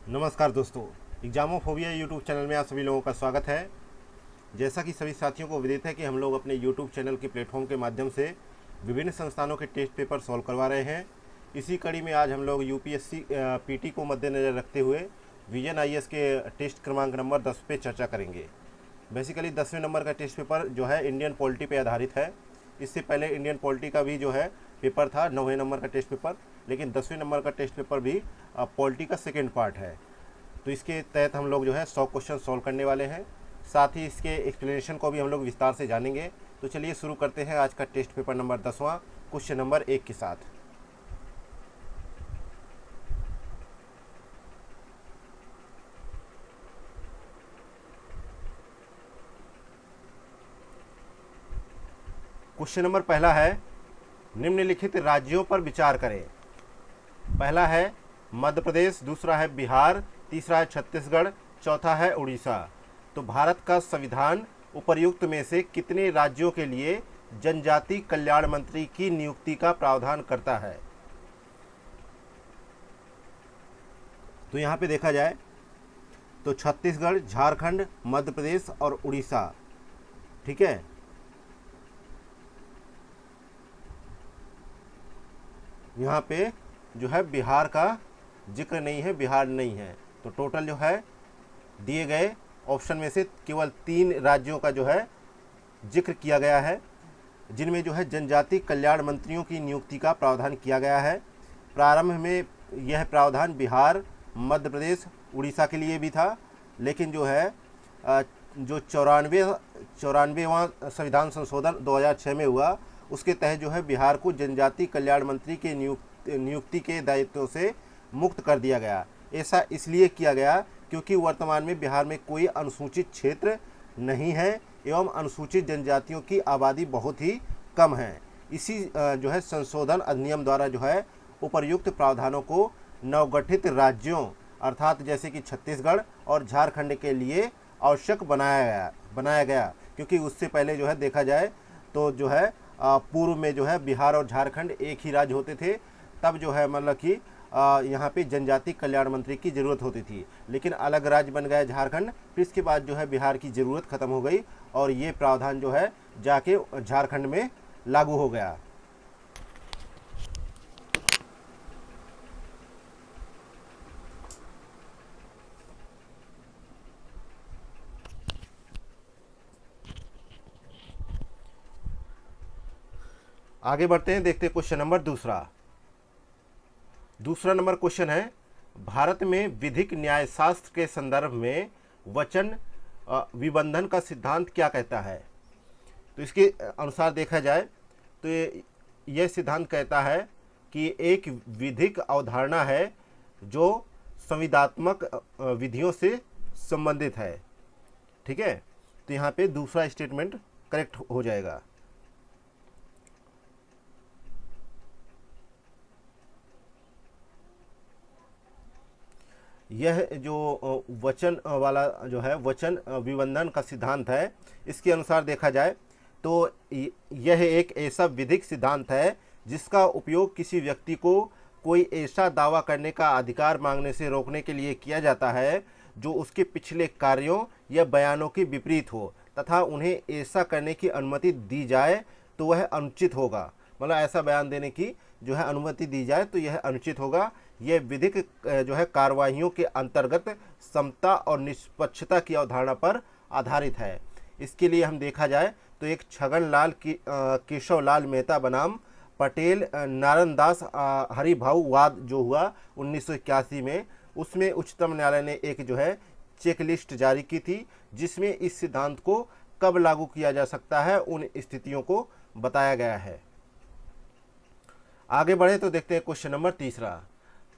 नमस्कार दोस्तों, एग्जामोफोबिया YouTube channel में आप सभी लोगों का स्वागत है। जैसा कि सभी साथियों को विदित है कि हम लोग अपने यूट्यूब चैनल के प्लेटफॉर्म के माध्यम से विभिन्न संस्थानों के टेस्ट पेपर सॉल्व करवा रहे हैं। इसी कड़ी में आज हम लोग यूपीएससी पीटी को मद्देनज़र रखते हुए विजन आईएएस के टेस्ट क्रमांक नंबर 10 पे चर्चा करेंगे। बेसिकली 10वें नंबर का टेस्ट पेपर जो है इंडियन पॉलिटी पे आधारित है। इससे पहले इंडियन पॉलिटी का भी जो है पेपर था 9वें नंबर का टेस्ट पेपर, लेकिन 10वें नंबर का टेस्ट पेपर भी पॉलिटी का सेकेंड पार्ट है। तो इसके तहत हम लोग जो है 100 क्वेश्चन सॉल्व करने वाले हैं। साथ ही इसके एक्सप्लेनेशन को भी हम लोग विस्तार से जानेंगे। तो चलिए शुरू करते हैं आज का टेस्ट पेपर नंबर 10वां क्वेश्चन नंबर 1 के साथ। क्वेश्चन नंबर पहला है, निम्नलिखित राज्यों पर विचार करें। पहला है मध्य प्रदेश, दूसरा है बिहार, तीसरा है छत्तीसगढ़, चौथा है उड़ीसा। तो भारत का संविधान उपर्युक्त में से कितने राज्यों के लिए जनजाति कल्याण मंत्री की नियुक्ति का प्रावधान करता है? तो यहाँ पे देखा जाए तो छत्तीसगढ़, झारखंड, मध्य प्रदेश और उड़ीसा। ठीक है, यहाँ पे जो है बिहार का जिक्र नहीं है, बिहार नहीं है। तो टोटल जो है दिए गए ऑप्शन में से केवल 3 राज्यों का जो है जिक्र किया गया है, जिनमें जो है जनजाति कल्याण मंत्रियों की नियुक्ति का प्रावधान किया गया है। प्रारंभ में यह प्रावधान बिहार, मध्य प्रदेश, उड़ीसा के लिए भी था, लेकिन जो है जो 94वां संविधान संशोधन 2006 में हुआ, उसके तहत जो है बिहार को जनजाति कल्याण मंत्री के नियुक्ति के दायित्व से मुक्त कर दिया गया। ऐसा इसलिए किया गया क्योंकि वर्तमान में बिहार में कोई अनुसूचित क्षेत्र नहीं है एवं अनुसूचित जनजातियों की आबादी बहुत ही कम है। इसी जो है संशोधन अधिनियम द्वारा जो है उपर्युक्त प्रावधानों को नवगठित राज्यों अर्थात जैसे कि छत्तीसगढ़ और झारखंड के लिए आवश्यक बनाया गया क्योंकि उससे पहले जो है देखा जाए तो जो है पूर्व में जो है बिहार और झारखंड एक ही राज्य होते थे। तब जो है मतलब कि यहाँ पे जनजाति कल्याण मंत्री की ज़रूरत होती थी, लेकिन अलग राज्य बन गया झारखंड। फिर इसके बाद जो है बिहार की ज़रूरत ख़त्म हो गई और ये प्रावधान जो है जाके झारखंड में लागू हो गया। आगे बढ़ते हैं, देखते हैं क्वेश्चन नंबर दूसरा नंबर क्वेश्चन है, भारत में विधिक न्यायशास्त्र के संदर्भ में वचन विबंधन का सिद्धांत क्या कहता है? तो इसके अनुसार देखा जाए तो यह सिद्धांत कहता है कि एक विधिक अवधारणा है जो संविदात्मक विधियों से संबंधित है। ठीक है, तो यहाँ पे दूसरा स्टेटमेंट करेक्ट हो जाएगा। यह जो वचन वाला जो है वचन विबंधन का सिद्धांत है, इसके अनुसार देखा जाए तो यह एक ऐसा विधिक सिद्धांत है जिसका उपयोग किसी व्यक्ति को कोई ऐसा दावा करने का अधिकार मांगने से रोकने के लिए किया जाता है जो उसके पिछले कार्यों या बयानों के विपरीत हो तथा उन्हें ऐसा करने की अनुमति दी जाए तो वह अनुचित होगा। मतलब ऐसा बयान देने की जो है अनुमति दी जाए तो यह अनुचित होगा। यह विधिक जो है कार्रवाइयों के अंतर्गत समता और निष्पक्षता की अवधारणा पर आधारित है। इसके लिए हम देखा जाए तो एक छगनलाल केशव लाल मेहता बनाम पटेल नारायणदास हरिभाऊ वाद जो हुआ 1981 में, उसमें उच्चतम न्यायालय ने एक जो है चेकलिस्ट जारी की थी जिसमें इस सिद्धांत को कब लागू किया जा सकता है उन स्थितियों को बताया गया है। आगे बढ़े तो देखते हैं क्वेश्चन नंबर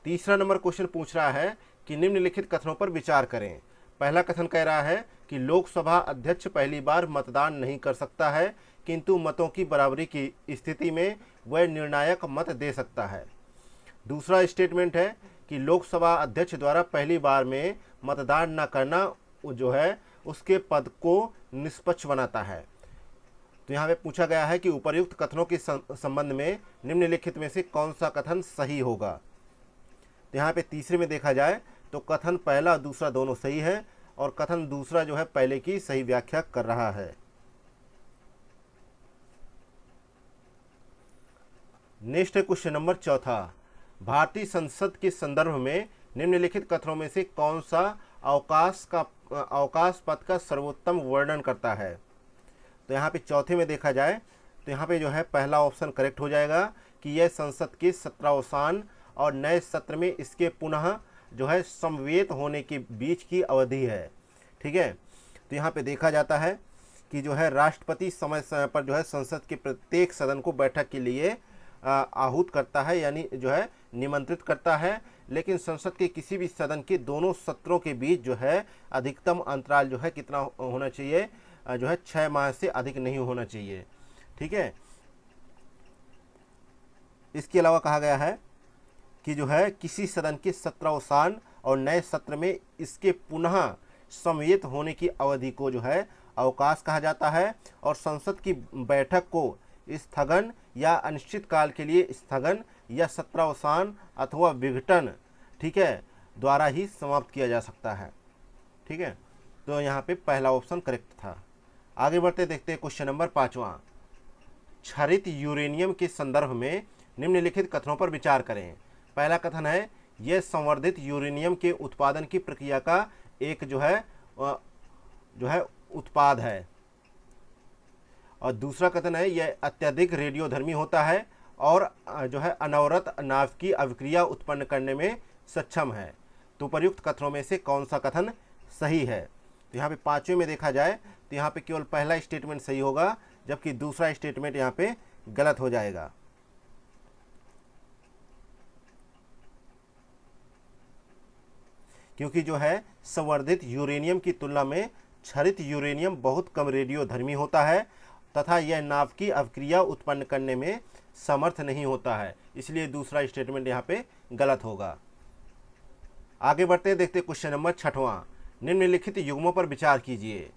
तीसरा नंबर क्वेश्चन पूछ रहा है कि निम्नलिखित कथनों पर विचार करें। पहला कथन कह रहा है कि लोकसभा अध्यक्ष पहली बार मतदान नहीं कर सकता है किंतु मतों की बराबरी की स्थिति में वह निर्णायक मत दे सकता है। दूसरा स्टेटमेंट है कि लोकसभा अध्यक्ष द्वारा पहली बार में मतदान न करना जो है उसके पद को निष्पक्ष बनाता है। तो यहाँ पे पूछा गया है कि उपर्युक्त कथनों के संबंध में निम्नलिखित में से कौन सा कथन सही होगा। तो यहाँ पे तीसरे में देखा जाए तो कथन पहला दूसरा दोनों सही है और कथन दूसरा जो है पहले की सही व्याख्या कर रहा है। नेक्स्ट है क्वेश्चन नंबर चौथा, भारतीय संसद के संदर्भ में निम्नलिखित कथनों में से कौन सा अवकाश पथ का सर्वोत्तम वर्णन करता है। तो यहाँ पे चौथे में देखा जाए तो यहाँ पे जो है पहला ऑप्शन करेक्ट हो जाएगा कि यह संसद के सत्रावसान और नए सत्र में इसके पुनः जो है समवेत होने के बीच की अवधि है। ठीक है, तो यहाँ पे देखा जाता है कि जो है राष्ट्रपति समय समय पर जो है संसद के प्रत्येक सदन को बैठक के लिए आहूत करता है, यानी जो है निमंत्रित करता है, लेकिन संसद के किसी भी सदन के दोनों सत्रों के बीच जो है अधिकतम अंतराल जो है कितना होना चाहिए, जो है 6 माह से अधिक नहीं होना चाहिए। ठीक है, इसके अलावा कहा गया है कि जो है किसी सदन के सत्रावसान और नए सत्र में इसके पुनः समवेत होने की अवधि को जो है अवकाश कहा जाता है और संसद की बैठक को स्थगन या अनिश्चित काल के लिए स्थगन या सत्रावसान अथवा विघटन, ठीक है, द्वारा ही समाप्त किया जा सकता है। ठीक है, तो यहाँ पे पहला ऑप्शन करेक्ट था। आगे बढ़ते देखते हैं क्वेश्चन नंबर 5वां, क्षरित यूरेनियम के संदर्भ में निम्नलिखित कथनों पर विचार करें। पहला कथन है यह संवर्धित यूरेनियम के उत्पादन की प्रक्रिया का एक जो है उत्पाद है, और दूसरा कथन है यह अत्यधिक रेडियोधर्मी होता है और जो है अनवरत नाव की अभिक्रिया उत्पन्न करने में सक्षम है। तो उपर्युक्त कथनों में से कौन सा कथन सही है। तो यहाँ पे 5वें में देखा जाए तो यहाँ पे केवल पहला स्टेटमेंट सही होगा, जबकि दूसरा स्टेटमेंट यहाँ पे गलत हो जाएगा। क्योंकि जो है संवर्धित यूरेनियम की तुलना में क्षरित यूरेनियम बहुत कम रेडियोधर्मी होता है तथा यह नाव की अभिक्रिया उत्पन्न करने में समर्थ नहीं होता है, इसलिए दूसरा स्टेटमेंट यहाँ पे गलत होगा। आगे बढ़ते हैं, देखते क्वेश्चन नंबर 6वां, निम्नलिखित युग्मों पर विचार कीजिए।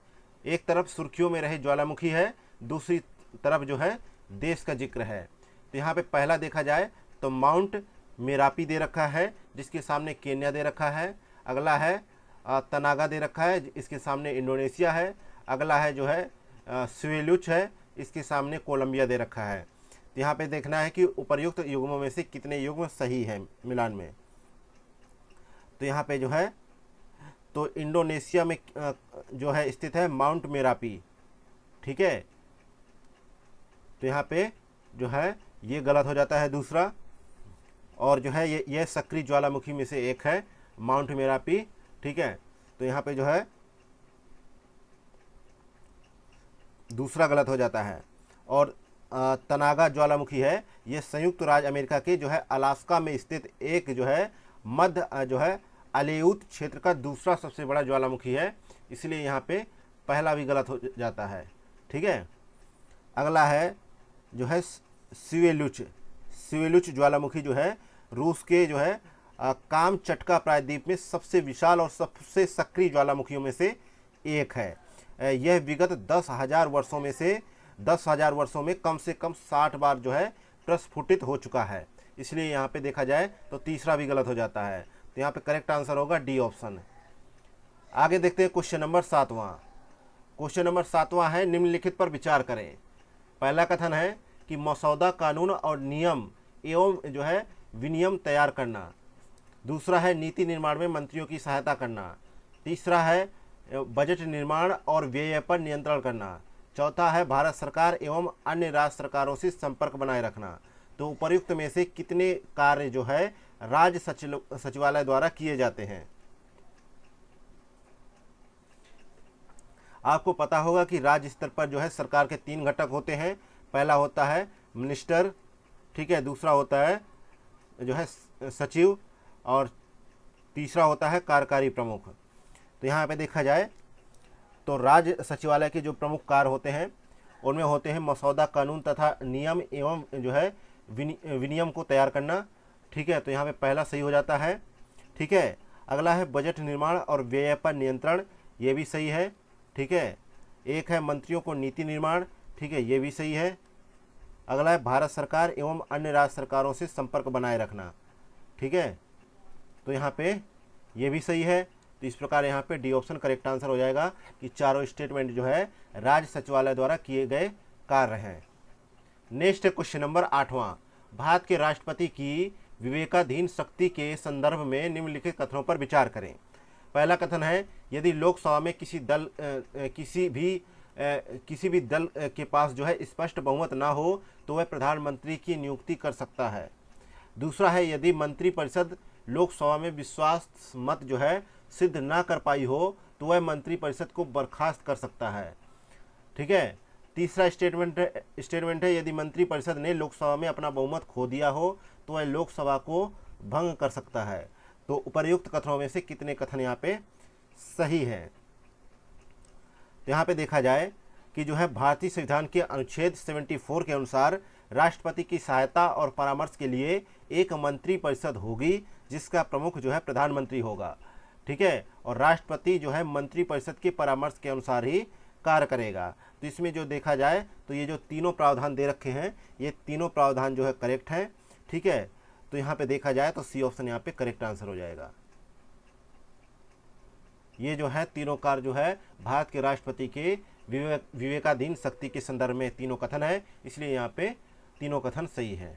एक तरफ सुर्खियों में रहे ज्वालामुखी है, दूसरी तरफ जो है देश का जिक्र है। तो यहाँ पे पहला देखा जाए तो माउंट मेरापी दे रखा है, जिसके सामने केन्या दे रखा है। अगला है तनागा दे रखा है, इसके सामने इंडोनेशिया है। अगला है जो है स्वेलुच है, इसके सामने कोलंबिया दे रखा है। तो यहाँ पे देखना है कि उपर्युक्त युग्मों में से कितने युग्म सही हैं मिलान में। तो यहाँ पे जो है तो इंडोनेशिया में जो है स्थित है माउंट मेरापी। ठीक है, तो यहाँ पे जो है ये गलत हो जाता है दूसरा, और जो है ये सक्रिय ज्वालामुखी में से एक है माउंट मेरापी। ठीक है, तो यहाँ पे जो है दूसरा गलत हो जाता है। और तनागा ज्वालामुखी है, ये संयुक्त राज्य अमेरिका के जो है अलास्का में स्थित एक जो है मध्य जो है अलेउत क्षेत्र का दूसरा सबसे बड़ा ज्वालामुखी है, इसलिए यहाँ पे पहला भी गलत हो जाता है। ठीक है, अगला है जो है स्वेलुच ज्वालामुखी जो है रूस के जो है कामचटका प्रायद्वीप में सबसे विशाल और सबसे सक्रिय ज्वालामुखियों में से एक है। यह विगत 10,000 वर्षों में कम से कम 60 बार जो है प्रस्फुटित हो चुका है, इसलिए यहाँ पे देखा जाए तो तीसरा भी गलत हो जाता है। तो यहाँ पे करेक्ट आंसर होगा डी ऑप्शन। आगे देखते हैं क्वेश्चन नंबर 7वां। क्वेश्चन नंबर 7वां है निम्नलिखित पर विचार करें। पहला कथन है कि मसौदा कानून और नियम एवं जो है विनियम तैयार करना। दूसरा है नीति निर्माण में मंत्रियों की सहायता करना। तीसरा है बजट निर्माण और व्यय पर नियंत्रण करना। चौथा है भारत सरकार एवं अन्य राज्य सरकारों से संपर्क बनाए रखना। तो उपर्युक्त में से कितने कार्य जो है राज्य सचिवालय द्वारा किए जाते हैं। आपको पता होगा कि राज्य स्तर पर जो है सरकार के 3 घटक होते हैं। पहला होता है मिनिस्टर, ठीक है, दूसरा होता है जो है सचिव, और तीसरा होता है कार्यकारी प्रमुख। तो यहाँ पे देखा जाए तो राज्य सचिवालय के जो प्रमुख कार्य होते हैं उनमें होते हैं मसौदा कानून तथा नियम एवं जो है विनियम को तैयार करना। ठीक है, तो यहाँ पे पहला सही हो जाता है। ठीक है, अगला है बजट निर्माण और व्यय पर नियंत्रण, ये भी सही है। ठीक है, एक है मंत्रियों को नीति निर्माण, ठीक है, ये भी सही है। अगला है भारत सरकार एवं अन्य राज्य सरकारों से संपर्क बनाए रखना। ठीक है, तो यहाँ पे ये भी सही है। तो इस प्रकार यहाँ पे डी ऑप्शन करेक्ट आंसर हो जाएगा कि चारों स्टेटमेंट जो है राज्य सचिवालय द्वारा किए गए कार्य हैं। नेक्स्ट है क्वेश्चन नंबर 8वां, भारत के राष्ट्रपति की विवेकाधीन शक्ति के संदर्भ में निम्नलिखित कथनों पर विचार करें। पहला कथन है, यदि लोकसभा में किसी भी दल के पास जो है स्पष्ट बहुमत ना हो तो वह प्रधानमंत्री की नियुक्ति कर सकता है। दूसरा है, यदि मंत्रिपरिषद लोकसभा में विश्वास मत जो है सिद्ध ना कर पाई हो तो वह मंत्रिपरिषद को बर्खास्त कर सकता है। ठीक है। तीसरा स्टेटमेंट है, यदि मंत्रिपरिषद ने लोकसभा में अपना बहुमत खो दिया हो तो वह लोकसभा को भंग कर सकता है। तो उपर्युक्त कथनों में से कितने कथन यहाँ पे सही हैं? तो यहाँ पे देखा जाए कि जो है भारतीय संविधान के अनुच्छेद 74 के अनुसार राष्ट्रपति की सहायता और परामर्श के लिए एक मंत्रिपरिषद होगी जिसका प्रमुख जो है प्रधानमंत्री होगा। ठीक है। और राष्ट्रपति जो है मंत्रिपरिषद के परामर्श के अनुसार ही कार्य करेगा। तो इसमें जो देखा जाए तो ये जो तीनों प्रावधान दे रखे हैं ये तीनों प्रावधान जो है करेक्ट हैं। ठीक है। तो यहाँ पे देखा जाए तो सी ऑप्शन यहाँ पे करेक्ट आंसर हो जाएगा। ये जो है तीनों कार्य जो है भारत के राष्ट्रपति के विवेकाधीन शक्ति के संदर्भ में तीनों कथन है, इसलिए यहाँ पे तीनों कथन सही है।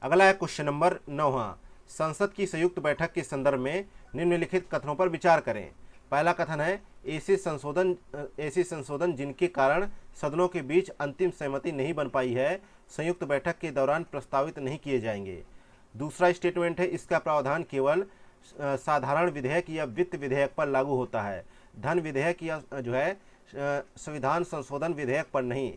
अगला है क्वेश्चन नंबर 9वां, संसद की संयुक्त बैठक के संदर्भ में निम्नलिखित कथनों पर विचार करें। पहला कथन है, ऐसे संशोधन जिनके कारण सदनों के बीच अंतिम सहमति नहीं बन पाई है संयुक्त बैठक के दौरान प्रस्तावित नहीं किए जाएंगे। दूसरा स्टेटमेंट है, इसका प्रावधान केवल साधारण विधेयक या वित्त विधेयक पर लागू होता है, धन विधेयक या जो है संविधान संशोधन विधेयक पर नहीं।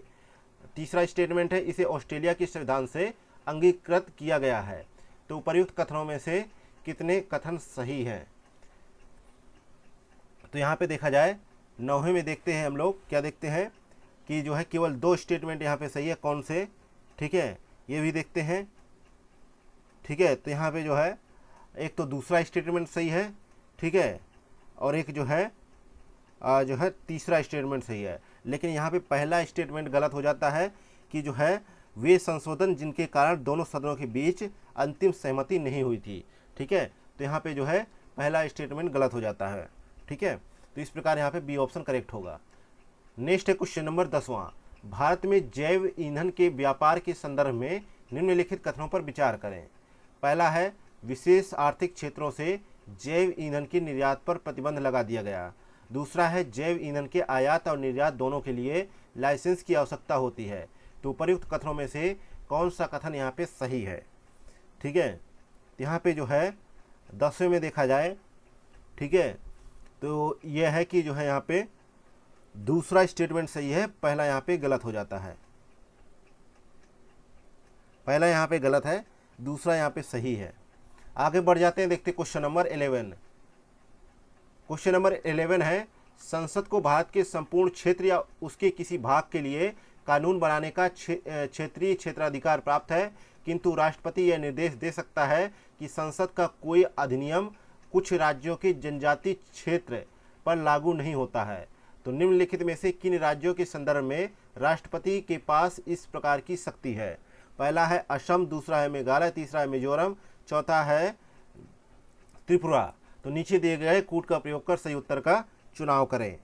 तीसरा स्टेटमेंट है, इसे ऑस्ट्रेलिया के संविधान से अंगीकृत किया गया है। तो उपर्युक्त कथनों में से कितने कथन सही हैं? तो यहाँ पे देखा जाए 9वें में देखते हैं हम लोग क्या देखते हैं कि जो है केवल 2 स्टेटमेंट यहाँ पे सही है। कौन से? ठीक है, ये भी देखते हैं। ठीक है। तो यहाँ पे जो है एक तो दूसरा स्टेटमेंट सही है। ठीक है। और एक जो है तीसरा स्टेटमेंट सही है। लेकिन यहाँ पे पहला स्टेटमेंट गलत हो जाता है कि जो है वे संशोधन जिनके कारण दोनों सदनों के बीच अंतिम सहमति नहीं हुई थी। ठीक है। तो यहाँ पे जो है पहला स्टेटमेंट गलत हो जाता है। ठीक है। तो इस प्रकार यहाँ पे बी ऑप्शन करेक्ट होगा। नेक्स्ट है क्वेश्चन नंबर 10वां, भारत में जैव ईंधन के व्यापार के संदर्भ में निम्नलिखित कथनों पर विचार करें। पहला है, विशेष आर्थिक क्षेत्रों से जैव ईंधन के निर्यात पर प्रतिबंध लगा दिया गया। दूसरा है, जैव ईंधन के आयात और निर्यात दोनों के लिए लाइसेंस की आवश्यकता होती है। तो उपर्युक्त कथनों में से कौन सा कथन यहाँ पे सही है? ठीक है। यहाँ पे जो है 10वें में देखा जाए, ठीक है, तो यह है कि जो है यहाँ पे दूसरा स्टेटमेंट सही है, पहला यहाँ पे गलत हो जाता है। पहला यहाँ पे गलत है, दूसरा यहाँ पे सही है। आगे बढ़ जाते हैं, देखते क्वेश्चन नंबर 11। क्वेश्चन नंबर 11 है, संसद को भारत के संपूर्ण क्षेत्र या उसके किसी भाग के लिए कानून बनाने का क्षेत्रीय क्षेत्राधिकार प्राप्त है, किंतु राष्ट्रपति यह निर्देश दे सकता है कि संसद का कोई अधिनियम कुछ राज्यों के जनजातीय क्षेत्र पर लागू नहीं होता है। तो निम्नलिखित में से किन राज्यों के संदर्भ में राष्ट्रपति के पास इस प्रकार की शक्ति है? पहला है असम, दूसरा है मेघालय, तीसरा है मिजोरम, चौथा है त्रिपुरा। तो नीचे दिए गए कूट का प्रयोग कर सही उत्तर का चुनाव करें।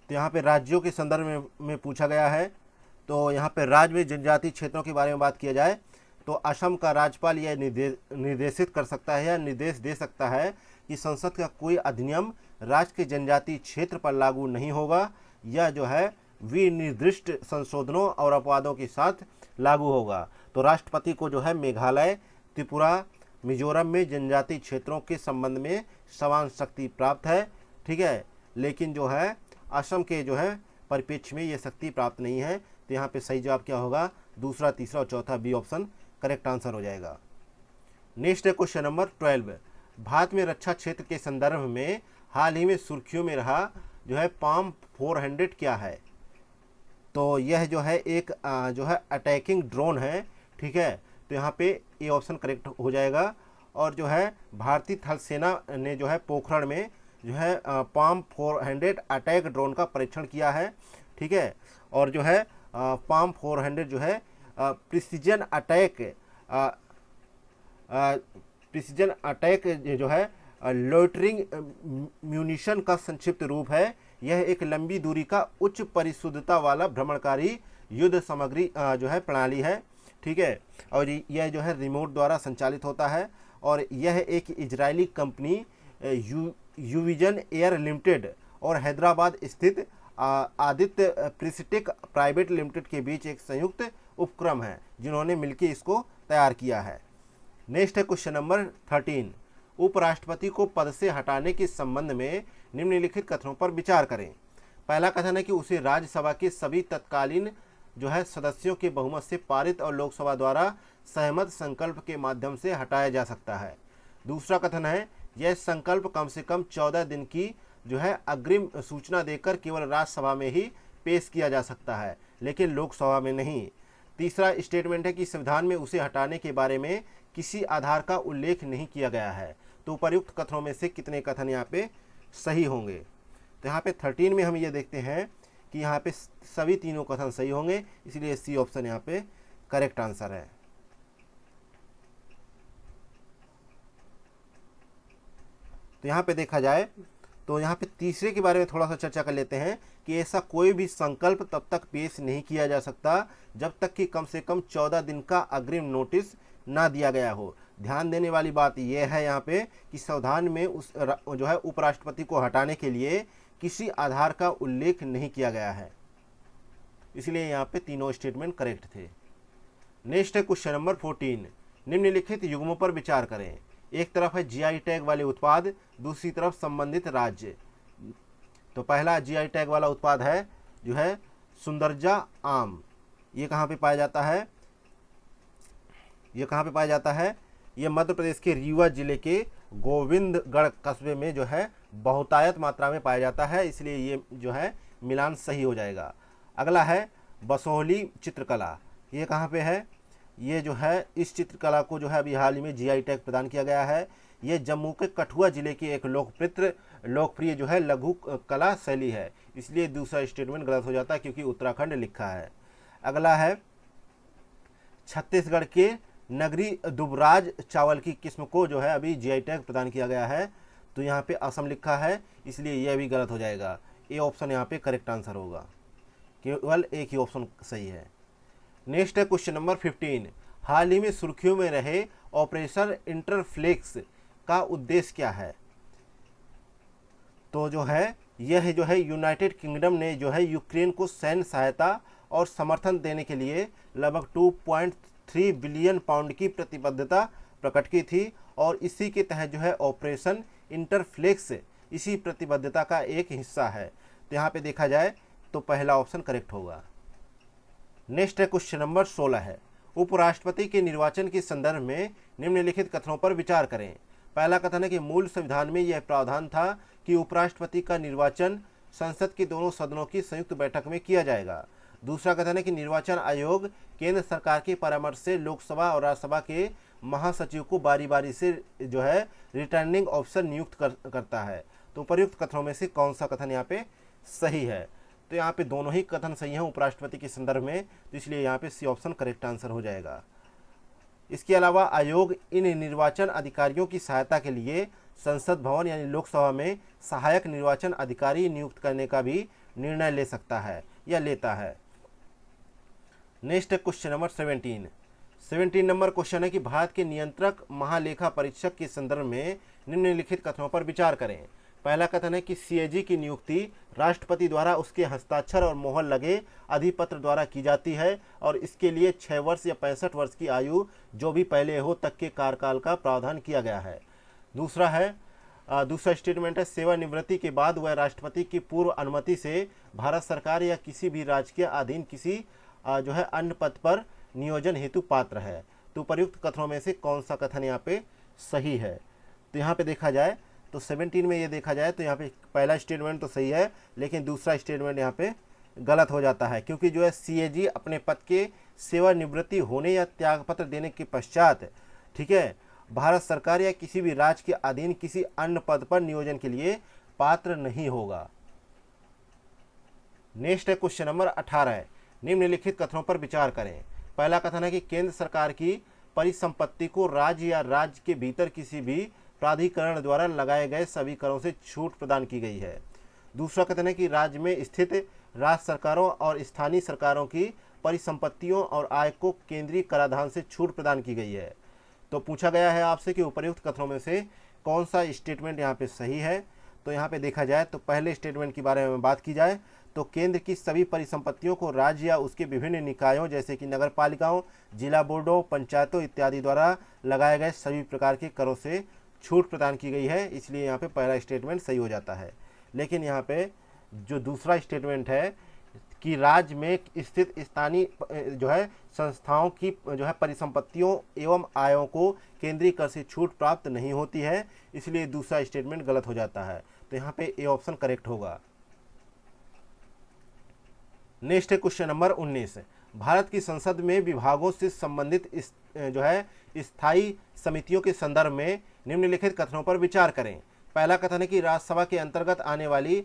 तो यहाँ पे राज्यों के संदर्भ में पूछा गया है। तो यहाँ पे राज्य में जनजातीय क्षेत्रों के बारे में बात किया जाए तो असम का राज्यपाल यह निर्देशित कर सकता है या निर्देश दे सकता है कि संसद का कोई अधिनियम राज्य के जनजातीय क्षेत्र पर लागू नहीं होगा या जो है विनिर्दिष्ट संशोधनों और अपवादों के साथ लागू होगा। तो राष्ट्रपति को जो है मेघालय, त्रिपुरा, मिजोरम में जनजातीय क्षेत्रों के संबंध में समान शक्ति प्राप्त है। ठीक है। लेकिन जो है असम के जो है परिप्रेक्ष्य में ये शक्ति प्राप्त नहीं है। तो यहाँ पे सही जवाब क्या होगा? दूसरा, तीसरा और चौथा बी ऑप्शन करेक्ट आंसर हो जाएगा। नेक्स्ट है क्वेश्चन नंबर 12, भारत में रक्षा क्षेत्र के संदर्भ में हाल ही में सुर्खियों में रहा जो है पाम 400 क्या है? तो यह जो है एक जो है अटैकिंग ड्रोन है। ठीक है। तो यहाँ पे ए ऑप्शन करेक्ट हो जाएगा। और जो है भारतीय थल सेना ने जो है पोखरण में जो है पाम 400 अटैक ड्रोन का परीक्षण किया है। ठीक है। और जो है पाम 400 जो है प्रिसीजन अटैक जो है लोटरिंग म्यूनिशन का संक्षिप्त रूप है। यह एक लंबी दूरी का उच्च परिशुद्धता वाला भ्रमणकारी युद्ध सामग्री जो है प्रणाली है, ठीक है। और यह जो है रिमोट द्वारा संचालित होता है और यह एक इजरायली कंपनी यूविजन एयर लिमिटेड और हैदराबाद स्थित आदित्य प्रिस्टेक प्राइवेट लिमिटेड के बीच एक संयुक्त उपक्रम है जिन्होंने मिलकर इसको तैयार किया है। नेक्स्ट है क्वेश्चन नंबर 13, उपराष्ट्रपति को पद से हटाने के संबंध में निम्नलिखित कथनों पर विचार करें। पहला कथन है कि उसे राज्यसभा के सभी तत्कालीन जो है सदस्यों के बहुमत से पारित और लोकसभा द्वारा सहमत संकल्प के माध्यम से हटाया जा सकता है। दूसरा कथन है यह संकल्प कम से कम 14 दिन की जो है अग्रिम सूचना देकर केवल राज्यसभा में ही पेश किया जा सकता है, लेकिन लोकसभा में नहीं। तीसरा स्टेटमेंट है कि संविधान में उसे हटाने के बारे में किसी आधार का उल्लेख नहीं किया गया है। तो उपर्युक्त कथनों में से कितने कथन यहाँ पे सही होंगे? तो यहाँ पे 13 में हम ये देखते हैं कि यहाँ पे सभी तीनों कथन सही होंगे, इसलिए सी ऑप्शन यहाँ पे करेक्ट आंसर है। तो यहाँ पे देखा जाए तो यहाँ पे तीसरे के बारे में थोड़ा सा चर्चा कर लेते हैं कि ऐसा कोई भी संकल्प तब तक पेश नहीं किया जा सकता जब तक कि कम से कम 14 दिन का अग्रिम नोटिस ना दिया गया हो। ध्यान देने वाली बात यह है यहाँ पे कि संविधान में उस जो है उपराष्ट्रपति को हटाने के लिए किसी आधार का उल्लेख नहीं किया गया है, इसलिए यहाँ पे तीनों स्टेटमेंट करेक्ट थे। नेक्स्ट है क्वेश्चन नंबर 14, निम्नलिखित युग्मों पर विचार करें। एक तरफ है जीआई टैग वाले उत्पाद, दूसरी तरफ संबंधित राज्य। तो पहला जीआई टैग वाला उत्पाद है जो है सुंदरजा आम। ये कहाँ पे पाया जाता है? ये कहाँ पे पाया जाता है? ये मध्य प्रदेश के रीवा जिले के गोविंदगढ़ कस्बे में जो है बहुतायत मात्रा में पाया जाता है, इसलिए ये जो है मिलान सही हो जाएगा। अगला है बसोहली चित्रकला। ये कहाँ पे है? ये जो है इस चित्रकला को जो है अभी हाल ही में जीआई टैग प्रदान किया गया है। ये जम्मू के कठुआ जिले की एक लोकप्रिय जो है लघु कला शैली है, इसलिए दूसरा स्टेटमेंट गलत हो जाता है क्योंकि उत्तराखंड लिखा है। अगला है छत्तीसगढ़ के नगरी दुबराज चावल की किस्म को जो है अभी जीआई टैग प्रदान किया गया है, तो यहाँ पे असम लिखा है, इसलिए यह भी गलत हो जाएगा। ए ऑप्शन यहाँ पे करेक्ट आंसर होगा, केवल एक ही ऑप्शन सही है। नेक्स्ट है क्वेश्चन नंबर 15, हाल ही में सुर्खियों में रहे ऑपरेशन इंटरफ्लेक्स का उद्देश्य क्या है? तो जो है यह जो है यूनाइटेड किंगडम ने जो है यूक्रेन को सैन्य सहायता और समर्थन देने के लिए लगभग 2.3 बिलियन पाउंड की प्रतिबद्धता प्रकट की थी और इसी के तहत जो है ऑपरेशन इंटरफ्लेक्स इसी प्रतिबद्धता का एक हिस्सा है। तो यहाँ पे देखा जाए तो पहला ऑप्शन करेक्ट होगा। नेक्स्ट है क्वेश्चन नंबर 16 है, उपराष्ट्रपति के निर्वाचन के संदर्भ में निम्नलिखित कथनों पर विचार करें। पहला कथन है कि मूल संविधान में यह प्रावधान था कि उपराष्ट्रपति का निर्वाचन संसद के दोनों सदनों की संयुक्त बैठक में किया जाएगा। दूसरा कथन है कि निर्वाचन आयोग केंद्र सरकार के परामर्श से लोकसभा और राज्यसभा के महासचिव को बारी बारी से जो है रिटर्निंग ऑफिसर नियुक्त करता है। तो उपर्युक्त कथनों में से कौन सा कथन यहाँ पे सही है? तो यहाँ पे दोनों ही कथन सही हैं उपराष्ट्रपति के संदर्भ में, तो इसलिए यहाँ पे सी ऑप्शन करेक्ट आंसर हो जाएगा। इसके अलावा आयोग इन निर्वाचन अधिकारियों की सहायता के लिए संसद भवन यानी लोकसभा में सहायक निर्वाचन अधिकारी नियुक्त करने का भी निर्णय ले सकता है या लेता है। Next question number 17 number question है कि भारत के नियंत्रक महालेखा परीक्षक के संदर्भ में निम्नलिखित कथनों पर विचार करें। पहला कथन है कि सीएजी की नियुक्ति राष्ट्रपति द्वारा उसके हस्ताक्षर और मोहर लगे अधिपत्र द्वारा की जाती है और इसके लिए 6 वर्ष या 65 वर्ष की आयु जो भी पहले हो तक के कार्यकाल का प्रावधान किया गया है। दूसरा स्टेटमेंट है सेवानिवृत्ति के बाद वह राष्ट्रपति की पूर्व अनुमति से भारत सरकार या किसी भी राज्य के अधीन किसी जो है अन्य पद पर नियोजन हेतु पात्र है। तो उपयुक्त कथनों में से कौन सा कथन यहाँ पे सही है? तो यहाँ पे देखा जाए तो 17 में ये देखा जाए तो यहाँ पे पहला स्टेटमेंट तो सही है, लेकिन दूसरा स्टेटमेंट यहाँ पे गलत हो जाता है क्योंकि जो है सीएजी अपने पद के सेवानिवृत्ति होने या त्यागपत्र देने के पश्चात, ठीक है, भारत सरकार या किसी भी राज्य के अधीन किसी अन्य पद पर नियोजन के लिए पात्र नहीं होगा। नेक्स्ट है क्वेश्चन नंबर 18 है, निम्नलिखित कथनों पर विचार करें। पहला कथन है कि केंद्र सरकार की परिसंपत्ति को राज्य या राज्य के भीतर किसी भी प्राधिकरण द्वारा लगाए गए सभी करों से छूट प्रदान की गई है। दूसरा कथन है कि राज्य में स्थित राज्य सरकारों और स्थानीय सरकारों की परिसंपत्तियों और आय को केंद्रीय कराधान से छूट प्रदान की गई है। तो पूछा गया है आपसे कि उपर्युक्त कथनों में से कौन सा स्टेटमेंट यहाँ पे सही है। तो यहाँ पे देखा जाए तो पहले स्टेटमेंट के बारे में बात की जाए तो केंद्र की सभी परिसंपत्तियों को राज्य या उसके विभिन्न निकायों जैसे कि नगर पालिकाओं, जिला बोर्डों, पंचायतों इत्यादि द्वारा लगाए गए सभी प्रकार के करों से छूट प्रदान की गई है, इसलिए यहाँ पे पहला स्टेटमेंट सही हो जाता है। लेकिन यहाँ पे जो दूसरा स्टेटमेंट है कि राज्य में स्थित स्थानीय जो है संस्थाओं की जो है परिसंपत्तियों एवं आयों को केंद्रीय कर से छूट प्राप्त नहीं होती है, इसलिए दूसरा स्टेटमेंट गलत हो जाता है। तो यहाँ पे ए ऑप्शन करेक्ट होगा। नेक्स्ट है क्वेश्चन नंबर 19। भारत की संसद में विभागों से संबंधित जो है स्थायी समितियों के संदर्भ में निम्नलिखित कथनों पर विचार करें। पहला कथन है कि राज्यसभा के अंतर्गत आने वाली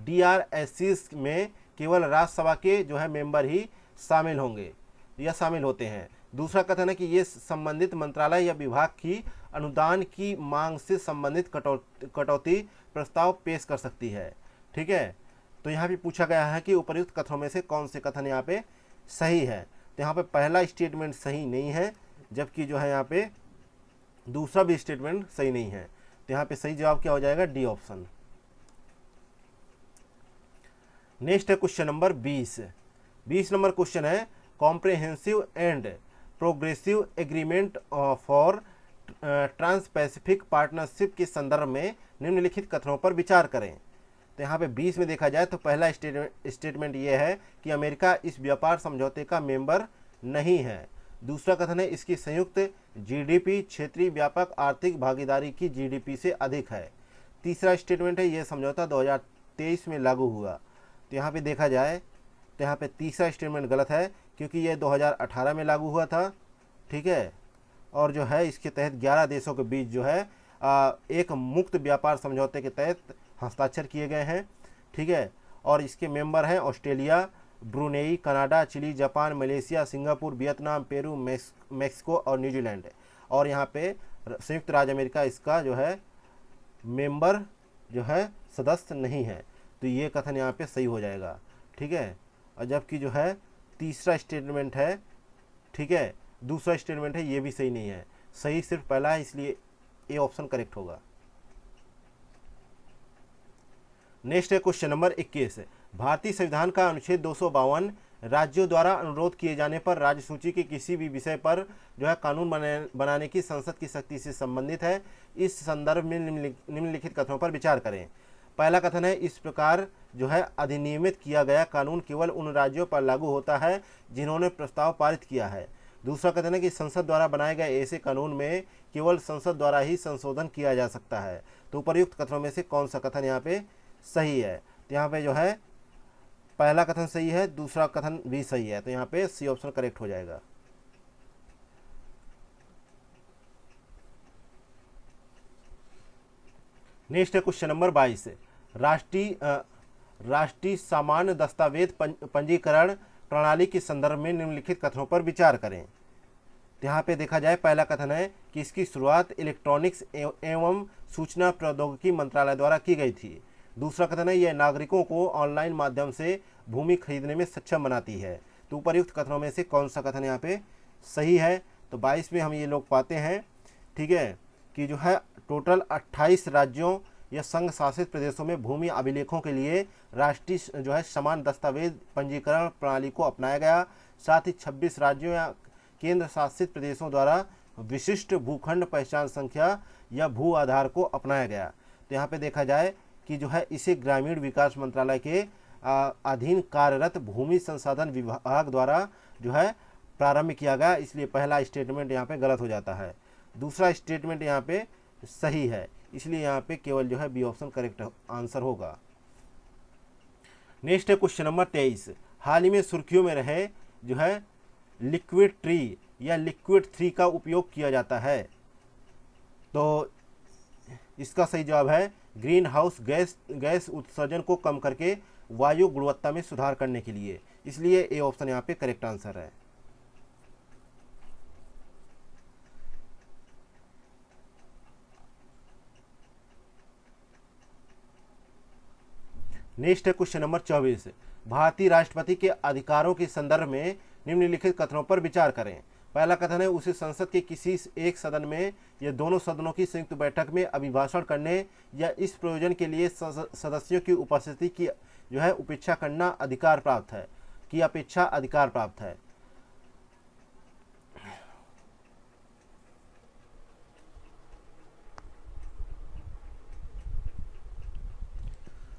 DRSCs में केवल राज्यसभा के जो है मेंबर ही शामिल होंगे या शामिल होते हैं। दूसरा कथन है कि ये संबंधित मंत्रालय या विभाग की अनुदान की मांग से संबंधित कटौती प्रस्ताव पेश कर सकती है। ठीक है, तो यहाँ पे पूछा गया है कि उपर्युक्त कथनों में से कौन से कथन यहाँ पे सही है। तो यहाँ पे पहला स्टेटमेंट सही नहीं है, जबकि जो है यहाँ पे दूसरा भी स्टेटमेंट सही नहीं है। तो यहाँ पे सही जवाब क्या हो जाएगा, डी ऑप्शन। नेक्स्ट है क्वेश्चन नंबर 20। 20 नंबर क्वेश्चन है comprehensive and progressive agreement for trans pacific partnership के संदर्भ में निम्नलिखित कथनों पर विचार करें। तो यहाँ पे 20 में देखा जाए तो पहला स्टेटमेंट ये है कि अमेरिका इस व्यापार समझौते का मेंबर नहीं है। दूसरा कथन है इसकी संयुक्त जीडीपी क्षेत्रीय व्यापक आर्थिक भागीदारी की जीडीपी से अधिक है। तीसरा स्टेटमेंट है यह समझौता 2023 में लागू हुआ। तो यहाँ पे देखा जाए तो यहाँ पे तीसरा स्टेटमेंट गलत है, क्योंकि ये 2018 में लागू हुआ था। ठीक है, और जो है इसके तहत 11 देशों के बीच जो है एक मुक्त व्यापार समझौते के तहत हस्ताक्षर किए गए हैं। ठीक है, और इसके मेंबर हैं Australia, Brunei, Canada, Chile, Japan, Malaysia, Singapore, Vietnam, Peru, Mexico और न्यूजीलैंड। और यहाँ पे संयुक्त राज्य अमेरिका इसका जो है मेंबर जो है सदस्य नहीं है। तो ये कथन यहाँ पे सही हो जाएगा। ठीक है, और जबकि जो है तीसरा स्टेटमेंट है, ठीक है, दूसरा स्टेटमेंट है, ये भी सही नहीं है। सही सिर्फ पहला है, इसलिए ए ऑप्शन करेक्ट होगा। नेक्स्ट है क्वेश्चन नंबर 21। भारतीय संविधान का अनुच्छेद 252 राज्यों द्वारा अनुरोध किए जाने पर राज्य सूची के किसी भी विषय पर जो है कानून बनाने की संसद की शक्ति से संबंधित है। इस संदर्भ में निम्नलिखित कथनों पर विचार करें। पहला कथन है इस प्रकार जो है अधिनियमित किया गया कानून केवल उन राज्यों पर लागू होता है जिन्होंने प्रस्ताव पारित किया है। दूसरा कथन है कि संसद द्वारा बनाए गए ऐसे कानून में केवल संसद द्वारा ही संशोधन किया जा सकता है। तो उपर्युक्त कथनों में से कौन सा कथन यहाँ पे सही है। तो यहाँ पे जो है पहला कथन सही है, दूसरा कथन भी सही है। तो यहाँ पे सी ऑप्शन करेक्ट हो जाएगा। नेक्स्ट है क्वेश्चन नंबर 22। राष्ट्रीय सामान्य दस्तावेज पंजीकरण प्रणाली के संदर्भ में निम्नलिखित कथनों पर विचार करें। तो यहाँ पे देखा जाए पहला कथन है कि इसकी शुरुआत इलेक्ट्रॉनिक्स एवं सूचना प्रौद्योगिकी मंत्रालय द्वारा की गई थी। दूसरा कथन है यह नागरिकों को ऑनलाइन माध्यम से भूमि खरीदने में सक्षम बनाती है। तो उपर्युक्त कथनों में से कौन सा कथन यहाँ पे सही है। तो 22 में हम ये लोग पाते हैं, ठीक है, कि जो है टोटल 28 राज्यों या संघ शासित प्रदेशों में भूमि अभिलेखों के लिए राष्ट्रीय जो है समान दस्तावेज पंजीकरण प्रणाली को अपनाया गया। साथ ही 26 राज्यों या केंद्र शासित प्रदेशों द्वारा विशिष्ट भूखंड पहचान संख्या या भू आधार को अपनाया गया। तो यहाँ पे देखा जाए कि जो है इसे ग्रामीण विकास मंत्रालय के अधीन कार्यरत भूमि संसाधन विभाग द्वारा जो है प्रारंभ किया गया, इसलिए पहला स्टेटमेंट यहाँ पे गलत हो जाता है। दूसरा स्टेटमेंट यहाँ पे सही है, इसलिए यहाँ पे केवल जो है बी ऑप्शन करेक्ट आंसर होगा। नेक्स्ट है क्वेश्चन नंबर 23। हाल ही में सुर्खियों में रहे जो है लिक्विड ट्री या लिक्विड 3 का उपयोग किया जाता है। तो इसका सही जवाब है ग्रीन हाउस गैस उत्सर्जन को कम करके वायु गुणवत्ता में सुधार करने के लिए, इसलिए ए ऑप्शन यहाँ पे करेक्ट आंसर है। नेक्स्ट है क्वेश्चन नंबर 24। भारतीय राष्ट्रपति के अधिकारों के संदर्भ में निम्नलिखित कथनों पर विचार करें। पहला कथन है, उसे संसद के किसी एक सदन में या दोनों सदनों की संयुक्त बैठक में अभिभाषण करने या इस प्रयोजन के लिए सदस्यों की उपस्थिति की जो है उपेक्षा करना अधिकार प्राप्त है, की अपेक्षा अधिकार प्राप्त है।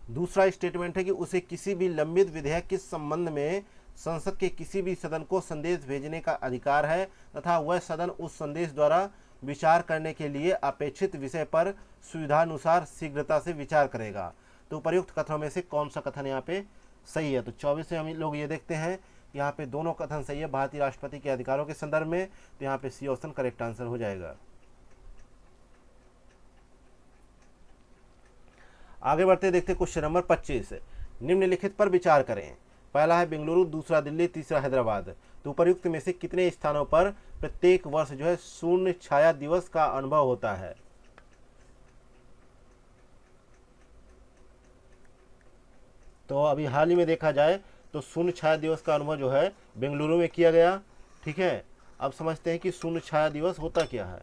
दूसरा स्टेटमेंट है कि उसे किसी भी लंबित विधेयक के संबंध में संसद के किसी भी सदन को संदेश भेजने का अधिकार है तथा वह सदन उस संदेश द्वारा विचार करने के लिए अपेक्षित विषय पर सुविधानुसार शीघ्रता से विचार करेगा। तो उपर्युक्त कथनों में से कौन सा कथन यहाँ पे सही है? तो 24 से हम लोग ये देखते हैं यहाँ पे दोनों कथन सही है भारतीय राष्ट्रपति के अधिकारों के संदर्भ में, तो यहाँ पे सी ऑप्शन करेक्ट आंसर हो जाएगा। आगे बढ़ते देखते क्वेश्चन नंबर 25। निम्नलिखित पर विचार करें। पहला है बेंगलुरु, दूसरा दिल्ली, तीसरा हैदराबाद। तो उपर्युक्त में से कितने स्थानों पर प्रत्येक वर्ष जो है शून्य छाया दिवस का अनुभव होता है? तो अभी हाल ही में देखा जाए तो शून्य छाया दिवस का अनुभव जो है बेंगलुरु में किया गया। ठीक है, अब समझते हैं कि शून्य छाया दिवस होता क्या है।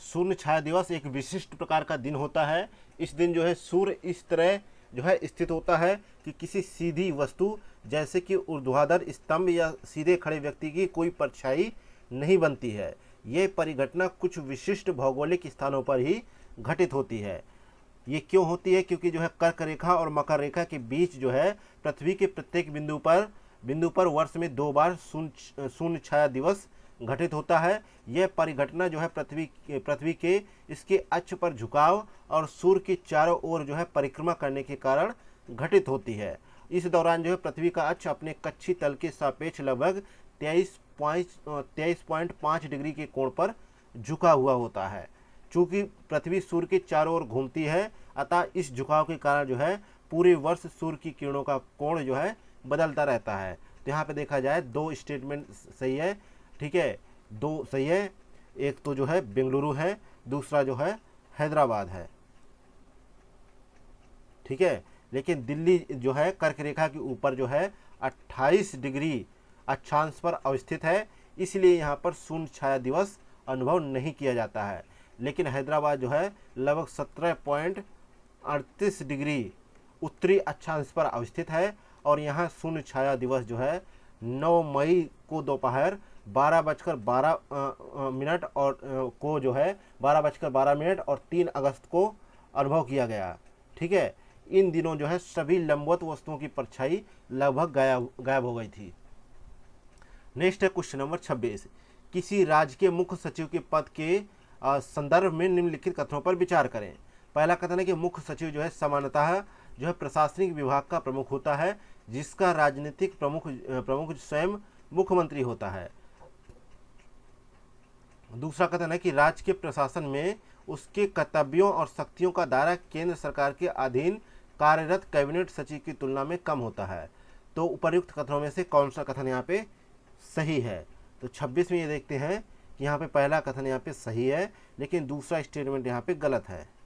शून्य छाया दिवस एक विशिष्ट प्रकार का दिन होता है। इस दिन जो है सूर्य इस तरह जो है स्थित होता है कि किसी सीधी वस्तु जैसे कि ऊर्ध्वाधर स्तंभ या सीधे खड़े व्यक्ति की कोई परछाई नहीं बनती है। ये परिघटना कुछ विशिष्ट भौगोलिक स्थानों पर ही घटित होती है। ये क्यों होती है? क्योंकि जो है कर्क रेखा और मकर रेखा के बीच जो है पृथ्वी के प्रत्येक बिंदु पर वर्ष में 2 बार शून्य छाया दिवस घटित होता है। यह परिघटना जो है पृथ्वी के इसके अक्ष पर झुकाव और सूर्य के चारों ओर जो है परिक्रमा करने के कारण घटित होती है। इस दौरान जो है पृथ्वी का अक्ष अपने कक्षी तल के सापेक्ष लगभग 23.5 डिग्री के कोण पर झुका हुआ होता है। चूंकि पृथ्वी सूर्य के चारों ओर घूमती है, अतः इस झुकाव के कारण जो है पूरे वर्ष सूर्य की किरणों का कोण जो है बदलता रहता है। तो यहाँ पे देखा जाए 2 स्टेटमेंट सही है। ठीक है, 2 सही है। एक तो जो है बेंगलुरु है, दूसरा जो है हैदराबाद है। ठीक है, लेकिन दिल्ली जो है कर्क रेखा के ऊपर जो है 28 डिग्री अक्षांश पर अवस्थित है, इसलिए यहाँ पर शून्य छाया दिवस अनुभव नहीं किया जाता है। लेकिन हैदराबाद जो है लगभग 17.38 डिग्री उत्तरी अक्षांश पर अवस्थित है और यहाँ शून्य छाया दिवस जो है 9 मई को दोपहर 12:12 और को जो है 12:12 और 3 अगस्त को अनुभव किया गया। ठीक है, इन दिनों जो है सभी लंबवत वस्तुओं की परछाई लगभग गायब हो गई थी। नेक्स्ट है क्वेश्चन नंबर 26। किसी राज्य के मुख्य सचिव के पद के संदर्भ में निम्नलिखित कथनों पर विचार करें। पहला कथन है कि मुख्य सचिव जो है सामान्यतः जो है प्रशासनिक विभाग का प्रमुख होता है, जिसका राजनीतिक प्रमुख स्वयं मुख्यमंत्री होता है। दूसरा कथन है कि राज्य के प्रशासन में उसके कर्तव्यों और शक्तियों का दायरा केंद्र सरकार के अधीन कार्यरत कैबिनेट सचिव की तुलना में कम होता है। तो उपर्युक्त कथनों में से कौन सा कथन यहाँ पे सही है? तो 26 में ये देखते हैं कि यहाँ पे पहला कथन यहाँ पे सही है, लेकिन दूसरा स्टेटमेंट यहाँ पे गलत है।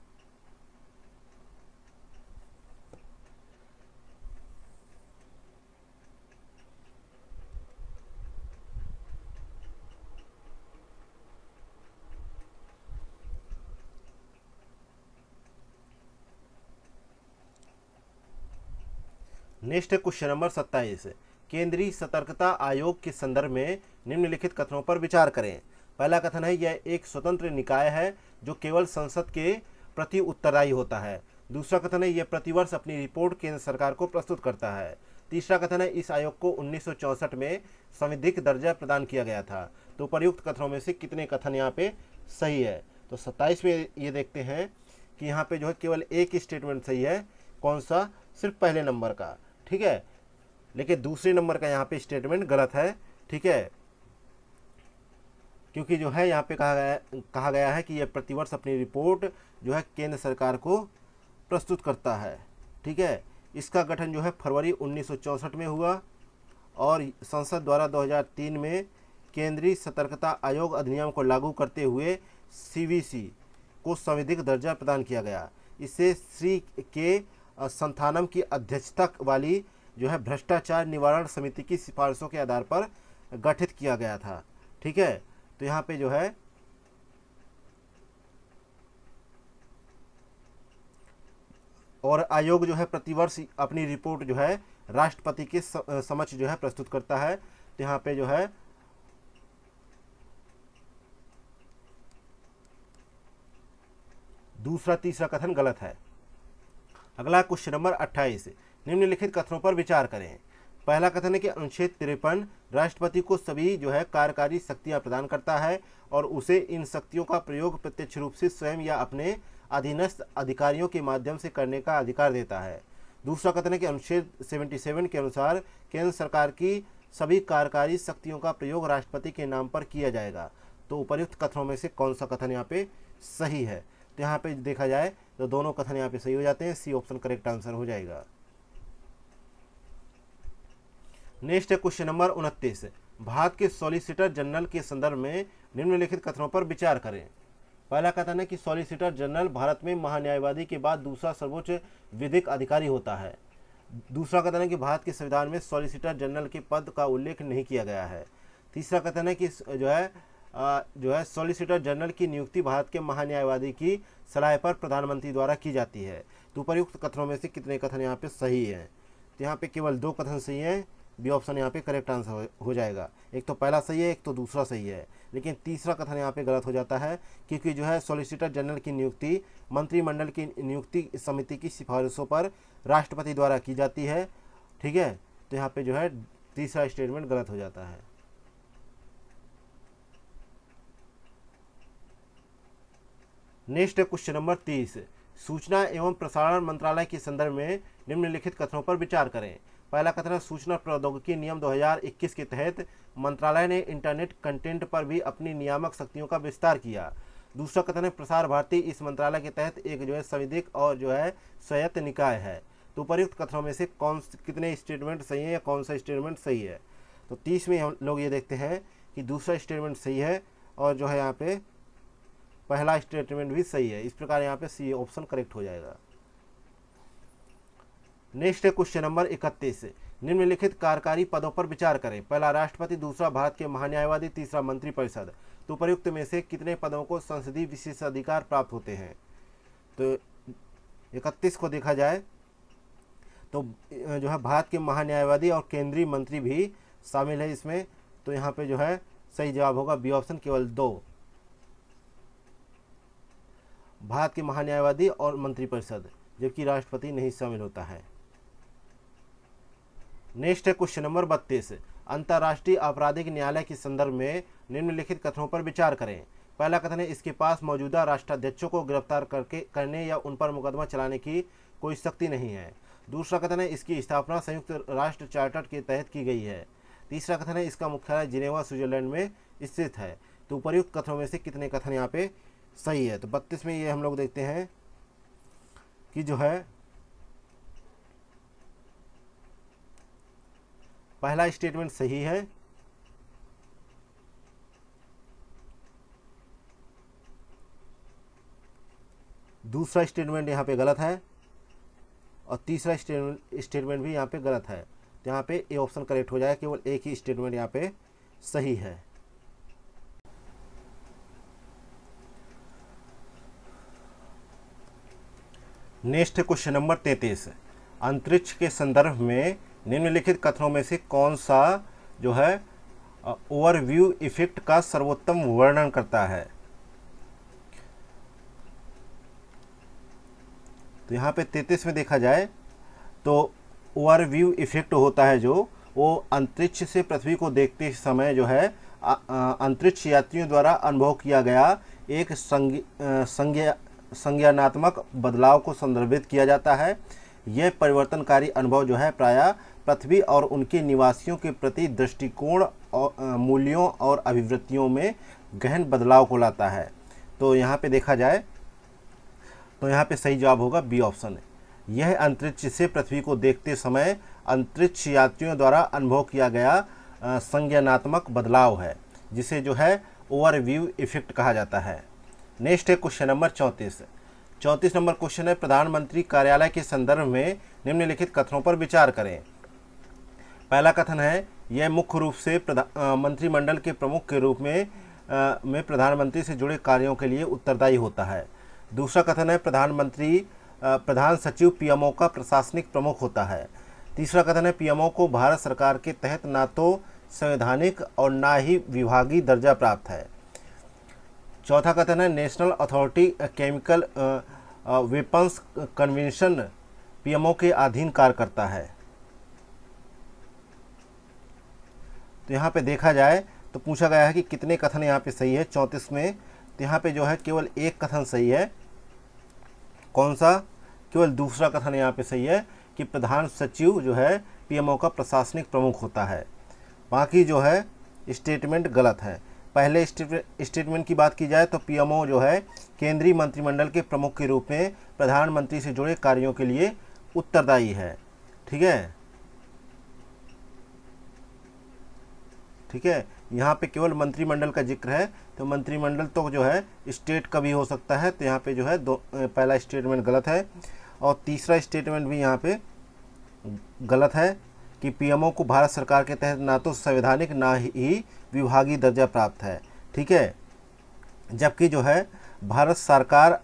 नेक्स्ट है क्वेश्चन नंबर 27। केंद्रीय सतर्कता आयोग के संदर्भ में निम्नलिखित कथनों पर विचार करें। पहला कथन है यह एक स्वतंत्र निकाय है जो केवल संसद के प्रति उत्तरदायी होता है। दूसरा कथन है यह प्रतिवर्ष अपनी रिपोर्ट केंद्र सरकार को प्रस्तुत करता है। तीसरा कथन है इस आयोग को 1964 में संवैधानिक दर्जा प्रदान किया गया था। तो उपर्युक्त कथनों में से कितने कथन यहाँ पे सही है? तो 27 में ये देखते हैं कि यहाँ पे जो है केवल एक स्टेटमेंट सही है। कौन सा? सिर्फ पहले नंबर का। ठीक है, लेकिन दूसरे नंबर का यहाँ पे स्टेटमेंट गलत है। ठीक है, क्योंकि जो है यहाँ पे कहा गया है कि यह प्रतिवर्ष अपनी रिपोर्ट जो है केंद्र सरकार को प्रस्तुत करता है। ठीक है, इसका गठन जो है फरवरी 1964 में हुआ और संसद द्वारा 2003 में केंद्रीय सतर्कता आयोग अधिनियम को लागू करते हुए CVC को संवैधानिक दर्जा प्रदान किया गया। इसे श्री के संथानम की अध्यक्षता वाली जो है भ्रष्टाचार निवारण समिति की सिफारिशों के आधार पर गठित किया गया था। ठीक है, तो यहाँ पे जो है और आयोग जो है प्रतिवर्ष अपनी रिपोर्ट जो है राष्ट्रपति के समक्ष जो है प्रस्तुत करता है। तो यहाँ पे जो है दूसरा तीसरा कथन गलत है। अगला क्वेश्चन नंबर 28, निम्नलिखित कथनों पर विचार करें। पहला कथन है कि अनुच्छेद 53 राष्ट्रपति को सभी जो है कार्यकारी शक्तियां प्रदान करता है और उसे इन शक्तियों का प्रयोग प्रत्यक्ष रूप से स्वयं या अपने अधीनस्थ अधिकारियों के माध्यम से करने का अधिकार देता है। दूसरा कथन है कि अनुच्छेद 77 के अनुसार केंद्र सरकार की सभी कार्यकारी शक्तियों का प्रयोग राष्ट्रपति के नाम पर किया जाएगा। तो उपर्युक्त कथनों में से कौन सा कथन यहाँ पे सही है? तो यहाँ पे देखा जाए तो दोनों कथन यहाँ पे सही हो जाते हैं। सी ऑप्शन करेक्ट आंसर हो जाएगा। नेक्स्ट है क्वेश्चन नंबर 29, भारत के सॉलिसिटर जनरल के संदर्भ में निम्नलिखित कथनों पर विचार करें। पहला कथन है कि सॉलिसिटर जनरल भारत में महान्यायवादी के बाद दूसरा सर्वोच्च विधिक अधिकारी होता है। दूसरा कथन है कि भारत के संविधान में सॉलिसिटर जनरल के पद का उल्लेख नहीं किया गया है। तीसरा कथन है कि जो है सॉलिसिटर जनरल की नियुक्ति भारत के महान्यायवादी की सलाह पर प्रधानमंत्री द्वारा की जाती है। तो उपर्युक्त कथनों में से कितने कथन यहाँ पे सही हैं? तो यहाँ पे केवल 2 कथन सही हैं। बी ऑप्शन यहाँ पे करेक्ट आंसर हो जाएगा। एक तो पहला सही है, एक तो दूसरा सही है, लेकिन तीसरा कथन यहाँ पे गलत हो जाता है, क्योंकि जो है सॉलिसिटर जनरल की नियुक्ति मंत्रिमंडल की नियुक्ति समिति की सिफारिशों पर राष्ट्रपति द्वारा की जाती है। ठीक है, तो यहाँ पे जो है तीसरा स्टेटमेंट गलत हो जाता है। नेक्स्ट है क्वेश्चन नंबर 30, सूचना एवं प्रसारण मंत्रालय के संदर्भ में निम्नलिखित कथनों पर विचार करें। पहला कथन है सूचना प्रौद्योगिकी नियम 2021 के तहत मंत्रालय ने इंटरनेट कंटेंट पर भी अपनी नियामक शक्तियों का विस्तार किया। दूसरा कथन है प्रसार भारती इस मंत्रालय के तहत एक जो है संविधिक और जो है स्वायत्त निकाय है। तो उपर्युक्त कथनों में से कितने स्टेटमेंट सही है या कौन सा स्टेटमेंट सही है? तो 30 में हम लोग ये देखते हैं कि दूसरा स्टेटमेंट सही है और जो है यहाँ पे पहला स्टेटमेंट भी सही है। इस प्रकार यहाँ पे सी ऑप्शन करेक्ट हो जाएगा। नेक्स्ट है क्वेश्चन नंबर 31, निम्नलिखित कार्यकारी पदों पर विचार करें। पहला राष्ट्रपति, दूसरा भारत के महान्यायवादी, तीसरा मंत्रिपरिषद। तो उपर्युक्त में से कितने पदों को संसदीय विशेषाधिकार प्राप्त होते हैं? तो 31 को देखा जाए तो जो है भारत के महान्यायवादी और केंद्रीय मंत्री भी शामिल है इसमें। तो यहाँ पे जो है सही जवाब होगा बी ऑप्शन केवल 2, भारत के महान्यायवादी और मंत्रिपरिषद, जबकि राष्ट्रपति नहीं शामिल होता है। नेक्स्ट है क्वेश्चन नंबर 32, अंतर्राष्ट्रीय आपराधिक न्यायालय के संदर्भ में निम्नलिखित कथनों पर विचार करें। पहला कथन है इसके पास मौजूदा राष्ट्राध्यक्षों को गिरफ्तार करने या उन पर मुकदमा चलाने की कोई शक्ति नहीं है। दूसरा कथन है इसकी स्थापना संयुक्त राष्ट्र चार्टर के तहत की गई है। तीसरा कथन है इसका मुख्यालय जिनेवा स्विट्जरलैंड में स्थित है। तो उपर्युक्त कथनों में से कितने कथन यहाँ पे सही है? तो 32 में ये हम लोग देखते हैं कि जो है पहला स्टेटमेंट सही है, दूसरा स्टेटमेंट यहाँ पे गलत है और तीसरा स्टेटमेंट भी यहाँ पे गलत है। तो यहाँ पे ए ऑप्शन करेक्ट हो जाएगा, केवल एक ही स्टेटमेंट यहाँ पे सही है। नेक्स्ट क्वेश्चन नंबर 33, अंतरिक्ष के संदर्भ में निम्नलिखित कथनों में से कौन सा जो है ओवरव्यू इफेक्ट का सर्वोत्तम वर्णन करता है? तो यहाँ पे 33 में देखा जाए तो ओवरव्यू इफेक्ट होता है जो वो अंतरिक्ष से पृथ्वी को देखते समय जो है अंतरिक्ष यात्रियों द्वारा अनुभव किया गया एक संज्ञानात्मक बदलाव को संदर्भित किया जाता है। यह परिवर्तनकारी अनुभव जो है प्रायः पृथ्वी और उनके निवासियों के प्रति दृष्टिकोण और मूल्यों और अभिवृत्तियों में गहन बदलाव को लाता है। तो यहाँ पे देखा जाए तो यहाँ पे सही जवाब होगा बी ऑप्शन। यह अंतरिक्ष से पृथ्वी को देखते समय अंतरिक्ष यात्रियों द्वारा अनुभव किया गया संज्ञानात्मक बदलाव है। जिसे जो है ओवरव्यू इफेक्ट कहा जाता है। नेक्स्ट है क्वेश्चन नंबर 34। 34 नंबर क्वेश्चन है, प्रधानमंत्री कार्यालय के संदर्भ में निम्नलिखित कथनों पर विचार करें। पहला कथन है, यह मुख्य रूप से मंत्रिमंडल के प्रमुख के रूप में प्रधानमंत्री से जुड़े कार्यों के लिए उत्तरदायी होता है। दूसरा कथन है, प्रधान सचिव पीएमओ का प्रशासनिक प्रमुख होता है। तीसरा कथन है, पीएमओ को भारत सरकार के तहत ना तो संवैधानिक और ना ही विभागीय दर्जा प्राप्त है। चौथा कथन है, national authority chemical weapons convention PMO के अधीन कार्य करता है। तो यहाँ पे देखा जाए तो पूछा गया है कि कितने कथन यहाँ पे सही है 34 में। तो यहाँ पे जो है केवल एक कथन सही है। कौन सा? केवल दूसरा कथन यहाँ पे सही है कि प्रधान सचिव जो है पीएमओ का प्रशासनिक प्रमुख होता है। बाकी जो है स्टेटमेंट गलत है। पहले स्टेटमेंट की बात की जाए तो पीएमओ जो है केंद्रीय मंत्रिमंडल के प्रमुख के रूप में प्रधानमंत्री से जुड़े कार्यों के लिए उत्तरदायी है। ठीक है, ठीक है। यहाँ पे केवल मंत्रिमंडल का जिक्र है, तो मंत्रिमंडल तो जो है स्टेट का भी हो सकता है। तो यहाँ पे जो है पहला स्टेटमेंट गलत है और तीसरा स्टेटमेंट भी यहाँ पे गलत है कि पीएमओ को भारत सरकार के तहत ना तो संवैधानिक ना ही विभागीय दर्जा प्राप्त है। ठीक है, जबकि जो है भारत सरकार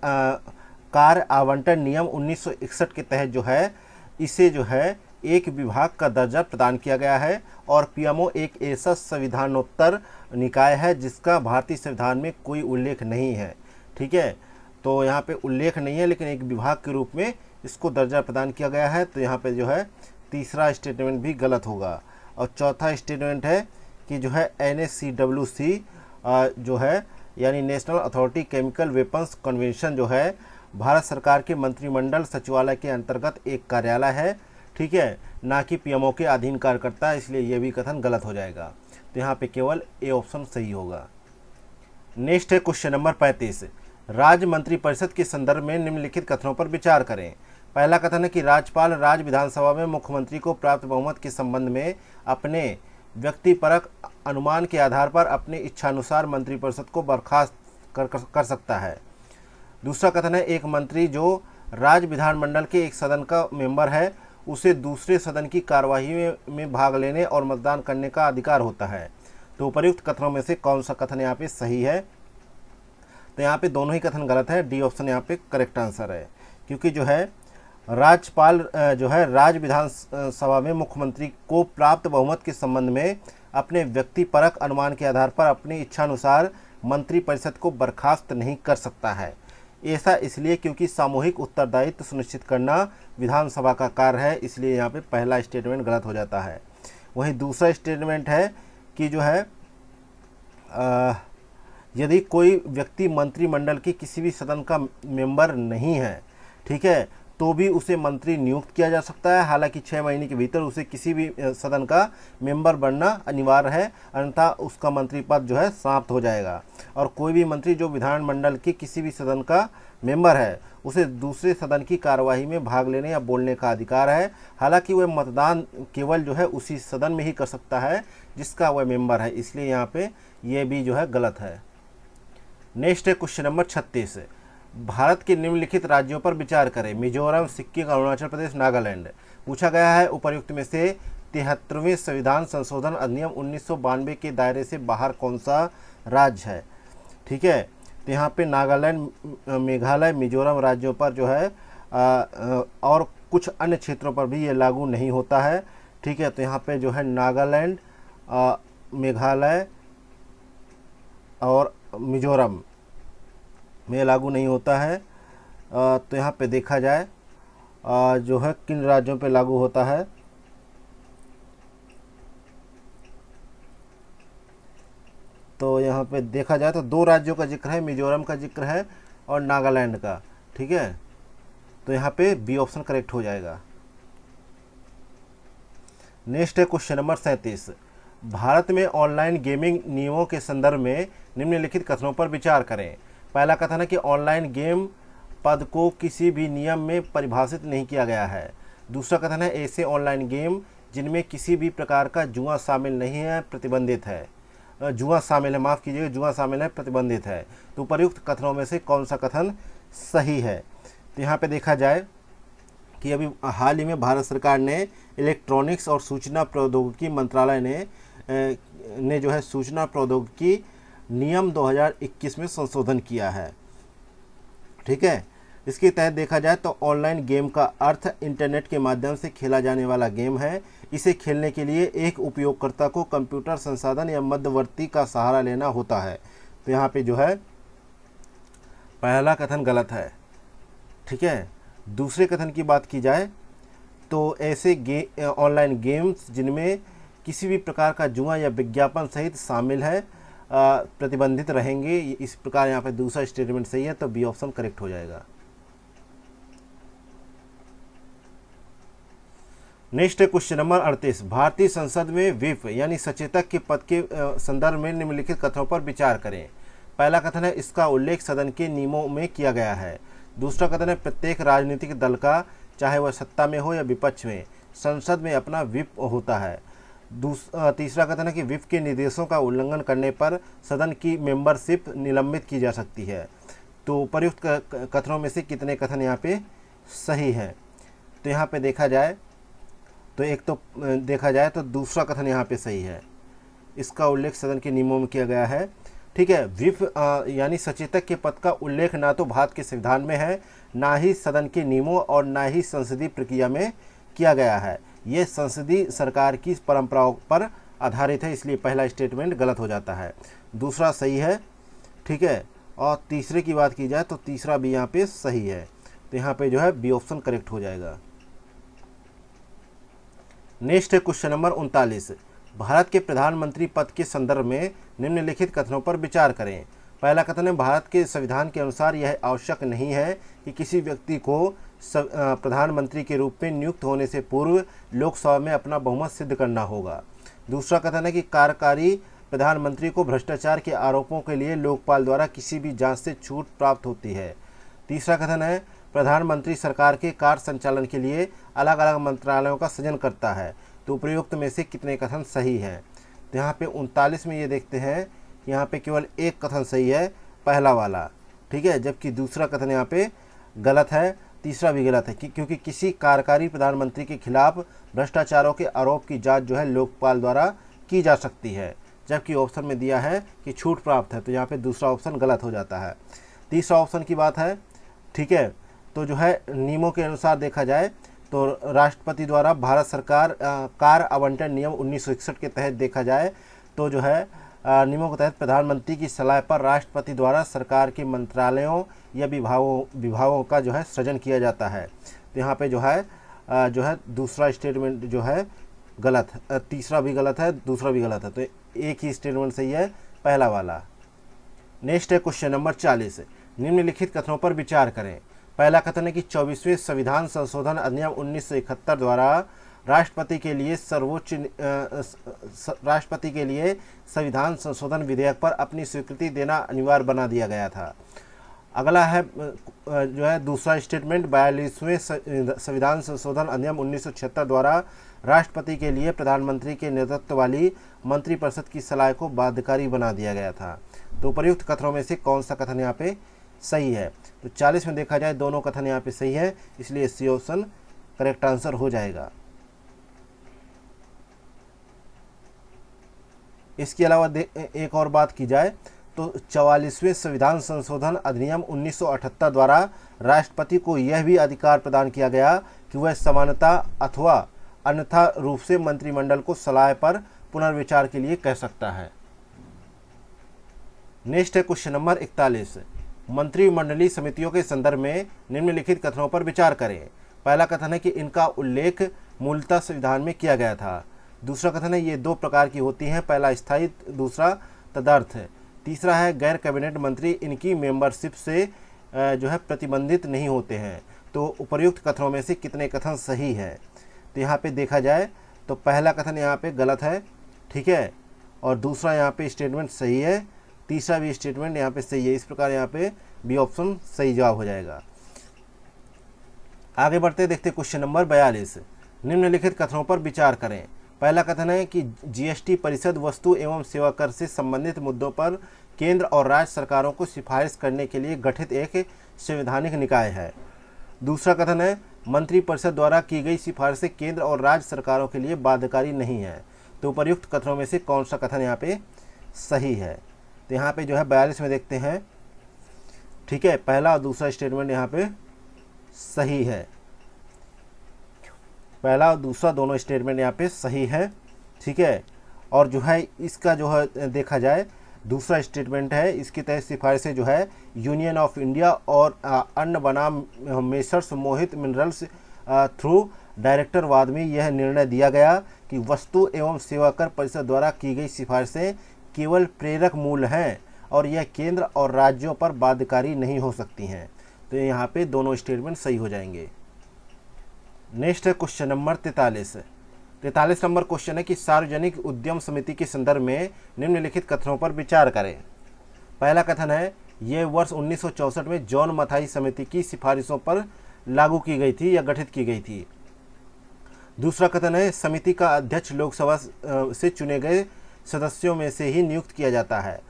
कार्य आवंटन नियम 1961 के तहत जो है इसे जो है एक विभाग का दर्जा प्रदान किया गया है और पीएमओ एक ऐसा संविधानोत्तर निकाय है जिसका भारतीय संविधान में कोई उल्लेख नहीं है। ठीक है, तो यहाँ पे उल्लेख नहीं है लेकिन एक विभाग के रूप में इसको दर्जा प्रदान किया गया है। तो यहाँ पे जो है तीसरा स्टेटमेंट भी गलत होगा। और चौथा स्टेटमेंट है कि जो है NACWC जो है यानी national authority chemical weapons convention जो है भारत सरकार के मंत्रिमंडल सचिवालय के अंतर्गत एक कार्यालय है। ठीक है, ना कि पीएमओ के अधीन कार्य करता है, इसलिए यह भी कथन गलत हो जाएगा। तो यहाँ पे केवल ए ऑप्शन सही होगा। नेक्स्ट है क्वेश्चन नंबर 35। राज्य मंत्रिपरिषद के संदर्भ में निम्नलिखित कथनों पर विचार करें। पहला कथन है कि राज्यपाल राज्य विधानसभा में मुख्यमंत्री को प्राप्त बहुमत के संबंध में अपने व्यक्तिपरक अनुमान के आधार पर अपनी इच्छानुसार मंत्रिपरिषद को बर्खास्त कर सकता है। दूसरा कथन है, एक मंत्री जो राज्य विधानमंडल के एक सदन का मेंबर है उसे दूसरे सदन की कार्यवाही में भाग लेने और मतदान करने का अधिकार होता है। तो उपर्युक्त कथनों में से कौन सा कथन यहाँ पे सही है? तो यहाँ पे दोनों ही कथन गलत है। डी ऑप्शन यहाँ पे करेक्ट आंसर है, क्योंकि जो है राज्यपाल जो है राज्य विधानसभा में मुख्यमंत्री को प्राप्त बहुमत के संबंध में अपने व्यक्तिपरक अनुमान के आधार पर अपनी इच्छानुसार मंत्रिपरिषद को बर्खास्त नहीं कर सकता है। ऐसा इसलिए क्योंकि सामूहिक उत्तरदायित्व सुनिश्चित करना विधानसभा का कार्य है, इसलिए यहाँ पे पहला स्टेटमेंट गलत हो जाता है। वहीं दूसरा स्टेटमेंट है कि जो है यदि कोई व्यक्ति मंत्रिमंडल के किसी भी सदन का मेंबर नहीं है, ठीक है, तो भी उसे मंत्री नियुक्त किया जा सकता है। हालांकि 6 महीने के भीतर उसे किसी भी सदन का मेंबर बनना अनिवार्य है, अन्यथा उसका मंत्री पद जो है समाप्त हो जाएगा। और कोई भी मंत्री जो विधानमंडल के किसी भी सदन का मेंबर है उसे दूसरे सदन की कार्यवाही में भाग लेने या बोलने का अधिकार है। हालांकि वह मतदान केवल जो है उसी सदन में ही कर सकता है जिसका वह मेंबर है, इसलिए यहाँ पे ये भी जो है गलत है। नेक्स्ट है क्वेश्चन नंबर 36। भारत के निम्नलिखित राज्यों पर विचार करें। मिजोरम, सिक्किम, अरुणाचल प्रदेश, नागालैंड। पूछा गया है उपर्युक्त में से 73वें संविधान संशोधन अधिनियम 1992 के दायरे से बाहर कौन सा राज्य है? ठीक है, तो यहाँ पे नागालैंड, मेघालय, मिजोरम राज्यों पर जो है और कुछ अन्य क्षेत्रों पर भी ये लागू नहीं होता है। ठीक है, तो यहाँ पे जो है नागालैंड, मेघालय और मिजोरम में लागू नहीं होता है। तो यहाँ पे देखा जाए जो है किन राज्यों पे लागू होता है। तो यहाँ पे देखा जाए तो 2 राज्यों का जिक्र है, मिजोरम का जिक्र है और नागालैंड का। ठीक है, तो यहाँ पे बी ऑप्शन करेक्ट हो जाएगा। नेक्स्ट है क्वेश्चन नंबर 37। भारत में ऑनलाइन गेमिंग नियमों के संदर्भ में निम्नलिखित कथनों पर विचार करें। पहला कथन है कि ऑनलाइन गेम पद को किसी भी नियम में परिभाषित नहीं किया गया है। दूसरा कथन है ऐसे ऑनलाइन गेम जिनमें किसी भी प्रकार का जुआ शामिल नहीं है प्रतिबंधित है। जुआ शामिल है, माफ़ कीजिएगा, जुआ शामिल है, प्रतिबंधित है। तो उपर्युक्त कथनों में से कौन सा कथन सही है? तो यहाँ पे देखा जाए कि अभी हाल ही में भारत सरकार ने इलेक्ट्रॉनिक्स और सूचना प्रौद्योगिकी मंत्रालय ने जो है सूचना प्रौद्योगिकी नियम 2021 में संशोधन किया है। ठीक है, इसके तहत देखा जाए तो ऑनलाइन गेम का अर्थ इंटरनेट के माध्यम से खेला जाने वाला गेम है। इसे खेलने के लिए एक उपयोगकर्ता को कंप्यूटर संसाधन या मध्यवर्ती का सहारा लेना होता है। तो यहाँ पे जो है पहला कथन गलत है। ठीक है, दूसरे कथन की बात की जाए तो ऐसे ऑनलाइन गेम्स जिनमें किसी भी प्रकार का जुआ या विज्ञापन सहित शामिल है प्रतिबंधित रहेंगे। इस प्रकार यहाँ पे दूसरा स्टेटमेंट सही है, तो बी ऑप्शन करेक्ट हो जाएगा। नेक्स्ट है क्वेश्चन नंबर 38। भारतीय संसद में व्हिप यानी सचेतक के पद के संदर्भ में निम्नलिखित कथनों पर विचार करें। पहला कथन है इसका उल्लेख सदन के नियमों में किया गया है। दूसरा कथन है प्रत्येक राजनीतिक दल का, चाहे वह सत्ता में हो या विपक्ष में, संसद में अपना व्हिप होता है। तीसरा कथन है कि व्हिप के निर्देशों का उल्लंघन करने पर सदन की मेंबरशिप निलंबित की जा सकती है। तो उपर्युक्त कथनों में से कितने कथन यहाँ पे सही है? तो यहाँ पे देखा जाए तो एक तो देखा जाए तो दूसरा कथन यहाँ पे सही है, इसका उल्लेख सदन के नियमों में किया गया है। ठीक है, व्हिप यानी सचेतक के पद का उल्लेख ना तो भारत के संविधान में है, ना ही सदन के नियमों और ना ही संसदीय प्रक्रिया में किया गया है। ये संसदीय सरकार की परंपराओं पर आधारित है, इसलिए पहला स्टेटमेंट गलत हो जाता है। दूसरा सही है। ठीक है, और तीसरे की बात की जाए तो तीसरा भी यहाँ पे सही है, तो यहाँ पे जो है बी ऑप्शन करेक्ट हो जाएगा। नेक्स्ट है क्वेश्चन नंबर 39। भारत के प्रधानमंत्री पद के संदर्भ में निम्नलिखित कथनों पर विचार करें। पहला कथन है भारत के संविधान के अनुसार यह आवश्यक नहीं है कि किसी व्यक्ति को प्रधानमंत्री के रूप में नियुक्त होने से पूर्व लोकसभा में अपना बहुमत सिद्ध करना होगा। दूसरा कथन है कि कार्यकारी प्रधानमंत्री को भ्रष्टाचार के आरोपों के लिए लोकपाल द्वारा किसी भी जांच से छूट प्राप्त होती है। तीसरा कथन है प्रधानमंत्री सरकार के कार्य संचालन के लिए अलग अलग मंत्रालयों का सृजन करता है। तो उपयुक्त में से कितने कथन सही हैं? तो यहाँ पे 39 में ये देखते हैं, यहाँ पे केवल एक कथन सही है, पहला वाला। ठीक है, जबकि दूसरा कथन यहाँ पे गलत है, तीसरा भी गलत है क्योंकि किसी कार्यकारी प्रधानमंत्री के खिलाफ भ्रष्टाचारों के आरोप की जांच जो है लोकपाल द्वारा की जा सकती है, जबकि ऑप्शन में दिया है कि छूट प्राप्त है, तो यहाँ पे दूसरा ऑप्शन गलत हो जाता है। तीसरा ऑप्शन की बात है। ठीक है, तो जो है नियमों के अनुसार देखा जाए तो राष्ट्रपति द्वारा भारत सरकार कार्य आवंटन नियम 1961 के तहत देखा जाए तो जो है नियमों के तहत प्रधानमंत्री की सलाह पर राष्ट्रपति द्वारा सरकार के मंत्रालयों या विभागों का जो है सृजन किया जाता है। तो यहाँ पे जो है दूसरा स्टेटमेंट जो है गलत, तीसरा भी गलत है, दूसरा भी गलत है, तो एक ही स्टेटमेंट सही है, पहला वाला। नेक्स्ट है क्वेश्चन नंबर 40। निम्नलिखित कथनों पर विचार करें। पहला कथन है कि 24वें संविधान संशोधन अधिनियम 1971 द्वारा राष्ट्रपति के लिए संविधान संशोधन विधेयक पर अपनी स्वीकृति देना अनिवार्य बना दिया गया था। अगला है जो है दूसरा स्टेटमेंट 42वें संविधान संशोधन अधिनियम 1976 द्वारा राष्ट्रपति के लिए प्रधानमंत्री के नेतृत्व वाली मंत्रिपरिषद की सलाह को बाध्यकारी बना दिया गया था। तो उपर्युक्त कथनों में से कौन सा कथन यहाँ पे सही है? तो 40 में देखा जाए दोनों कथन यहाँ पे सही है, इसलिए सी ऑप्शन करेक्ट आंसर हो जाएगा। इसके अलावा एक और बात की जाए तो 44वें संविधान संशोधन अधिनियम 1978 द्वारा राष्ट्रपति को यह भी अधिकार प्रदान किया गया कि वह समानता अथवा अन्यथा रूप से मंत्रिमंडल को सलाह पर पुनर्विचार के लिए कह सकता है। नेक्स्ट है क्वेश्चन नंबर 41। मंत्रिमंडलीय समितियों के संदर्भ में निम्नलिखित कथनों पर विचार करें। पहला कथन है कि इनका उल्लेख मूलतः संविधान में किया गया था। दूसरा कथन है ये दो प्रकार की होती हैं, पहला स्थायी, दूसरा तदर्थ है। तीसरा है गैर कैबिनेट मंत्री इनकी मेंबरशिप से जो है प्रतिबंधित नहीं होते हैं। तो उपर्युक्त कथनों में से कितने कथन सही हैं? तो यहाँ पे देखा जाए तो पहला कथन यहाँ पे गलत है। ठीक है, और दूसरा यहाँ पे स्टेटमेंट सही है, तीसरा भी स्टेटमेंट यहाँ पे सही है। इस प्रकार यहाँ पे बी ऑप्शन सही जवाब हो जाएगा। आगे बढ़ते देखते क्वेश्चन नंबर 42। निम्नलिखित कथनों पर विचार करें। पहला कथन है कि जीएसटी परिषद वस्तु एवं सेवा कर से संबंधित मुद्दों पर केंद्र और राज्य सरकारों को सिफारिश करने के लिए गठित एक संवैधानिक निकाय है। दूसरा कथन है मंत्रिपरिषद द्वारा की गई सिफारिशें केंद्र और राज्य सरकारों के लिए बाध्यकारी नहीं है। तो उपर्युक्त कथनों में से कौन सा कथन यहाँ पे सही है? तो यहाँ पे जो है 42 में देखते हैं, ठीक है, पहला और दूसरा स्टेटमेंट यहाँ पे सही है। पहला और दूसरा दोनों स्टेटमेंट यहाँ पे सही है, ठीक है। और जो है इसका जो है देखा जाए दूसरा स्टेटमेंट है, इसके तहत सिफारिशें जो है यूनियन ऑफ इंडिया और अन्य बनाम मेसर्स मोहित मिनरल्स थ्रू डायरेक्टर वाद में यह निर्णय दिया गया कि वस्तु एवं सेवा कर परिषद द्वारा की गई सिफारिशें केवल प्रेरक मूल हैं और यह केंद्र और राज्यों पर बाध्यकारी नहीं हो सकती हैं। तो यहाँ पे दोनों स्टेटमेंट सही हो जाएंगे। नेक्स्ट है क्वेश्चन नंबर 43 नंबर क्वेश्चन है कि सार्वजनिक उद्यम समिति के संदर्भ में निम्नलिखित कथनों पर विचार करें। पहला कथन है ये वर्ष 1964 में जॉन मथाई समिति की सिफारिशों पर लागू की गई थी या गठित की गई थी। दूसरा कथन है समिति का अध्यक्ष लोकसभा से चुने गए सदस्यों में से ही नियुक्त किया जाता है।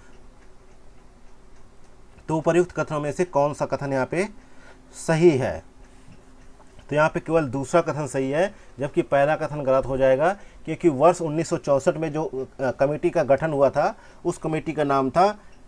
तो उपर्युक्त कथनों में से कौन सा कथन यहाँ पे सही है? तो यहाँ पे केवल दूसरा कथन सही है, जबकि पहला कथन गलत हो जाएगा, क्योंकि वर्ष 1964 में जो कमेटी का गठन हुआ था उस कमेटी का नाम था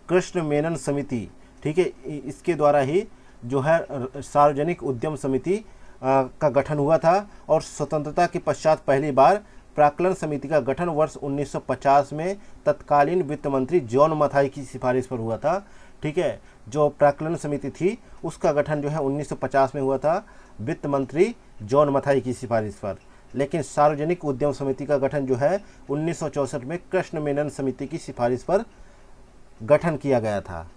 कृष्ण मेनन समिति, ठीक है। इसके द्वारा ही जो है सार्वजनिक उद्यम समिति का गठन हुआ था और स्वतंत्रता के पश्चात पहली बार प्राक्कलन समिति का गठन वर्ष 1950 में तत्कालीन वित्त मंत्री जॉन मथाई की सिफारिश पर हुआ था, ठीक है। जो प्राक्कलन समिति थी उसका गठन जो है 1950 में हुआ था वित्त मंत्री जॉन मथाई की सिफारिश पर, लेकिन सार्वजनिक उद्यम समिति का गठन जो है 1964 में कृष्ण मेनन समिति की सिफारिश पर गठन किया गया था।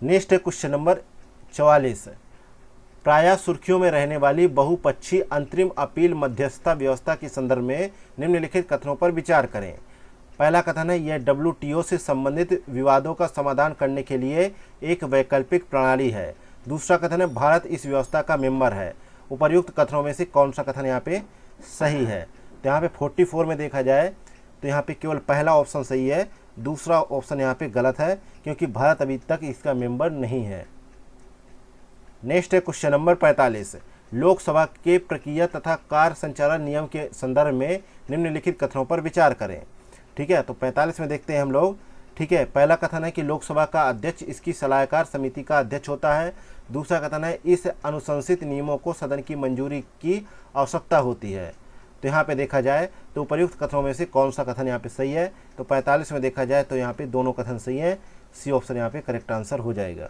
नेक्स्ट है क्वेश्चन नंबर 44, प्रायः सुर्खियों में रहने वाली बहुपक्षीय अंतरिम अपील मध्यस्थता व्यवस्था के संदर्भ में निम्नलिखित कथनों पर विचार करें। पहला कथन है यह WTO से संबंधित विवादों का समाधान करने के लिए एक वैकल्पिक प्रणाली है। दूसरा कथन है भारत इस व्यवस्था का मेंबर है। उपर्युक्त कथनों में से कौन सा कथन यहाँ पे सही है? तो यहाँ पे 44 में देखा जाए तो यहाँ पे केवल पहला ऑप्शन सही है, दूसरा ऑप्शन यहाँ पे गलत है, क्योंकि भारत अभी तक इसका मेंबर नहीं है। नेक्स्ट है क्वेश्चन नंबर 45, लोकसभा के प्रक्रिया तथा कार्य संचालन नियम के संदर्भ में निम्नलिखित कथनों पर विचार करें, ठीक है। तो 45 में देखते हैं हम लोग, ठीक है। पहला कथन है कि लोकसभा का अध्यक्ष इसकी सलाहकार समिति का अध्यक्ष होता है। दूसरा कथन है इस अनुशंसित नियमों को सदन की मंजूरी की आवश्यकता होती है। तो यहाँ पे देखा जाए तो उपर्युक्त कथनों में से कौन सा कथन यहाँ पे सही है? तो 45 में देखा जाए तो यहाँ पे दोनों कथन सही है, सी ऑप्शन यहाँ पे करेक्ट आंसर हो जाएगा।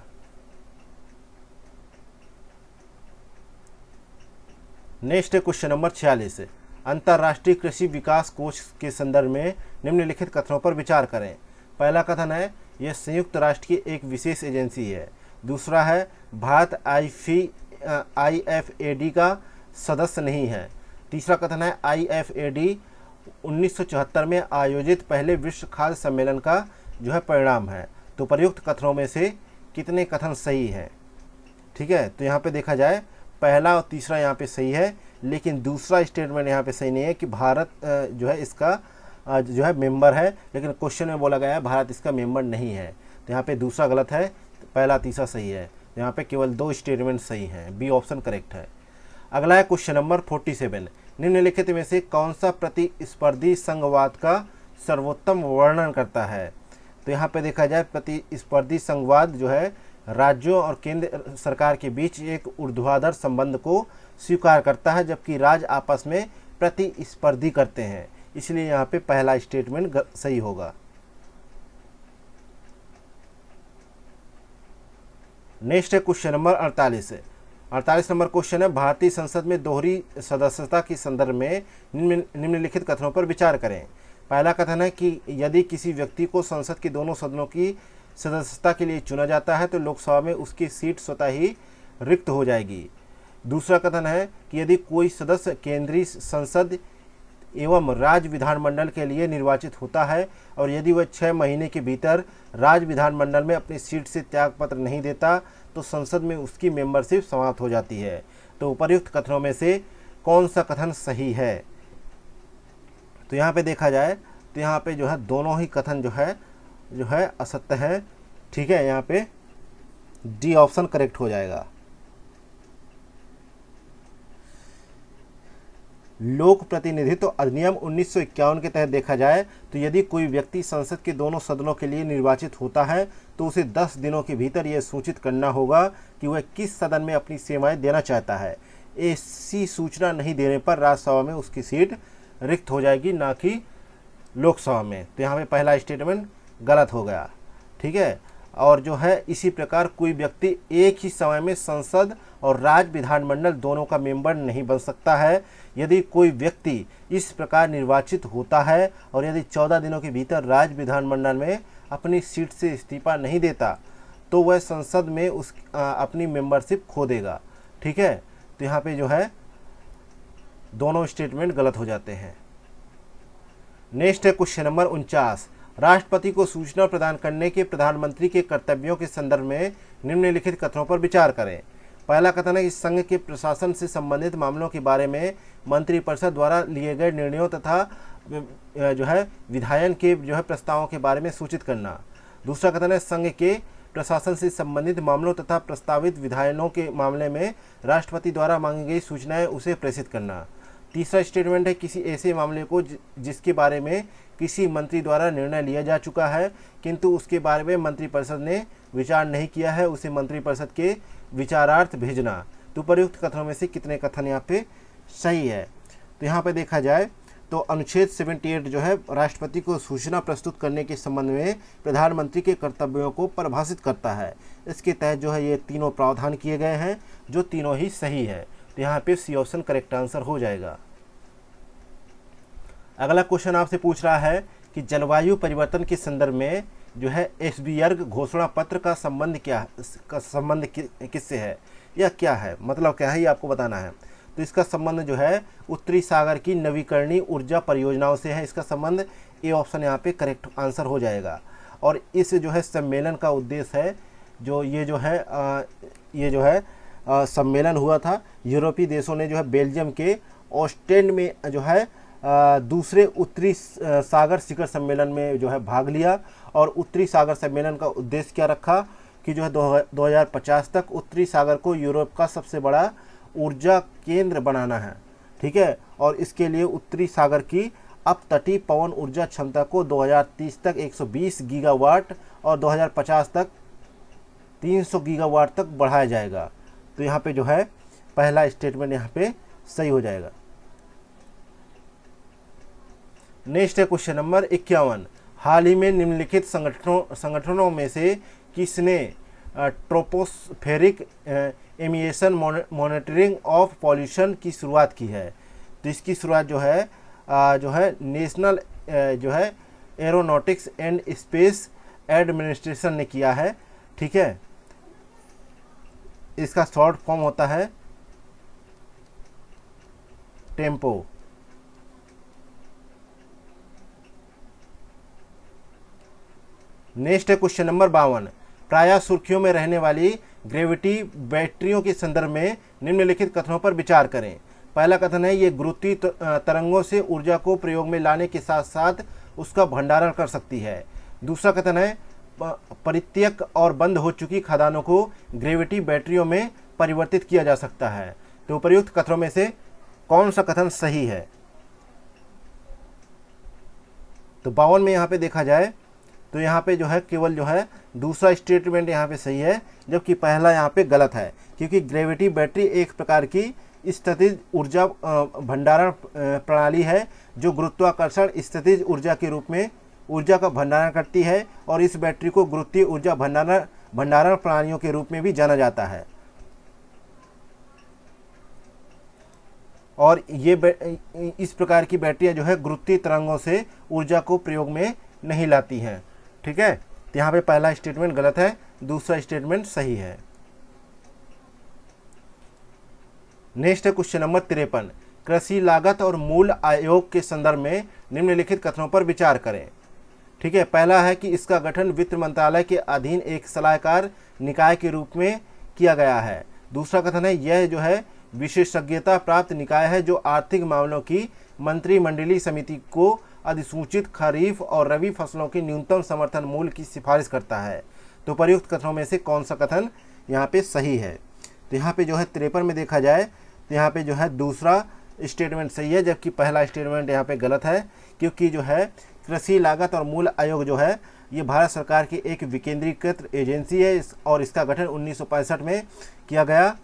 नेक्स्ट है क्वेश्चन नंबर 46, अंतर्राष्ट्रीय कृषि विकास कोष के संदर्भ में निम्नलिखित कथनों पर विचार करें। पहला कथन है यह संयुक्त राष्ट्र की एक विशेष एजेंसी है। दूसरा है भारत IFAD का सदस्य नहीं है। तीसरा कथन है IFAD 1974 में आयोजित पहले विश्व खाद्य सम्मेलन का जो है परिणाम है। तो प्रयुक्त कथनों में से कितने कथन सही हैं? ठीक है, तो यहाँ पे देखा जाए पहला और तीसरा यहाँ पे सही है, लेकिन दूसरा स्टेटमेंट यहाँ पे सही नहीं है कि भारत जो है इसका जो है मेंबर है, लेकिन क्वेश्चन में बोला गया है भारत इसका मेंबर नहीं है। तो यहाँ पे दूसरा गलत है, पहला तीसरा सही है। यहाँ पे केवल दो स्टेटमेंट सही हैं, बी ऑप्शन करेक्ट है। अगला है क्वेश्चन नंबर 47, निम्नलिखित में से कौन सा प्रतिस्पर्धी संघवाद का सर्वोत्तम वर्णन करता है? तो यहाँ पे देखा जाए प्रतिस्पर्धी संघवाद जो है राज्यों और केंद्र सरकार के बीच एक ऊर्ध्वाधर संबंध को स्वीकार करता है, जबकि राज्य आपस में प्रतिस्पर्धी करते हैं। इसलिए यहाँ पे पहला स्टेटमेंट सही होगा। नेक्स्ट है क्वेश्चन नंबर 48 नंबर क्वेश्चन है भारतीय संसद में दोहरी सदस्यता के संदर्भ में निम्नलिखित कथनों पर विचार करें। पहला कथन है कि यदि किसी व्यक्ति को संसद के दोनों सदनों की सदस्यता के लिए चुना जाता है तो लोकसभा में उसकी सीट स्वतः ही रिक्त हो जाएगी। दूसरा कथन है कि यदि कोई सदस्य केंद्रीय संसद एवं राज्य विधानमंडल के लिए निर्वाचित होता है और यदि वह 6 महीने के भीतर राज्य विधानमंडल में अपनी सीट से त्यागपत्र नहीं देता तो संसद में उसकी मेंबरशिप समाप्त हो जाती है। तो उपर्युक्त कथनों में से कौन सा कथन सही है? तो यहाँ पे देखा जाए तो यहाँ पे जो है दोनों ही कथन जो है असत्य है। ठीक है, यहाँ पे डी ऑप्शन करेक्ट हो जाएगा। लोक प्रतिनिधित्व अधिनियम 1951 के तहत देखा जाए तो यदि कोई व्यक्ति संसद के दोनों सदनों के लिए निर्वाचित होता है तो उसे 10 दिनों के भीतर यह सूचित करना होगा कि वह किस सदन में अपनी सेवाएं देना चाहता है। ऐसी सूचना नहीं देने पर राज्यसभा में उसकी सीट रिक्त हो जाएगी, ना कि लोकसभा में। तो यहाँ पे पहला स्टेटमेंट गलत हो गया। ठीक है, और जो है इसी प्रकार कोई व्यक्ति एक ही समय में संसद और राज्य विधानमंडल दोनों का मेंबर नहीं बन सकता है। यदि कोई व्यक्ति इस प्रकार निर्वाचित होता है और यदि 14 दिनों के भीतर राज्य विधानमंडल में अपनी सीट से इस्तीफा नहीं देता तो वह संसद में अपनी मेंबरशिप खो देगा। ठीक है, तो यहाँ पे जो है दोनों स्टेटमेंट गलत हो जाते हैं। नेक्स्ट है क्वेश्चन नंबर 49। राष्ट्रपति को सूचना प्रदान करने के प्रधानमंत्री के कर्तव्यों के संदर्भ में निम्नलिखित कथनों पर विचार करें। पहला कथन है कि संघ के प्रशासन से संबंधित मामलों के बारे में मंत्रिपरिषद द्वारा लिए गए निर्णयों तथा जो है विधायन के जो है प्रस्तावों के बारे में सूचित करना। दूसरा कथन है संघ के प्रशासन से संबंधित मामलों तथा प्रस्तावित विधायनों के मामले में राष्ट्रपति द्वारा मांगी गई सूचनाएं उसे प्रेषित करना। तीसरा स्टेटमेंट है किसी ऐसे मामले को जिसके बारे में किसी मंत्री द्वारा निर्णय लिया जा चुका है किंतु उसके बारे में मंत्रिपरिषद ने विचार नहीं किया है, उसे मंत्रिपरिषद के विचारार्थ भेजना। तो उपर्युक्त कथनों में से कितने कथन यहाँ पे सही है? तो यहाँ पे देखा जाए तो अनुच्छेद 78 जो है राष्ट्रपति को सूचना प्रस्तुत करने के संबंध में प्रधानमंत्री के कर्तव्यों को परिभाषित करता है। इसके तहत जो है ये तीनों प्रावधान किए गए हैं जो तीनों ही सही है। तो यहाँ पे सी ऑप्शन करेक्ट आंसर हो जाएगा। अगला क्वेश्चन आपसे पूछ रहा है कि जलवायु परिवर्तन के संदर्भ में जो है एसबीआर घोषणा पत्र का संबंध किससे है या क्या है, मतलब क्या है, ये आपको बताना है। तो इसका संबंध जो है उत्तरी सागर की नवीकरणीय ऊर्जा परियोजनाओं से है। इसका संबंध ए ऑप्शन यहाँ पे करेक्ट आंसर हो जाएगा। और इस जो है सम्मेलन का उद्देश्य है ये जो है सम्मेलन हुआ था, यूरोपीय देशों ने जो है बेल्जियम के ऑस्टेंड में जो है दूसरे उत्तरी सागर शिखर सम्मेलन में जो है भाग लिया। और उत्तरी सागर सम्मेलन का उद्देश्य क्या रखा कि जो है 2050 तक उत्तरी सागर को यूरोप का सबसे बड़ा ऊर्जा केंद्र बनाना है। ठीक है, और इसके लिए उत्तरी सागर की अपतटीय पवन ऊर्जा क्षमता को 2030 तक 120 गीगावाट और 2050 तक 300 गीगावाट तक बढ़ाया जाएगा। तो यहाँ पे जो है पहला स्टेटमेंट यहाँ पे सही हो जाएगा। नेक्स्ट है क्वेश्चन नंबर 51। हाल ही में निम्नलिखित संगठनों में से किसने tropospheric emission monitoring of pollution की शुरुआत की है? तो इसकी शुरुआत जो है नेशनल जो है एरोनॉटिक्स एंड स्पेस एडमिनिस्ट्रेशन ने किया है। ठीक है, इसका शॉर्ट फॉर्म होता है टेम्पो। नेक्स्ट है क्वेश्चन नंबर 52। प्रायः सुर्खियों में रहने वाली ग्रेविटी बैटरियों के संदर्भ में निम्नलिखित कथनों पर विचार करें। पहला कथन है ये गुरुत्वीय तरंगों से ऊर्जा को प्रयोग में लाने के साथ साथ उसका भंडारण कर सकती है। दूसरा कथन है परित्यक्त और बंद हो चुकी खदानों को ग्रेविटी बैटरियों में परिवर्तित किया जा सकता है। तो उपर्युक्त कथनों में से कौन सा कथन सही है? तो 52 में यहाँ पे देखा जाए तो यहाँ पे जो है केवल जो है दूसरा स्टेटमेंट यहाँ पे सही है, जबकि पहला यहाँ पे गलत है, क्योंकि ग्रेविटी बैटरी एक प्रकार की स्थितिज ऊर्जा भंडारण प्रणाली है जो गुरुत्वाकर्षण स्थितिज ऊर्जा के रूप में ऊर्जा का भंडारण करती है और इस बैटरी को गुरुत्वीय ऊर्जा भंडारण प्रणालियों के रूप में भी जाना जाता है। और ये इस प्रकार की बैटरियां जो है गुरुत्वीय तरंगों से ऊर्जा को प्रयोग में नहीं लाती हैं। ठीक है, तो यहाँ पे पहला स्टेटमेंट गलत है, दूसरा स्टेटमेंट सही है। नेक्स्ट है क्वेश्चन नंबर 53। कृषि लागत और मूल्य आयोग के संदर्भ में निम्नलिखित कथनों पर विचार करें। ठीक है, पहला है कि इसका गठन वित्त मंत्रालय के अधीन एक सलाहकार निकाय के रूप में किया गया है। दूसरा कथन है यह जो है विशेषज्ञता प्राप्त निकाय है जो आर्थिक मामलों की मंत्रिमंडलीय समिति को अधिसूचित खरीफ और रबी फसलों की न्यूनतम समर्थन मूल्य की सिफारिश करता है। तो प्रयुक्त कथनों में से कौन सा कथन यहाँ पे सही है? तो यहाँ पे जो है 53 में देखा जाए तो यहाँ पे जो है दूसरा स्टेटमेंट सही है, जबकि पहला स्टेटमेंट यहाँ पे गलत है, क्योंकि जो है कृषि लागत और मूल्य आयोग जो है ये भारत सरकार की एक विकेंद्रीकृत एजेंसी है और इसका गठन 1965 में किया गया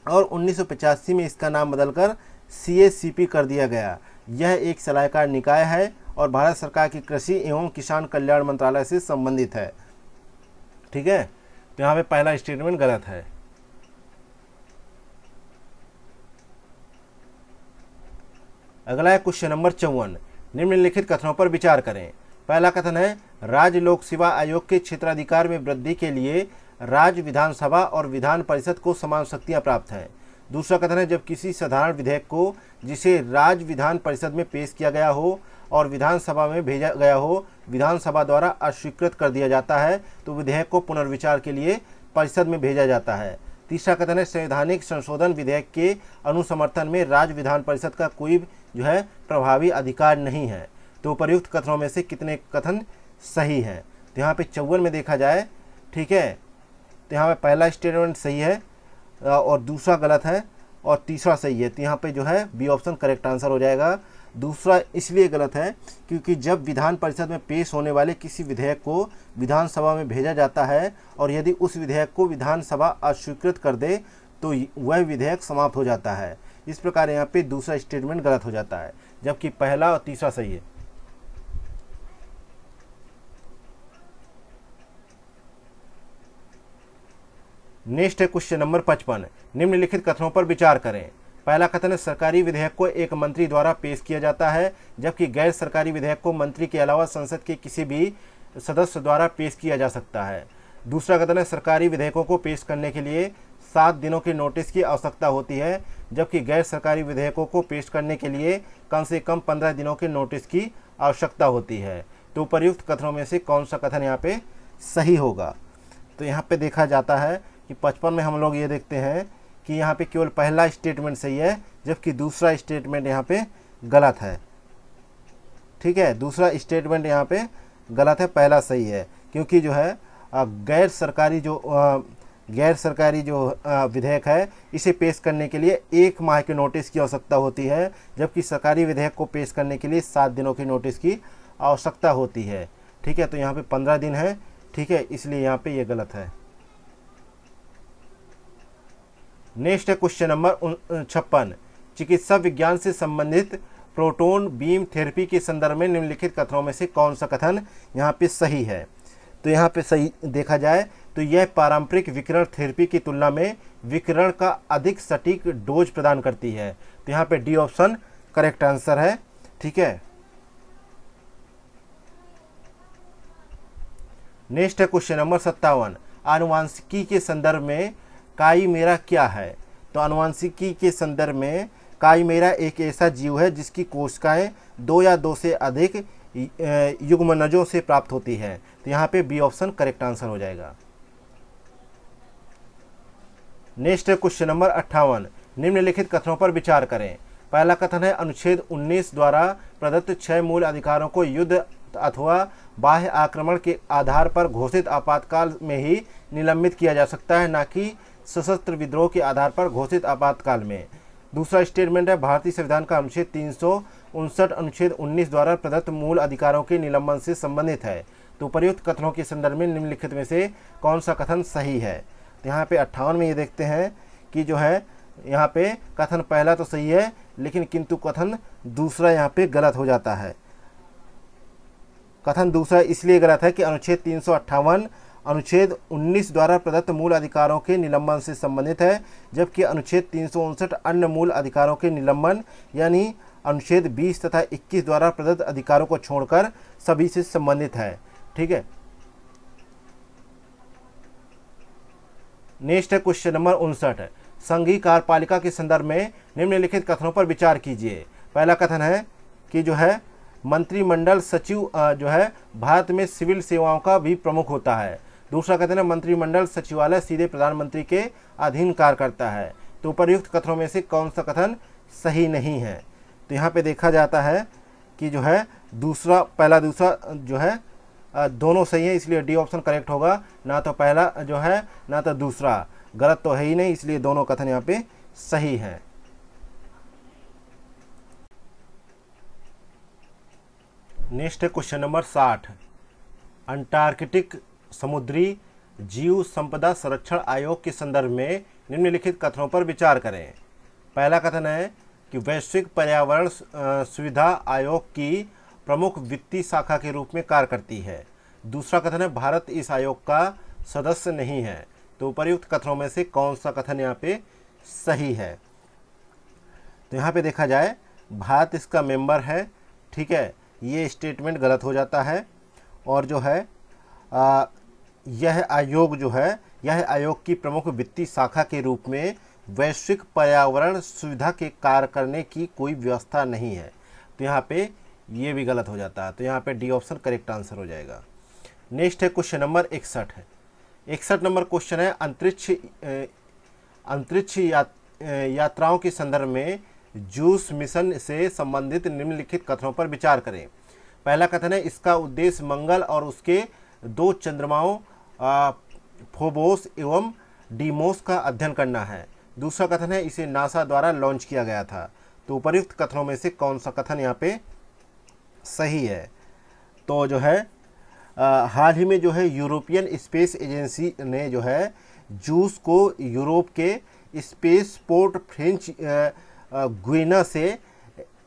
और 1985 में इसका नाम बदलकर CACP कर दिया गया। यह एक सलाहकार निकाय है और भारत सरकार की कृषि एवं किसान कल्याण मंत्रालय से संबंधित है। ठीक है, तो यहाँ पे पहला स्टेटमेंट गलत है। अगला है क्वेश्चन नंबर 54। निम्नलिखित कथनों पर विचार करें। पहला कथन है राज्य लोक सेवा आयोग के क्षेत्राधिकार में वृद्धि के लिए राज्य विधानसभा और विधान परिषद को समान शक्तियां प्राप्त हैं। दूसरा कथन है जब किसी साधारण विधेयक को जिसे राज्य विधान परिषद में पेश किया गया हो और विधानसभा में भेजा गया हो विधानसभा द्वारा अस्वीकृत कर दिया जाता है तो विधेयक को पुनर्विचार के लिए परिषद में भेजा जाता है। तीसरा कथन है संवैधानिक संशोधन विधेयक के अनुसमर्थन में राज्य विधान परिषद का कोई जो है प्रभावी अधिकार नहीं है। तो उपर्युक्त कथनों में से कितने कथन सही हैं? तो यहाँ पे 54 में देखा जाए, ठीक है, तो यहाँ पे पहला स्टेटमेंट सही है और दूसरा गलत है और तीसरा सही है। तो यहाँ पे जो है बी ऑप्शन करेक्ट आंसर हो जाएगा। दूसरा इसलिए गलत है क्योंकि जब विधान परिषद में पेश होने वाले किसी विधेयक को विधानसभा में भेजा जाता है और यदि उस विधेयक को विधानसभा अस्वीकृत कर दे तो वह विधेयक समाप्त हो जाता है। इस प्रकार यहाँ पे दूसरा स्टेटमेंट गलत हो जाता है, जबकि पहला और तीसरा सही है। नेक्स्ट है क्वेश्चन नंबर 55। निम्नलिखित कथनों पर विचार करें। पहला कथन है सरकारी विधेयक को एक मंत्री द्वारा पेश किया जाता है, जबकि गैर सरकारी विधेयक को मंत्री के अलावा संसद के किसी भी सदस्य द्वारा पेश किया जा सकता है। दूसरा कथन है सरकारी विधेयकों को पेश करने के लिए 7 दिनों के नोटिस की आवश्यकता होती है, जबकि गैर सरकारी विधेयकों को पेश करने के लिए कम से कम 15 दिनों के नोटिस की आवश्यकता होती है। तो उपर्युक्त कथनों में से कौन सा कथन यहाँ पे सही होगा? तो यहाँ पे देखा जाता है कि 55 में हम लोग ये देखते हैं कि यहाँ पे केवल पहला स्टेटमेंट सही है, जबकि दूसरा स्टेटमेंट यहाँ पे गलत है। ठीक है, दूसरा स्टेटमेंट यहाँ पे गलत है, पहला सही है, क्योंकि जो है गैर सरकारी जो विधेयक है इसे पेश करने के लिए 1 माह के नोटिस की आवश्यकता होती है, जबकि सरकारी विधेयक को पेश करने के लिए 7 दिनों की नोटिस की आवश्यकता होती है। ठीक है, तो यहाँ पे 15 दिन है। ठीक है, इसलिए यहाँ पे ये गलत है। नेक्स्ट है क्वेश्चन नंबर 56। चिकित्सा विज्ञान से संबंधित प्रोटोन बीम थेरेपी के संदर्भ में निम्नलिखित कथनों में से कौन सा कथन यहाँ पे सही है? तो यहाँ पे सही देखा जाए तो यह पारंपरिक विकिरण थेरेपी की तुलना में विकिरण का अधिक सटीक डोज प्रदान करती है। तो यहाँ पे डी ऑप्शन करेक्ट आंसर है। ठीक है, नेक्स्ट है क्वेश्चन नंबर 57। आनुवांशिकी के संदर्भ में काईमेरा क्या है? तो आनुवांशिकी के संदर्भ में काईमेरा एक ऐसा जीव है जिसकी कोशिकाएं 2 या 2 से अधिक युग्मनजों से प्राप्त होती है। तो यहाँ पे बी ऑप्शन करेक्ट आंसर हो जाएगा। नेक्स्ट है क्वेश्चन नंबर 58। निम्नलिखित कथनों पर विचार करें। पहला कथन है अनुच्छेद 19 द्वारा प्रदत्त 6 मूल अधिकारों को युद्ध अथवा बाह्य आक्रमण के आधार पर घोषित आपातकाल में ही निलंबित किया जा सकता है, न कि सशस्त्र विद्रोह के आधार पर घोषित आपातकाल में। दूसरा स्टेटमेंट है भारतीय संविधान का अनुच्छेद 359 अनुच्छेद 19 द्वारा प्रदत्त मूल अधिकारों के निलंबन से संबंधित है। तो उपर्युक्त कथनों के संदर्भ में निम्नलिखित में से कौन सा कथन सही है? तो यहाँ पे 58 में ये देखते हैं कि जो है यहाँ पे कथन पहला तो सही है, लेकिन किंतु कथन दूसरा यहाँ पे गलत हो जाता है। कथन दूसरा इसलिए गलत है कि अनुच्छेद 358 अनुच्छेद 19 द्वारा प्रदत्त मूल अधिकारों के निलंबन से संबंधित है, जबकि अनुच्छेद 359 अन्य मूल अधिकारों के निलंबन यानी अनुच्छेद 20 तथा 21 द्वारा प्रदत्त अधिकारों को छोड़कर सभी से संबंधित है। ठीक है, नेक्स्ट है क्वेश्चन नंबर 59। संघीय कार्यपालिका के संदर्भ में निम्नलिखित कथनों पर विचार कीजिए। पहला कथन है कि जो है मंत्रिमंडल सचिव जो है भारत में सिविल सेवाओं का भी प्रमुख होता है। दूसरा कथन है मंत्रिमंडल सचिवालय सीधे प्रधानमंत्री के अधीन कार्य करता है। तो उपर्युक्त कथनों में से कौन सा कथन सही नहीं है? तो यहाँ पे देखा जाता है कि जो है दूसरा, पहला दूसरा जो है दोनों सही है, इसलिए डी ऑप्शन करेक्ट होगा। ना तो पहला जो है ना तो दूसरा, गलत तो है ही नहीं, इसलिए दोनों कथन यहाँ पे सही है। नेक्स्ट है क्वेश्चन नंबर 60। अंटार्कटिक समुद्री जीव संपदा संरक्षण आयोग के संदर्भ में निम्नलिखित कथनों पर विचार करें। पहला कथन है कि वैश्विक पर्यावरण सुविधा आयोग की प्रमुख वित्तीय शाखा के रूप में कार्य करती है। दूसरा कथन है भारत इस आयोग का सदस्य नहीं है। तो उपर्युक्त कथनों में से कौन सा कथन यहाँ पे सही है? तो यहाँ पे देखा जाए भारत इसका मेंबर है, ठीक है, ये स्टेटमेंट गलत हो जाता है। और जो है यह आयोग जो है, यह आयोग की प्रमुख वित्तीय शाखा के रूप में वैश्विक पर्यावरण सुविधा के कार्य करने की कोई व्यवस्था नहीं है। तो यहाँ पे ये भी गलत हो जाता है। तो यहाँ पे डी ऑप्शन करेक्ट आंसर हो जाएगा। नेक्स्ट है क्वेश्चन नंबर 61 है। 61 नंबर क्वेश्चन है अंतरिक्ष यात्राओं के संदर्भ में जूस मिशन से संबंधित निम्नलिखित कथनों पर विचार करें। पहला कथन है इसका उद्देश्य मंगल और उसके 2 चंद्रमाओं फोबोस एवं डीमोस का अध्ययन करना है। दूसरा कथन है इसे नासा द्वारा लॉन्च किया गया था। तो उपर्युक्त कथनों में से कौन सा कथन यहाँ पे सही है? तो जो है हाल ही में जो है यूरोपियन स्पेस एजेंसी ने जो है जूस को यूरोप के स्पेस पोर्ट फ्रेंच गुइना से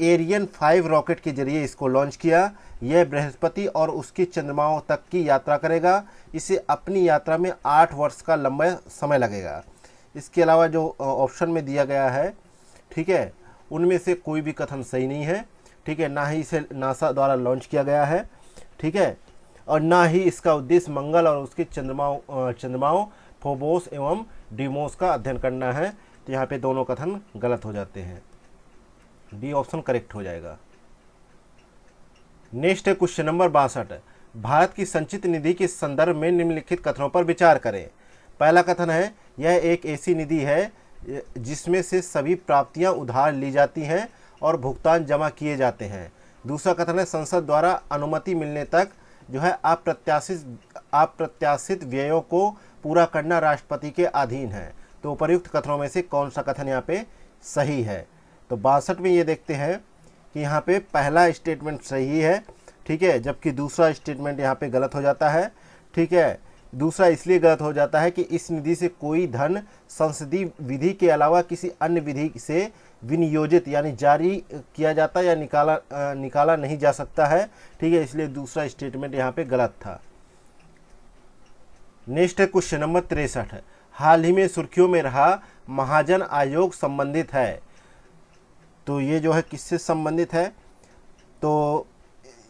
एरियन 5 रॉकेट के जरिए इसको लॉन्च किया। यह बृहस्पति और उसके चंद्रमाओं तक की यात्रा करेगा। इसे अपनी यात्रा में 8 वर्ष का लंबा समय लगेगा। इसके अलावा जो ऑप्शन में दिया गया है, ठीक है, उनमें से कोई भी कथन सही नहीं है, ठीक है। ना ही इसे नासा द्वारा लॉन्च किया गया है, ठीक है, और ना ही इसका उद्देश्य मंगल और उसके चंद्रमाओं फोबोस एवं डीमोस का अध्ययन करना है। तो यहाँ पे दोनों कथन गलत हो जाते हैं। डी ऑप्शन करेक्ट हो जाएगा। नेक्स्ट है क्वेश्चन नंबर 62। भारत की संचित निधि के संदर्भ में निम्नलिखित कथनों पर विचार करें। पहला कथन है यह एक ऐसी निधि है जिसमें से सभी प्राप्तियां उधार ली जाती हैं और भुगतान जमा किए जाते हैं। दूसरा कथन है संसद द्वारा अनुमति मिलने तक जो है अप्रत्याशित व्ययों को पूरा करना राष्ट्रपति के अधीन है। तो उपर्युक्त कथनों में से कौन सा कथन यहाँ पे सही है? तो 62 में ये देखते हैं कि यहाँ पे पहला स्टेटमेंट सही है, ठीक है, जबकि दूसरा स्टेटमेंट यहाँ पे गलत हो जाता है, ठीक है। दूसरा इसलिए गलत हो जाता है कि इस निधि से कोई धन संसदीय विधि के अलावा किसी अन्य विधि से विनियोजित यानी जारी किया जाता या निकाला नहीं जा सकता है, ठीक है, इसलिए दूसरा स्टेटमेंट यहाँ पे गलत था। नेक्स्ट है क्वेश्चन नंबर 63। हाल ही में सुर्खियों में रहा महाजन आयोग संबंधित है। तो ये जो है किससे संबंधित है? तो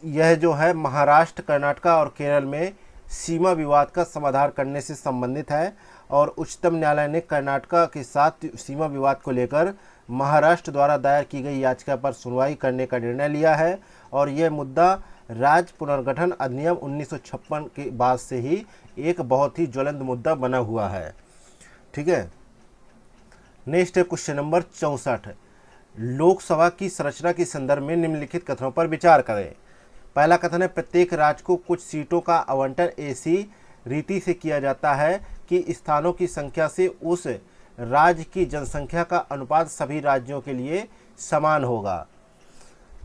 यह जो है महाराष्ट्र, कर्नाटक और केरल में सीमा विवाद का समाधान करने से संबंधित है। और उच्चतम न्यायालय ने कर्नाटक के साथ सीमा विवाद को लेकर महाराष्ट्र द्वारा दायर की गई याचिका पर सुनवाई करने का निर्णय लिया है। और यह मुद्दा राज्य पुनर्गठन अधिनियम 1956 के बाद से ही एक बहुत ही ज्वलंत मुद्दा बना हुआ है, ठीक है। नेक्स्ट है क्वेश्चन नंबर 64। लोकसभा की संरचना के संदर्भ में निम्नलिखित कथनों पर विचार करें। पहला कथन है प्रत्येक राज्य को कुछ सीटों का आवंटन ऐसी रीति से किया जाता है कि स्थानों की संख्या से उस राज्य की जनसंख्या का अनुपात सभी राज्यों के लिए समान होगा।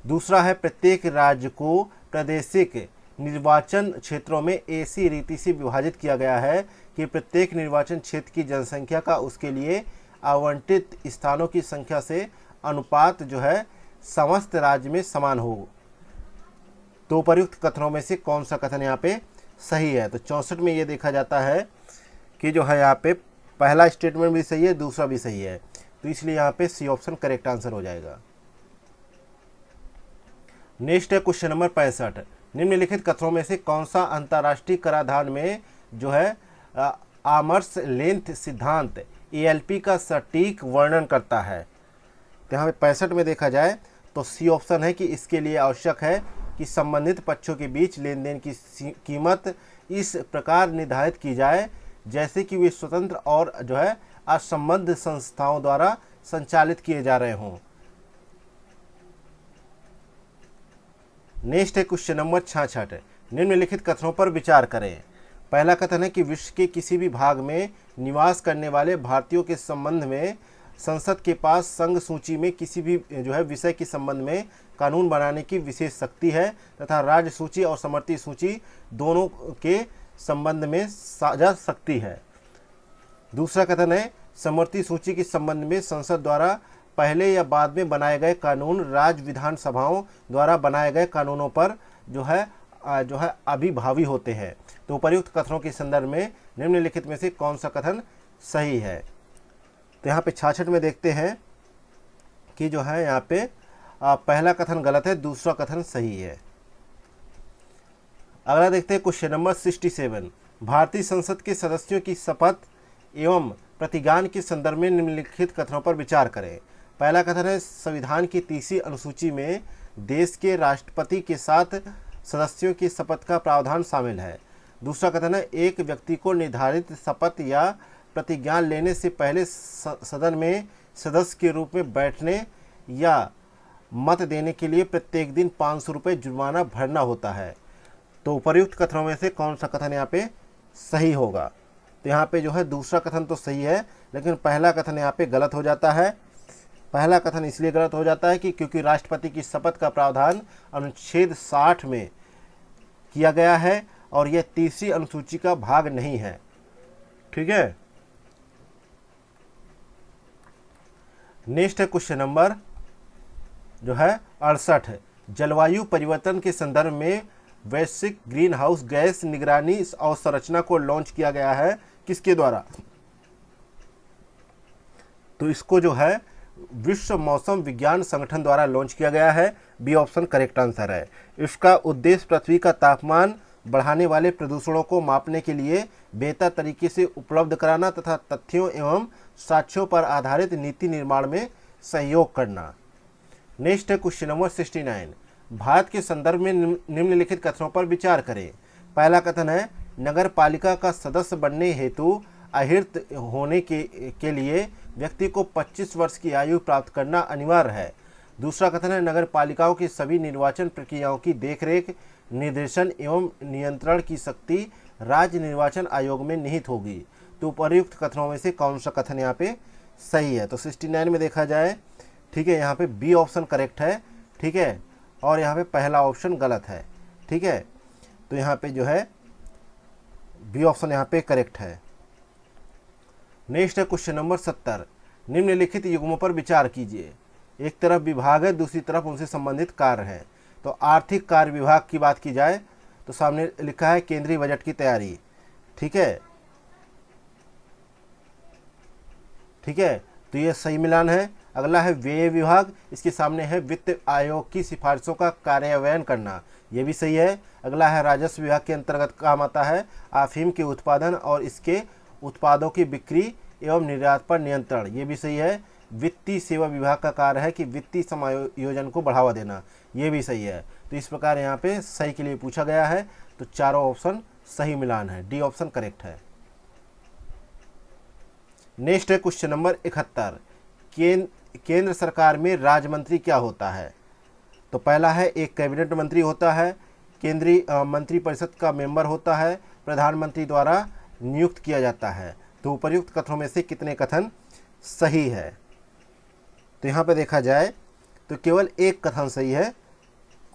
दूसरा है प्रत्येक राज्य को प्रादेशिक निर्वाचन क्षेत्रों में ऐसी रीति से विभाजित किया गया है कि प्रत्येक निर्वाचन क्षेत्र की जनसंख्या का उसके लिए आवंटित स्थानों की संख्या से अनुपात जो है समस्त राज्य में समान हो। तो उपर्युक्त कथनों में से कौन सा कथन यहाँ पे सही है? तो 64 में ये देखा जाता है कि जो है यहाँ पे पहला स्टेटमेंट भी सही है, दूसरा भी सही है, तो इसलिए यहाँ पे सी ऑप्शन करेक्ट आंसर हो जाएगा। नेक्स्ट है क्वेश्चन नंबर 65। निम्नलिखित कथनों में से कौन सा अंतर्राष्ट्रीय कराधान में जो है आर्म्स लेंथ सिद्धांत ALP का सटीक वर्णन करता है? तो यहाँ पे 65 में देखा जाए तो सी ऑप्शन है कि इसके लिए आवश्यक है कि संबंधित पक्षों के बीच लेन देन की कीमत इस प्रकार निर्धारित की जाए जैसे कि वे स्वतंत्र और जो है असंबद्ध संस्थाओं द्वारा संचालित किए जा रहे हों। नेक्स्ट है क्वेश्चन नंबर 66। निम्नलिखित कथनों पर विचार करें। पहला कथन है कि विश्व के किसी भी भाग में निवास करने वाले भारतीयों के संबंध में संसद के पास संघ सूची में किसी भी जो है विषय के संबंध में कानून बनाने की विशेष शक्ति है तथा राज्य सूची और समवर्ती सूची दोनों के संबंध में साझा शक्ति है। दूसरा कथन है समवर्ती सूची के संबंध में संसद द्वारा पहले या बाद में बनाए गए कानून राज्य विधानसभाओं द्वारा बनाए गए कानूनों पर जो है अभिभावी होते हैं। तो उपर्युक्त कथनों के संदर्भ में निम्नलिखित में से कौन सा कथन सही है। तो यहाँ पे 66 में देखते हैं कि जो है यहाँ पे पहला कथन गलत है, दूसरा कथन सही है। अगला देखते हैं क्वेश्चन नंबर 67। भारतीय संसद के सदस्यों की शपथ एवं प्रतिज्ञान के संदर्भ में निम्नलिखित कथनों पर विचार करें। पहला कथन है संविधान की 30वीं अनुसूची में देश के राष्ट्रपति के साथ सदस्यों की शपथ का प्रावधान शामिल है। दूसरा कथन है एक व्यक्ति को निर्धारित शपथ या प्रतिज्ञा लेने से पहले सदन में सदस्य के रूप में बैठने या मत देने के लिए प्रत्येक दिन 500 रुपये जुर्माना भरना होता है। तो उपर्युक्त कथनों में से कौन सा कथन यहाँ पे सही होगा। तो यहाँ पे जो है दूसरा कथन तो सही है, लेकिन पहला कथन यहाँ पे गलत हो जाता है। पहला कथन इसलिए गलत हो जाता है कि क्योंकि राष्ट्रपति की शपथ का प्रावधान अनुच्छेद 60 में किया गया है और यह 30वीं अनुसूची का भाग नहीं है। ठीक है, नेक्स्ट है क्वेश्चन नंबर जो है 68। जलवायु परिवर्तन के संदर्भ में वैश्विक ग्रीन हाउस गैस निगरानी अवसंरचना को लॉन्च किया गया है, किसके द्वारा। तो इसको जो है विश्व मौसम विज्ञान संगठन द्वारा लॉन्च किया गया है। बी ऑप्शन करेक्ट आंसर है। इसका उद्देश्य पृथ्वी का तापमान बढ़ाने वाले प्रदूषणों को मापने के लिए बेहतर तरीके से उपलब्ध कराना तथा तथ्यों एवं साक्ष्यों पर आधारित नीति निर्माण में सहयोग करना। नेक्स्ट है क्वेश्चन नंबर 69। भारत के संदर्भ में निम्नलिखित कथनों पर विचार करें। पहला कथन है नगर पालिका का सदस्य बनने हेतु अहिर्त होने के लिए व्यक्ति को 25 वर्ष की आयु प्राप्त करना अनिवार्य है। दूसरा कथन है नगर पालिकाओं की सभी निर्वाचन प्रक्रियाओं की देखरेख, निर्देशन एवं नियंत्रण की शक्ति राज्य निर्वाचन आयोग में निहित होगी। तो उपर्युक्त कथनों में से कौन सा कथन यहाँ पे सही है। तो 69 में देखा जाए, ठीक है, यहाँ पे बी ऑप्शन करेक्ट है। ठीक है, और यहाँ पे पहला ऑप्शन गलत है। ठीक है, तो यहाँ पे जो है बी ऑप्शन यहाँ पे करेक्ट है। नेक्स्ट है क्वेश्चन नंबर 70। निम्नलिखित युग्मों पर विचार कीजिए। एक तरफ विभाग है, दूसरी तरफ उनसे संबंधित कार्य है। तो आर्थिक कार्य विभाग की बात की जाए तो सामने लिखा है केंद्रीय बजट की तैयारी। ठीक है, ठीक है, तो ये सही मिलान है। अगला है व्यय विभाग, इसके सामने है वित्त आयोग की सिफारिशों का कार्यान्वयन करना, ये भी सही है। अगला है राजस्व विभाग के अंतर्गत काम आता है अफीम के उत्पादन और इसके उत्पादों की बिक्री एवं निर्यात पर नियंत्रण, ये भी सही है। वित्तीय सेवा विभाग का कार्य है कि वित्तीय समायोजन को बढ़ावा देना, ये भी सही है। तो इस प्रकार यहाँ पे सही के लिए पूछा गया है, तो चारों ऑप्शन सही मिलान है, डी ऑप्शन करेक्ट है। नेक्स्ट है क्वेश्चन नंबर 71। केंद्र सरकार में राज्य मंत्री क्या होता है। तो पहला है एक कैबिनेट मंत्री होता है, केंद्रीय मंत्रिपरिषद का मेंबर होता है, प्रधानमंत्री द्वारा नियुक्त किया जाता है। तो उपर्युक्त कथनों में से कितने कथन सही है। तो यहाँ पे देखा जाए तो केवल एक कथन सही है,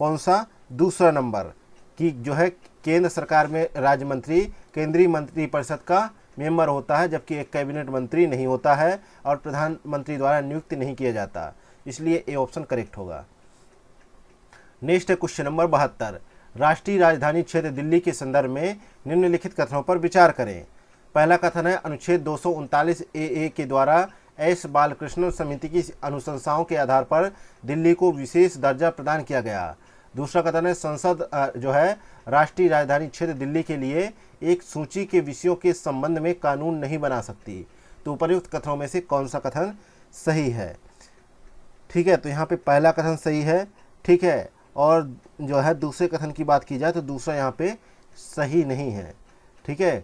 कौन सा, दूसरा नंबर, कि जो है केंद्र सरकार में राज्य मंत्री केंद्रीय मंत्रिपरिषद का मेंबर होता है, जबकि एक कैबिनेट मंत्री नहीं होता है और प्रधानमंत्री द्वारा नियुक्त नहीं किया जाता, इसलिए ए ऑप्शन करेक्ट होगा। नेक्स्ट है क्वेश्चन नंबर 72। राष्ट्रीय राजधानी क्षेत्र दिल्ली के संदर्भ में निम्नलिखित कथनों पर विचार करें। पहला कथन है अनुच्छेद 239 ए के द्वारा एस बालकृष्णन समिति की अनुशंसाओं के आधार पर दिल्ली को विशेष दर्जा प्रदान किया गया। दूसरा कथन है संसद जो है राष्ट्रीय राजधानी क्षेत्र दिल्ली के लिए एक सूची के विषयों के संबंध में कानून नहीं बना सकती। तो उपर्युक्त कथनों में से कौन सा कथन सही है। ठीक है, तो यहाँ पे पहला कथन सही है। ठीक है, और जो है दूसरे कथन की बात की जाए तो दूसरा यहाँ पे सही नहीं है। ठीक है,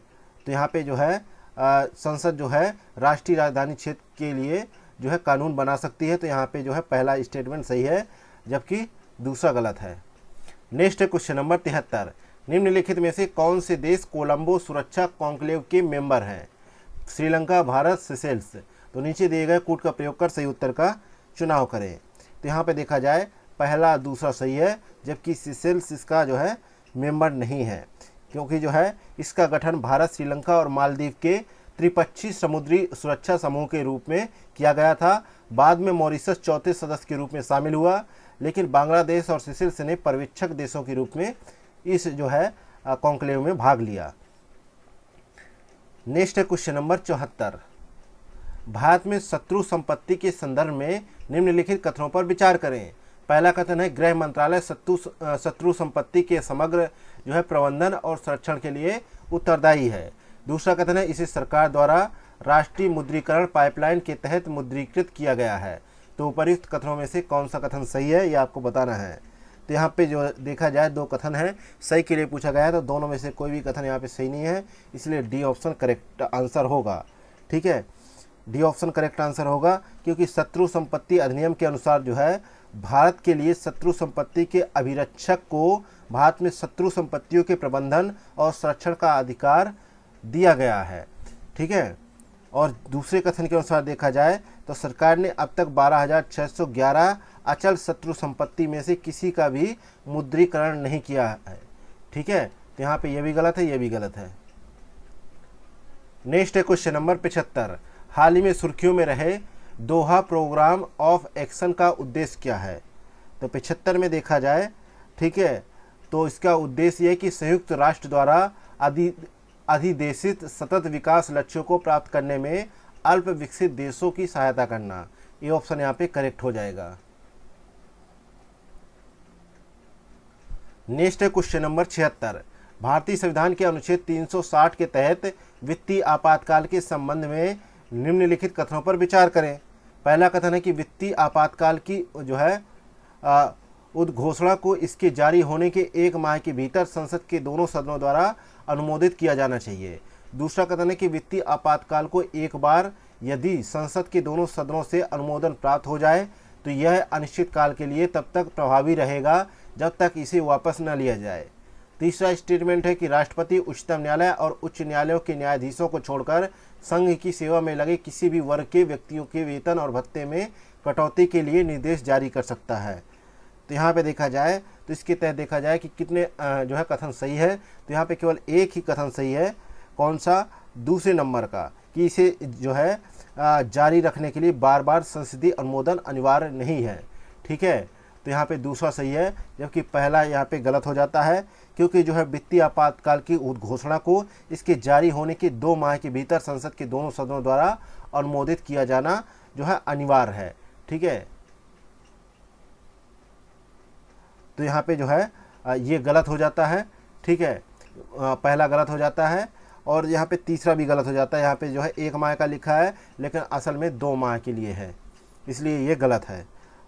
तो यहाँ पे जो है संसद जो है राष्ट्रीय राजधानी क्षेत्र के लिए जो है कानून बना सकती है। तो यहाँ पे जो है पहला स्टेटमेंट सही है, जबकि दूसरा गलत है। नेक्स्ट है क्वेश्चन नंबर 73, निम्नलिखित में से कौन से देश कोलंबो सुरक्षा कॉन्क्लेव के मेंबर हैं? श्रीलंका, भारत, सेशेल्स। तो नीचे दिए गए कूट का प्रयोग कर सही उत्तर का चुनाव करें। तो यहाँ पे देखा जाए पहला दूसरा सही है, जबकि सेशेल्स इसका जो है मेंबर नहीं है, क्योंकि जो है इसका गठन भारत, श्रीलंका और मालदीव के त्रिपक्षीय समुद्री सुरक्षा समूह के रूप में किया गया था। बाद में मॉरिशस चौथे सदस्य के रूप में शामिल हुआ, लेकिन बांग्लादेश और सेशेल्स ने पर्यवेक्षक देशों के रूप में इस जो है कॉन्क्लेव में भाग लिया। नेक्स्ट है क्वेश्चन नंबर 74, भारत में शत्रु संपत्ति के संदर्भ में निम्नलिखित कथनों पर विचार करें। पहला कथन है गृह मंत्रालय शत्रु संपत्ति के समग्र जो है प्रबंधन और संरक्षण के लिए उत्तरदायी है। दूसरा कथन है इसे सरकार द्वारा राष्ट्रीय मुद्रीकरण पाइपलाइन के तहत मुद्रीकृत किया गया है। तो उपर्युक्त कथनों में से कौन सा कथन सही है, यह आपको बताना है। तो यहाँ पे जो देखा जाए दो कथन है सही के लिए पूछा गया है, तो दोनों में से कोई भी कथन यहाँ पे सही नहीं है, इसलिए डी ऑप्शन करेक्ट आंसर होगा। ठीक है, डी ऑप्शन करेक्ट आंसर होगा, क्योंकि शत्रु संपत्ति अधिनियम के अनुसार जो है भारत के लिए शत्रु संपत्ति के अभिरक्षक को भारत में शत्रु संपत्तियों के प्रबंधन और संरक्षण का अधिकार दिया गया है। ठीक है, और दूसरे कथन के अनुसार देखा जाए तो सरकार ने अब तक 12,611 अचल शत्रु संपत्ति में से किसी का भी मुद्रीकरण नहीं किया है। ठीक है, तो यहाँ पे ये भी गलत है, ये भी गलत है। नेक्स्ट है क्वेश्चन नंबर 75, हाल ही में सुर्खियों में रहे दोहा प्रोग्राम ऑफ एक्शन का उद्देश्य क्या है? तो 75 में देखा जाए, ठीक है, तो इसका उद्देश्य यह है कि संयुक्त राष्ट्र द्वारा अधिदेशित सतत विकास लक्ष्यों को प्राप्त करने में अल्प विकसित देशों की सहायता करना। ये ऑप्शन यहाँ पे करेक्ट हो जाएगा। नेक्स्ट है क्वेश्चन नंबर 76, भारतीय संविधान के अनुच्छेद 360 के तहत वित्तीय आपातकाल के संबंध में निम्नलिखित कथनों पर विचार करें। पहला कथन है कि वित्तीय आपातकाल की जो है उद्घोषणा को इसके जारी होने के 1 माह के भीतर संसद के दोनों सदनों द्वारा अनुमोदित किया जाना चाहिए। दूसरा कथन है कि वित्तीय आपातकाल को एक बार यदि संसद के दोनों सदनों से अनुमोदन प्राप्त हो जाए तो यह अनिश्चित काल के लिए तब तक प्रभावी रहेगा जब तक इसे वापस न लिया जाए। तीसरा स्टेटमेंट है कि राष्ट्रपति उच्चतम न्यायालय और उच्च न्यायालयों के न्यायाधीशों को छोड़कर संघ की सेवा में लगे किसी भी वर्ग के व्यक्तियों के वेतन और भत्ते में कटौती के लिए निर्देश जारी कर सकता है। तो यहाँ पे देखा जाए तो इसके तहत देखा जाए कि कितने जो है कथन सही है, तो यहाँ पे केवल एक ही कथन सही है। कौन सा? दूसरे नंबर का, कि इसे जो है जारी रखने के लिए बार बार संसदीय अनुमोदन अनिवार्य नहीं है। ठीक है, तो यहाँ पे दूसरा सही है, जबकि पहला यहाँ पे गलत हो जाता है, क्योंकि जो है वित्तीय आपातकाल की उद्घोषणा को इसके जारी होने के 2 माह के भीतर संसद के दोनों सदनों द्वारा अनुमोदित किया जाना जो है अनिवार्य है। ठीक है, तो यहाँ पे जो है ये गलत हो जाता है। ठीक है, पहला गलत हो जाता है और यहाँ पे तीसरा भी गलत हो जाता है। यहाँ पे जो है 1 माह का लिखा है लेकिन असल में 2 माह के लिए है, इसलिए ये गलत है।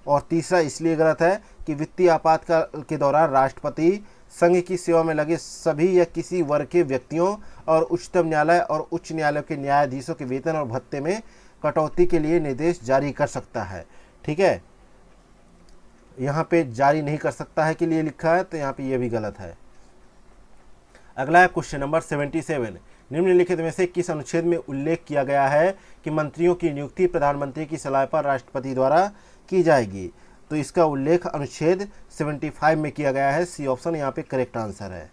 और तीसरा इसलिए गलत है कि वित्तीय आपातकाल के दौरान राष्ट्रपति संघ की सेवा में लगे सभी या किसी वर्ग के व्यक्तियों और उच्चतम न्यायालय और उच्च न्यायालय के न्यायाधीशों के वेतन और भत्ते में कटौती के लिए निर्देश जारी कर सकता है। ठीक है, यहाँ पे जारी नहीं कर सकता है के लिए लिखा है, तो यहाँ पे ये भी गलत है। अगला है क्वेश्चन नंबर 77, निम्नलिखित में से किस अनुच्छेद में उल्लेख किया गया है कि मंत्रियों की नियुक्ति प्रधानमंत्री की सलाह पर राष्ट्रपति द्वारा की जाएगी? तो इसका उल्लेख अनुच्छेद 75 में किया गया है। सी ऑप्शन यहाँ पे करेक्ट आंसर है।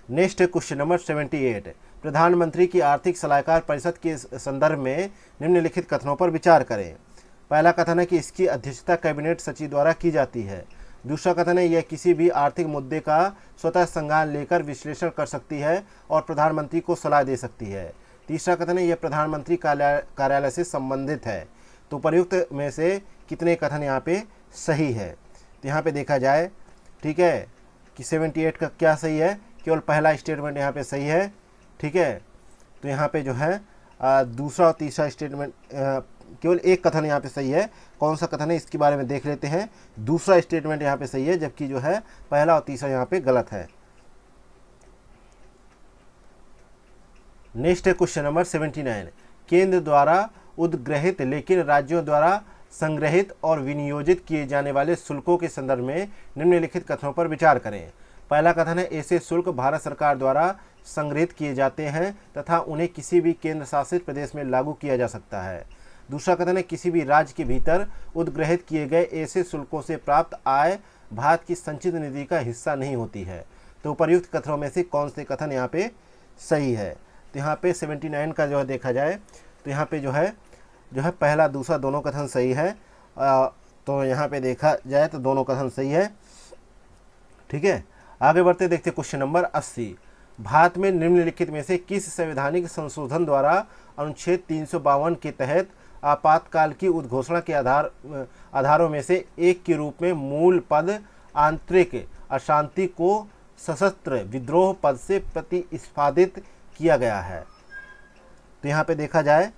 नेक्स्ट है क्वेश्चन नंबर 78, प्रधानमंत्री की आर्थिक सलाहकार परिषद के संदर्भ में निम्नलिखित कथनों पर विचार करें। पहला कथन है कि इसकी अध्यक्षता कैबिनेट सचिव द्वारा की जाती है। दूसरा कथन है यह किसी भी आर्थिक मुद्दे का स्वतः संज्ञान लेकर विश्लेषण कर सकती है और प्रधानमंत्री को सलाह दे सकती है। तीसरा कथन है यह प्रधानमंत्री कार्यालय से संबंधित है। तो प्रयुक्त में से कितने कथन यहाँ पे सही है? तो यहाँ पे देखा जाए, ठीक है, कि 78 का क्या सही है? केवल पहला स्टेटमेंट यहाँ पे सही है। ठीक है, तो यहाँ पे जो है दूसरा और तीसरा स्टेटमेंट, केवल एक कथन यहाँ पे सही है। कौन सा कथन है इसके बारे में देख लेते हैं। दूसरा स्टेटमेंट यहाँ पे सही है, जबकि जो है पहला और तीसरा यहाँ पे गलत है। नेक्स्ट है क्वेश्चन नंबर 79, केंद्र द्वारा उद्ग्रहित लेकिन राज्यों द्वारा संग्रहित और विनियोजित किए जाने वाले शुल्कों के संदर्भ में निम्नलिखित कथनों पर विचार करें। पहला कथन है, ऐसे शुल्क भारत सरकार द्वारा संग्रहित किए जाते हैं तथा उन्हें किसी भी केंद्र शासित प्रदेश में लागू किया जा सकता है। दूसरा कथन है, किसी भी राज्य के भीतर उद्ग्रहित किए गए ऐसे शुल्कों से प्राप्त आय भारत की संचित निधि का हिस्सा नहीं होती है। तो उपर्युक्त कथनों में से कौन से कथन यहाँ पे सही है? तो यहाँ पे 79 का जो है देखा जाए तो यहाँ पे जो है पहला दूसरा दोनों कथन सही है। तो यहाँ पे देखा जाए तो दोनों कथन सही है। ठीक है, आगे बढ़ते देखते क्वेश्चन नंबर 80। भारत में निम्नलिखित में से किस संवैधानिक संशोधन द्वारा अनुच्छेद 352 के तहत आपातकाल की उद्घोषणा के आधारों में से एक के रूप में मूल पद आंतरिक अशांति को सशस्त्र विद्रोह पद से प्रतिस्पादित किया गया है? तो यहाँ पे देखा जाए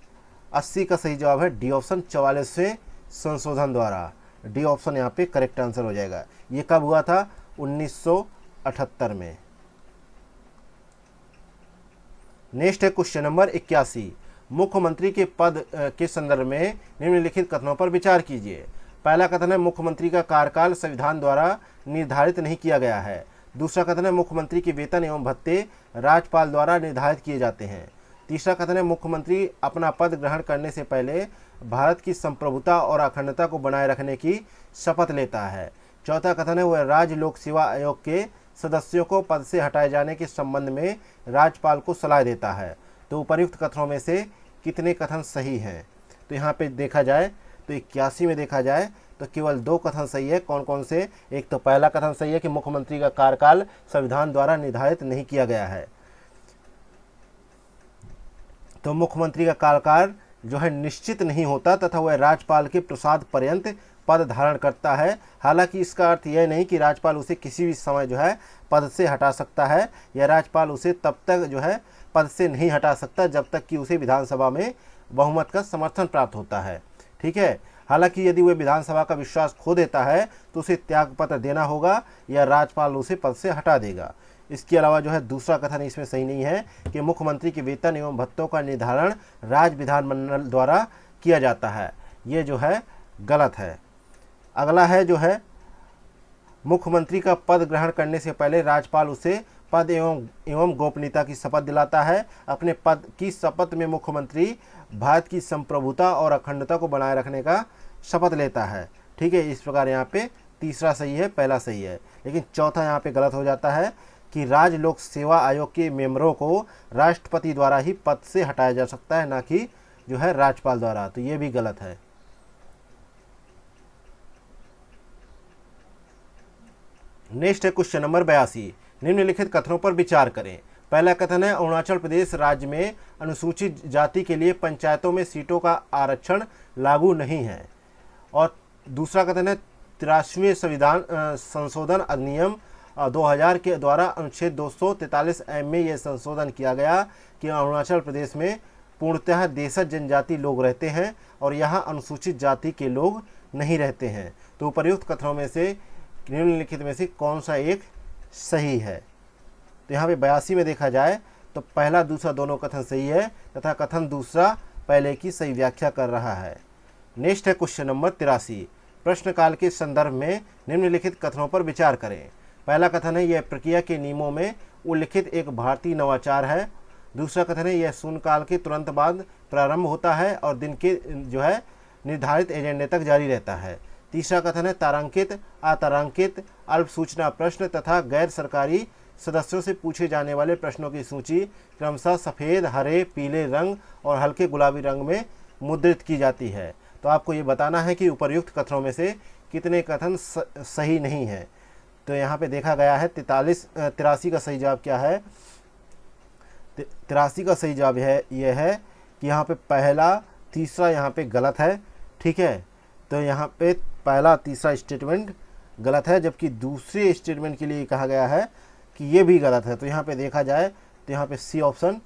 80 का सही जवाब है डी ऑप्शन, 44वें संशोधन द्वारा। डी ऑप्शन यहाँ पे करेक्ट आंसर हो जाएगा। ये कब हुआ था? 1978 में। नेक्स्ट है क्वेश्चन नंबर 81। मुख्यमंत्री के पद के संदर्भ में निम्नलिखित कथनों पर विचार कीजिए। पहला कथन है, मुख्यमंत्री का कार्यकाल संविधान द्वारा निर्धारित नहीं किया गया है। दूसरा कथन है, मुख्यमंत्री के वेतन एवं भत्ते राज्यपाल द्वारा निर्धारित किए जाते हैं। तीसरा कथन है, मुख्यमंत्री अपना पद ग्रहण करने से पहले भारत की संप्रभुता और अखंडता को बनाए रखने की शपथ लेता है। चौथा कथन है, वह राज्य लोक सेवा आयोग के सदस्यों को पद से हटाए जाने के संबंध में राज्यपाल को सलाह देता है। तो उपर्युक्त कथनों में से कितने कथन सही हैं? तो यहाँ पे देखा जाए तो 81 में देखा जाए तो केवल 2 कथन सही है। कौन कौन से? एक तो पहला कथन सही है कि मुख्यमंत्री का कार्यकाल संविधान द्वारा निर्धारित नहीं किया गया है। तो मुख्यमंत्री का कार्यकाल जो है निश्चित नहीं होता तथा वह राज्यपाल के प्रसाद पर्यंत पद धारण करता है। हालांकि इसका अर्थ यह नहीं कि राज्यपाल उसे किसी भी समय जो है पद से हटा सकता है, या राज्यपाल उसे तब तक जो है पद से नहीं हटा सकता जब तक कि उसे विधानसभा में बहुमत का समर्थन प्राप्त होता है। ठीक है, हालांकि यदि वह विधानसभा का विश्वास खो देता है तो उसे त्यागपत्र देना होगा या राज्यपाल उसे पद से हटा देगा। इसके अलावा जो है दूसरा कथन इसमें सही नहीं है कि मुख्यमंत्री के वेतन एवं भत्तों का निर्धारण राज्य विधानमंडल द्वारा किया जाता है। ये जो है गलत है। अगला है जो है, मुख्यमंत्री का पद ग्रहण करने से पहले राज्यपाल उसे पद एवं गोपनीयता की शपथ दिलाता है। अपने पद की शपथ में मुख्यमंत्री भारत की संप्रभुता और अखंडता को बनाए रखने का शपथ लेता है। ठीक है, इस प्रकार यहाँ पे तीसरा सही है, पहला सही है। लेकिन चौथा यहाँ पे गलत हो जाता है कि राज्य लोक सेवा आयोग के मेंबरों को राष्ट्रपति द्वारा ही पद से हटाया जा सकता है, ना कि जो है राज्यपाल द्वारा। तो ये भी गलत है। नेक्स्ट है क्वेश्चन नंबर 82। निम्नलिखित कथनों पर विचार करें। पहला कथन है, अरुणाचल प्रदेश राज्य में अनुसूचित जाति के लिए पंचायतों में सीटों का आरक्षण लागू नहीं है। और दूसरा कथन है, 83वें संविधान संशोधन अधिनियम 2000 के द्वारा अनुच्छेद 243 में यह संशोधन किया गया कि अरुणाचल प्रदेश में पूर्णतः देशज जनजाति लोग रहते हैं और यहाँ अनुसूचित जाति के लोग नहीं रहते हैं। तो उपर्युक्त कथनों में से निम्नलिखित में से कौन सा एक सही है? तो यहाँ पे 82 में देखा जाए तो पहला दूसरा दोनों कथन सही है तथा कथन दूसरा पहले की सही व्याख्या कर रहा है। नेक्स्ट है क्वेश्चन नंबर 83। प्रश्नकाल के संदर्भ में निम्नलिखित कथनों पर विचार करें। पहला कथन है, यह प्रक्रिया के नियमों में उल्लिखित एक भारतीय नवाचार है। दूसरा कथन है, यह शून्यकाल के तुरंत बाद प्रारंभ होता है और दिन के जो है निर्धारित एजेंडे तक जारी रहता है। तीसरा कथन है, तारांकित, अतारांकित, अल्प सूचना प्रश्न तथा गैर सरकारी सदस्यों से पूछे जाने वाले प्रश्नों की सूची क्रमशः सफ़ेद, हरे, पीले रंग और हल्के गुलाबी रंग में मुद्रित की जाती है। तो आपको ये बताना है कि उपर्युक्त कथनों में से कितने कथन सही नहीं है। तो यहाँ पे देखा गया है 83 का सही जवाब क्या है? 83 का सही जवाब है यह है कि यहाँ पे पहला तीसरा यहाँ पे गलत है। ठीक है, तो यहाँ पे पहला तीसरा स्टेटमेंट गलत है, जबकि दूसरे स्टेटमेंट के लिए कहा गया है कि ये भी गलत है। तो यहाँ पे देखा जाए तो यहाँ पे सी ऑप्शन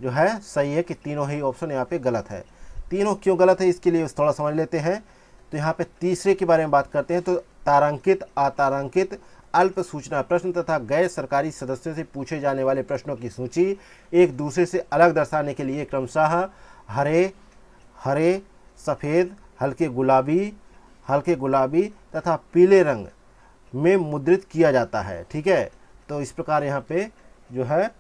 जो है सही है कि तीनों ही ऑप्शन यहाँ पे गलत है। तीनों क्यों गलत है इसके लिए थोड़ा समझ लेते हैं। तो यहाँ पे तीसरे के बारे में बात करते हैं। तो तारांकित, अतारांकित, अल्प सूचना प्रश्न तथा गैर सरकारी सदस्यों से पूछे जाने वाले प्रश्नों की सूची एक दूसरे से अलग दर्शाने के लिए क्रमशः हरे, सफ़ेद, हल्के गुलाबी तथा पीले रंग में मुद्रित किया जाता है। ठीक है, तो इस प्रकार यहाँ पे जो है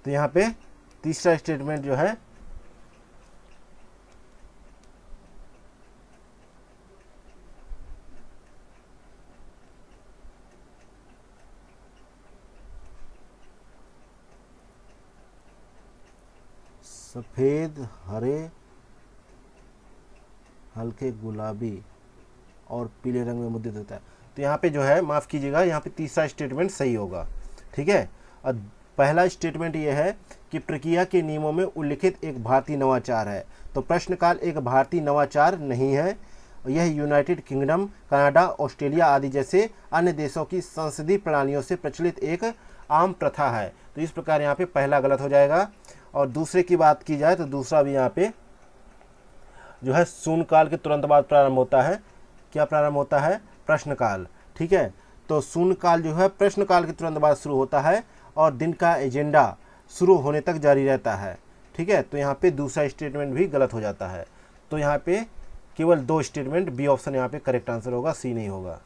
तो यहाँ पे तीसरा स्टेटमेंट जो है सफ़ेद, हरे, हल्के गुलाबी और पीले रंग में मुद्रित होता है। तो यहाँ पे जो है, माफ़ कीजिएगा, यहाँ पे तीसरा स्टेटमेंट सही होगा। ठीक है, और पहला स्टेटमेंट ये है कि प्रक्रिया के नियमों में उल्लिखित एक भारतीय नवाचार है। तो प्रश्नकाल एक भारतीय नवाचार नहीं है, यह यूनाइटेड किंगडम, कनाडा, ऑस्ट्रेलिया आदि जैसे अन्य देशों की संसदीय प्रणालियों से प्रचलित एक आम प्रथा है। तो इस प्रकार यहाँ पे पहला गलत हो जाएगा। और दूसरे की बात की जाए तो दूसरा भी यहाँ पे जो है शून्यकाल के तुरंत बाद प्रारंभ होता है। क्या प्रारंभ होता है? प्रश्नकाल। ठीक है, तो शून्यकाल जो है प्रश्नकाल के तुरंत बाद शुरू होता है और दिन का एजेंडा शुरू होने तक जारी रहता है। ठीक है, तो यहाँ पे दूसरा स्टेटमेंट भी गलत हो जाता है। तो यहाँ पे केवल 2 स्टेटमेंट, बी ऑप्शन यहाँ पे करेक्ट आंसर होगा, सी नहीं होगा।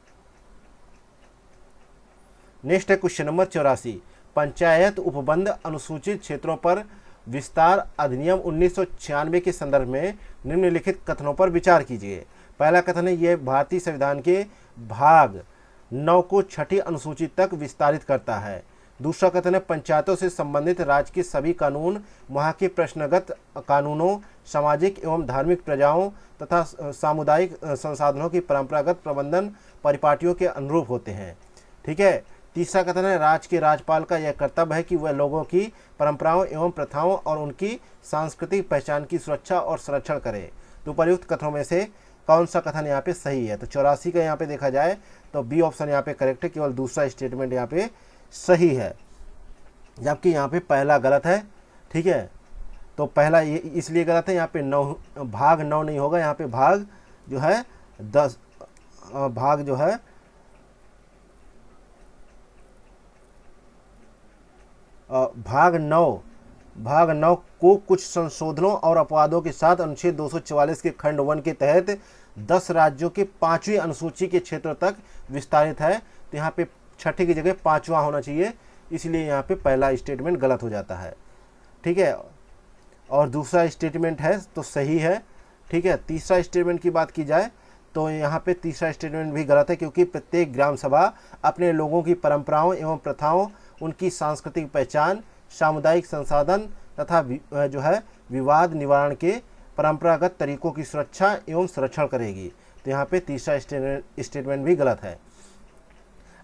नेक्स्ट है क्वेश्चन नंबर 84। पंचायत उपबंध अनुसूचित क्षेत्रों पर विस्तार अधिनियम 1996 के संदर्भ में निम्नलिखित कथनों पर विचार कीजिए। पहला कथन है, यह भारतीय संविधान के भाग 9 को 6ठी अनुसूची तक विस्तारित करता है। दूसरा कथन है, पंचायतों से संबंधित राज्य के सभी कानून वहाँ के प्रश्नगत कानूनों, सामाजिक एवं धार्मिक प्रजाओं तथा सामुदायिक संसाधनों की परंपरागत प्रबंधन परिपाटियों के अनुरूप होते हैं। ठीक है, तीसरा कथन है, राज्य के राज्यपाल का यह कर्तव्य है कि वह लोगों की परंपराओं एवं प्रथाओं और उनकी सांस्कृतिक पहचान की सुरक्षा और संरक्षण करे। तो उपर्युक्त कथनों में से कौन सा कथन यहाँ पे सही है? तो 84 का यहाँ पे देखा जाए तो बी ऑप्शन यहाँ पे करेक्ट है, केवल दूसरा स्टेटमेंट यहाँ पे सही है, जबकि यहाँ पे पहला गलत है। ठीक है, तो पहला ये इसलिए गलत है, यहाँ पे 9 भाग 9 नहीं होगा, यहाँ पे भाग जो है 10 भाग जो है भाग 9 को कुछ संशोधनों और अपवादों के साथ अनुच्छेद 244 के खंड 1 के तहत 10 राज्यों के 5वीं अनुसूची के क्षेत्र तक विस्तारित है। तो यहाँ पे 6ठी की जगह 5वां होना चाहिए, इसलिए यहाँ पे पहला स्टेटमेंट गलत हो जाता है। ठीक है, और दूसरा स्टेटमेंट है तो सही है। ठीक है, तीसरा स्टेटमेंट की बात की जाए तो यहाँ पे तीसरा स्टेटमेंट भी गलत है, क्योंकि प्रत्येक ग्राम सभा अपने लोगों की परंपराओं एवं प्रथाओं, उनकी सांस्कृतिक पहचान, सामुदायिक संसाधन तथा जो है विवाद निवारण के परंपरागत तरीकों की सुरक्षा एवं संरक्षण करेगी। तो यहाँ पे तीसरा स्टेटमेंट भी गलत है।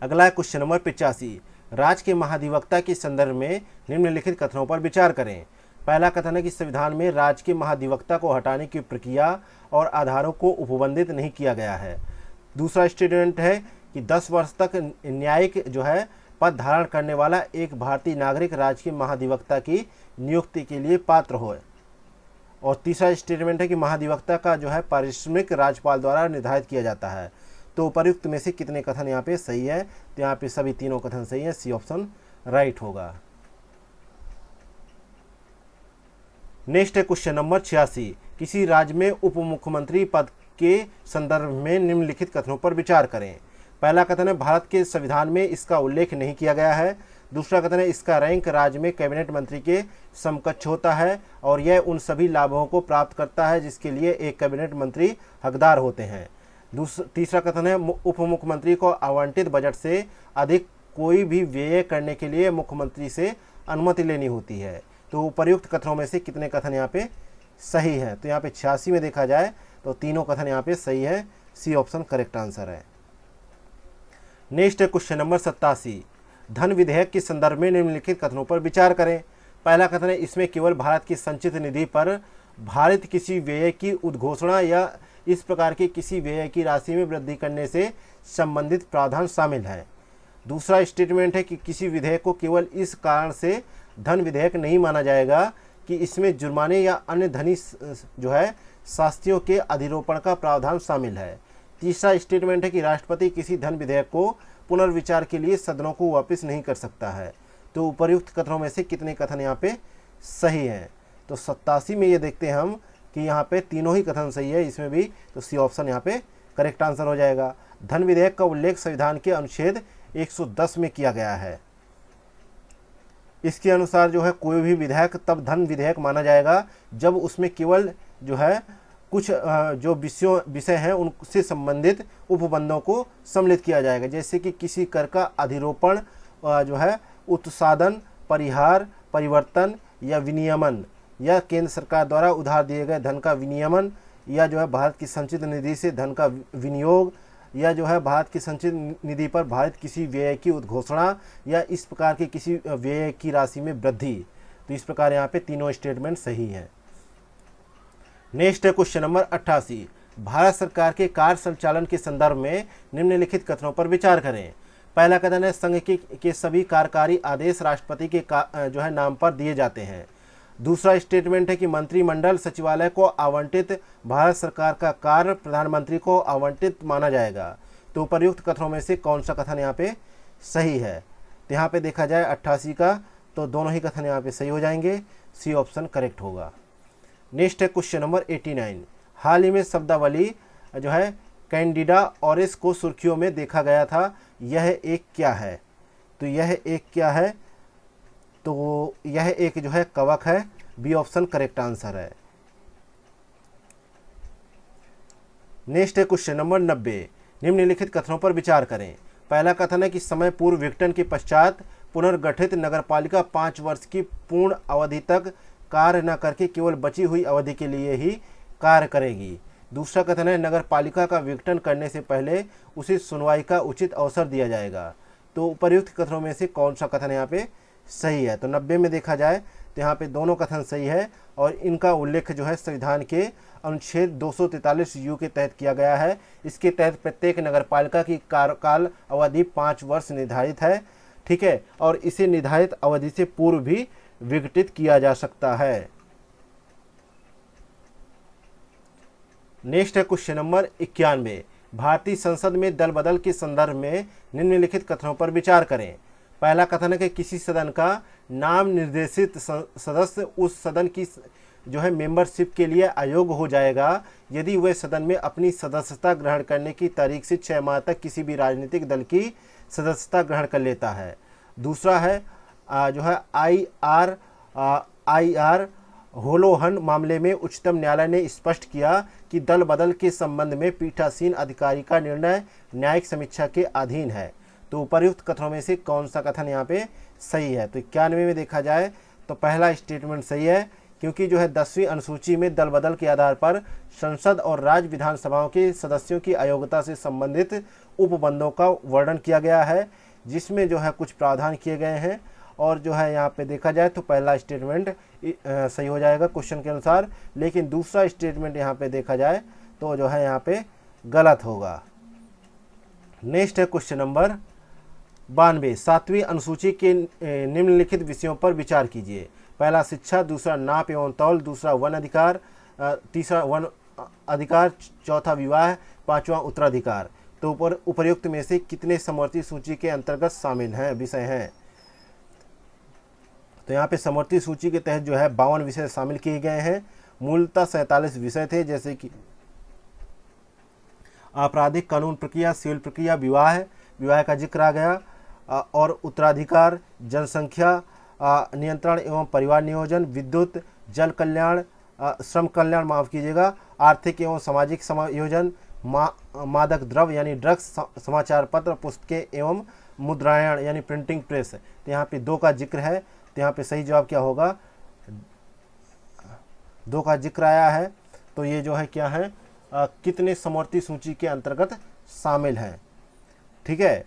अगला है क्वेश्चन नंबर 85। राज्य के महाधिवक्ता के संदर्भ में निम्नलिखित कथनों पर विचार करें। पहला कथन है कि संविधान में राज्य के महाधिवक्ता को हटाने की प्रक्रिया और आधारों को उपबंधित नहीं किया गया है। दूसरा स्टेटमेंट है कि 10 वर्ष तक न्यायिक जो है पद धारण करने वाला एक भारतीय नागरिक राज्य के महाधिवक्ता की नियुक्ति के लिए पात्र हो। और तीसरा स्टेटमेंट है कि महाधिवक्ता का जो है पारिश्रमिक राज्यपाल द्वारा निर्धारित किया जाता है। तो उपर्युक्त में से कितने कथन यहाँ पे सही है? तो यहाँ पे सभी तीनों कथन सही है, सी ऑप्शन राइट होगा। नेक्स्ट है क्वेश्चन नंबर 86। किसी राज्य में उप मुख्यमंत्री पद के संदर्भ में निम्नलिखित कथनों पर विचार करें। पहला कथन है, भारत के संविधान में इसका उल्लेख नहीं किया गया है। दूसरा कथन है, इसका रैंक राज्य में कैबिनेट मंत्री के समकक्ष होता है और यह उन सभी लाभों को प्राप्त करता है जिसके लिए एक कैबिनेट मंत्री हकदार होते हैं। तीसरा कथन है, उप मुख्यमंत्री को आवंटित बजट से अधिक कोई भी व्यय करने के लिए मुख्यमंत्री से अनुमति लेनी होती है। तो उपर्युक्त कथनों में से कितने कथन यहाँ पे सही हैं? तो यहाँ पे 86 में देखा जाए तो तीनों कथन यहाँ पे सही है, सी ऑप्शन करेक्ट आंसर है। नेक्स्ट है क्वेश्चन नंबर 87। धन विधेयक के संदर्भ में निम्नलिखित कथनों पर विचार करें। पहला कथन है, इसमें केवल भारत की संचित निधि पर भारित किसी व्यय की उद्घोषणा या इस प्रकार के किसी व्यय की राशि में वृद्धि करने से संबंधित प्रावधान शामिल है। दूसरा स्टेटमेंट है कि किसी विधेयक को केवल इस कारण से धन विधेयक नहीं माना जाएगा कि इसमें जुर्माने या अन्य धनी जो है शास्तियों के अधिरोपण का प्रावधान शामिल है। तीसरा स्टेटमेंट है कि राष्ट्रपति किसी धन विधेयक को पुनर्विचार के लिए सदनों को वापस नहीं कर सकता है। तो उपर्युक्त कथनों में से कितने कथन यहाँ पे सही हैं? तो 87 में ये देखते हैं हम कि यहाँ पे तीनों ही कथन सही है इसमें भी, तो सी ऑप्शन यहाँ पे करेक्ट आंसर हो जाएगा। धन विधेयक का उल्लेख संविधान के अनुच्छेद 110 में किया गया है। इसके अनुसार जो है कोई भी विधेयक तब धन विधेयक माना जाएगा जब उसमें केवल जो है कुछ जो विषय हैं उनसे संबंधित उपबंधों को सम्मिलित किया जाएगा, जैसे कि किसी कर का अधिरोपण जो है उत्सादन, परिहार, परिवर्तन या विनियमन, या केंद्र सरकार द्वारा उधार दिए गए धन का विनियमन, या जो है भारत की संचित निधि से धन का विनियोग, या जो है भारत की संचित निधि पर भारत किसी व्यय की उद्घोषणा, या इस प्रकार के किसी व्यय की राशि में वृद्धि। तो इस प्रकार यहाँ पे तीनों स्टेटमेंट सही हैं। नेक्स्ट है क्वेश्चन नंबर 88। भारत सरकार के कार्य संचालन के संदर्भ में निम्नलिखित कथनों पर विचार करें। पहला कथन है संघ के सभी कार्यकारी आदेश राष्ट्रपति के जो है नाम पर दिए जाते हैं। दूसरा स्टेटमेंट है कि मंत्रिमंडल सचिवालय को आवंटित भारत सरकार का कार्य प्रधानमंत्री को आवंटित माना जाएगा। तो उपर्युक्त कथनों में से कौन सा कथन यहाँ पे सही है? तो यहाँ पे देखा जाए 88 का, तो दोनों ही कथन यहाँ पे सही हो जाएंगे, सी ऑप्शन करेक्ट होगा। नेक्स्ट है क्वेश्चन नंबर 89। हाल ही में शब्दावली जो है कैंडिडा ऑरिस को सुर्खियों में देखा गया था, यह एक क्या है? तो यह एक क्या है? तो यह एक जो है कवक है, बी ऑप्शन करेक्ट आंसर है। नेक्स्ट है क्वेश्चन नंबर 90। निम्नलिखित कथनों पर विचार करें। पहला कथन है कि समय पूर्व विघटन के पश्चात पुनर्गठित नगरपालिका 5 वर्ष की पूर्ण अवधि तक कार्य न करके केवल बची हुई अवधि के लिए ही कार्य करेगी। दूसरा कथन है नगरपालिका का विघटन करने से पहले उसे सुनवाई का उचित अवसर दिया जाएगा। तो उपर्युक्त कथनों में से कौन सा कथन यहाँ पे सही है? तो 90 में देखा जाए तो यहाँ पे दोनों कथन सही है, और इनका उल्लेख जो है संविधान के अनुच्छेद 243 यू के तहत किया गया है। इसके तहत प्रत्येक नगरपालिका की कार्यकाल अवधि 5 वर्ष निर्धारित है, ठीक है, और इसे निर्धारित अवधि से पूर्व भी विघटित किया जा सकता है। नेक्स्ट है क्वेश्चन नंबर 91। भारतीय संसद में दल बदल के संदर्भ में निम्नलिखित कथनों पर विचार करें। पहला कथन है कि किसी सदन का नाम निर्देशित सदस्य उस सदन की जो है मेंबरशिप के लिए अयोग्य हो जाएगा यदि वह सदन में अपनी सदस्यता ग्रहण करने की तारीख से 6 माह तक किसी भी राजनीतिक दल की सदस्यता ग्रहण कर लेता है। दूसरा है जो है IR होलोहन मामले में उच्चतम न्यायालय ने स्पष्ट किया कि दल बदल के संबंध में पीठासीन अधिकारी का निर्णय न्यायिक समीक्षा के अधीन है। तो उपर्युक्त कथनों में से कौन सा कथन यहाँ पे सही है? तो 91 में देखा जाए तो पहला स्टेटमेंट सही है, क्योंकि जो है 10वीं अनुसूची में दल बदल के आधार पर संसद और राज्य विधानसभाओं के सदस्यों की अयोग्यता से संबंधित उपबंधों का वर्णन किया गया है, जिसमें जो है कुछ प्रावधान किए गए हैं, और जो है यहाँ पे देखा जाए तो पहला स्टेटमेंट सही हो जाएगा क्वेश्चन के अनुसार, लेकिन दूसरा स्टेटमेंट यहाँ पे देखा जाए तो जो है यहाँ पे गलत होगा। नेक्स्ट है क्वेश्चन नंबर 92। 7वीं अनुसूची के निम्नलिखित विषयों पर विचार कीजिए। पहला शिक्षा, दूसरा नाप एवं तौल, दूसरा वन अधिकार, तीसरा वन अधिकार, चौथा विवाह, पांचवा उत्तराधिकार। तो उपर्युक्त में से कितने समवर्ती सूची के अंतर्गत शामिल हैं विषय हैं? तो यहाँ पे समवर्ती सूची के तहत जो है 52 विषय शामिल किए गए हैं। मूलतः 47 विषय थे, जैसे कि आपराधिक कानून प्रक्रिया, सिविल प्रक्रिया, विवाह का जिक्र आ गया, और उत्तराधिकार, जनसंख्या नियंत्रण एवं परिवार नियोजन, विद्युत, जल कल्याण, श्रम कल्याण माफ कीजिएगा, आर्थिक एवं सामाजिक समायोजन, मादक द्रव्य यानी ड्रग्स, समाचार पत्र, पुस्तकें एवं मुद्रायण यानी प्रिंटिंग प्रेस। तो यहाँ पे 2 का जिक्र है, तो यहाँ पे सही जवाब क्या होगा? 2 का जिक्र आया है, तो ये जो है क्या है, कितने समवर्ती सूची के अंतर्गत शामिल हैं, ठीक है।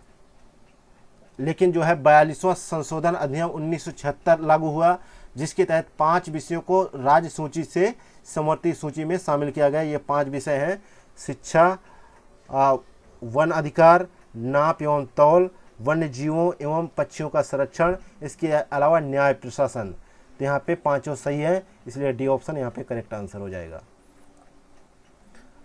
लेकिन जो है 42वां संशोधन अधिनियम 1976 लागू हुआ, जिसके तहत 5 विषयों को राज्य सूची से समवर्ती सूची में शामिल किया गया। ये 5 विषय हैं: शिक्षा, वन अधिकार, नाप एवं तौल, वन्य जीवों एवं पक्षियों का संरक्षण, इसके अलावा न्याय प्रशासन। तो यहाँ पे 5 सही है, इसलिए डी ऑप्शन यहाँ पे करेक्ट आंसर हो जाएगा।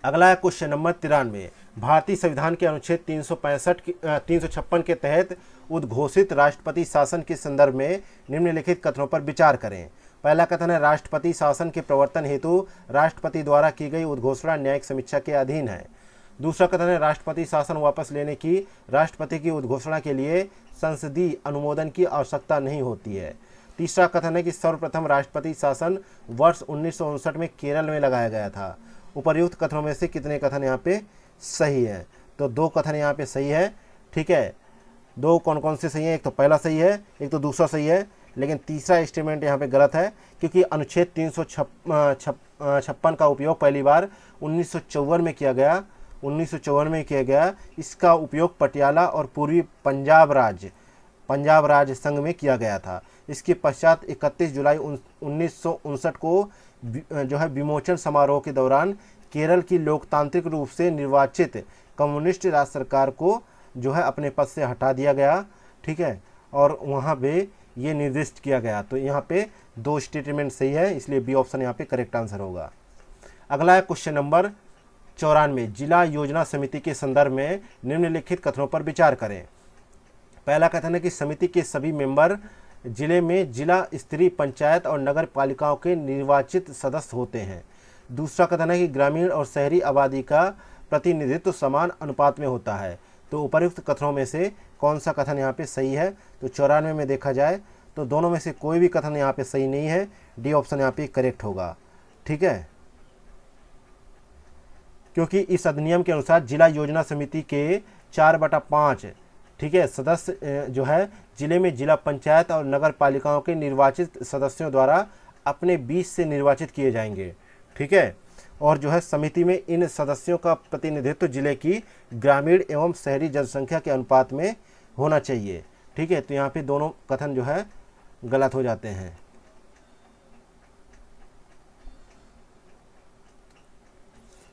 अगला है क्वेश्चन नंबर 93। भारतीय संविधान के अनुच्छेद 356 के तहत उद्घोषित राष्ट्रपति शासन के संदर्भ में निम्नलिखित कथनों पर विचार करें। पहला कथन है, राष्ट्रपति शासन के प्रवर्तन हेतु राष्ट्रपति द्वारा की गई उद्घोषणा न्यायिक समीक्षा के अधीन है। दूसरा कथन है, राष्ट्रपति शासन वापस लेने की राष्ट्रपति की उद्घोषणा के लिए संसदीय अनुमोदन की आवश्यकता नहीं होती है। तीसरा कथन है कि सर्वप्रथम राष्ट्रपति शासन वर्ष 1959 में केरल में लगाया गया था। उपर्युक्त कथनों में से कितने कथन यहाँ पे सही है? तो 2 कथन यहाँ पे सही है, ठीक है। 2 कौन कौन से सही है? एक तो पहला सही है, एक तो दूसरा सही है, लेकिन तीसरा स्टेटमेंट यहाँ पे गलत है, क्योंकि अनुच्छेद 356 का उपयोग पहली बार 1954 में किया गया। 1954 में किया गया। इसका उपयोग पटियाला और पूर्वी पंजाब राज्य संघ में किया गया था। इसके पश्चात 31 जुलाई 1959 को जो है विमोचन समारोह के दौरान केरल की लोकतांत्रिक रूप से निर्वाचित कम्युनिस्ट राज्य सरकार को जो है अपने पद से हटा दिया गया, ठीक है, और वहाँ पे ये निर्दिष्ट किया गया। तो यहाँ पे 2 स्टेटमेंट सही है, इसलिए बी ऑप्शन यहाँ पे करेक्ट आंसर होगा। अगला है क्वेश्चन नंबर 94। जिला योजना समिति के संदर्भ में निम्नलिखित कथनों पर विचार करें। पहला कथन है कि समिति के सभी मेंबर जिले में जिला स्तरीय पंचायत और नगर पालिकाओं के निर्वाचित सदस्य होते हैं। दूसरा कथन है कि ग्रामीण और शहरी आबादी का प्रतिनिधित्व समान अनुपात में होता है। तो उपर्युक्त कथनों में से कौन सा कथन यहाँ पे सही है? तो 94 में देखा जाए तो दोनों में से कोई भी कथन यहाँ पे सही नहीं है। डी ऑप्शन यहाँ पे करेक्ट होगा, ठीक है, क्योंकि इस अधिनियम के अनुसार जिला योजना समिति के 4/5, ठीक है, सदस्य जो है जिले में जिला पंचायत और नगर पालिकाओं के निर्वाचित सदस्यों द्वारा अपने बीच से निर्वाचित किए जाएंगे, ठीक है। और जो है समिति में इन सदस्यों का प्रतिनिधित्व जिले की ग्रामीण एवं शहरी जनसंख्या के अनुपात में होना चाहिए, ठीक है। तो यहाँ पे दोनों कथन जो है गलत हो जाते हैं।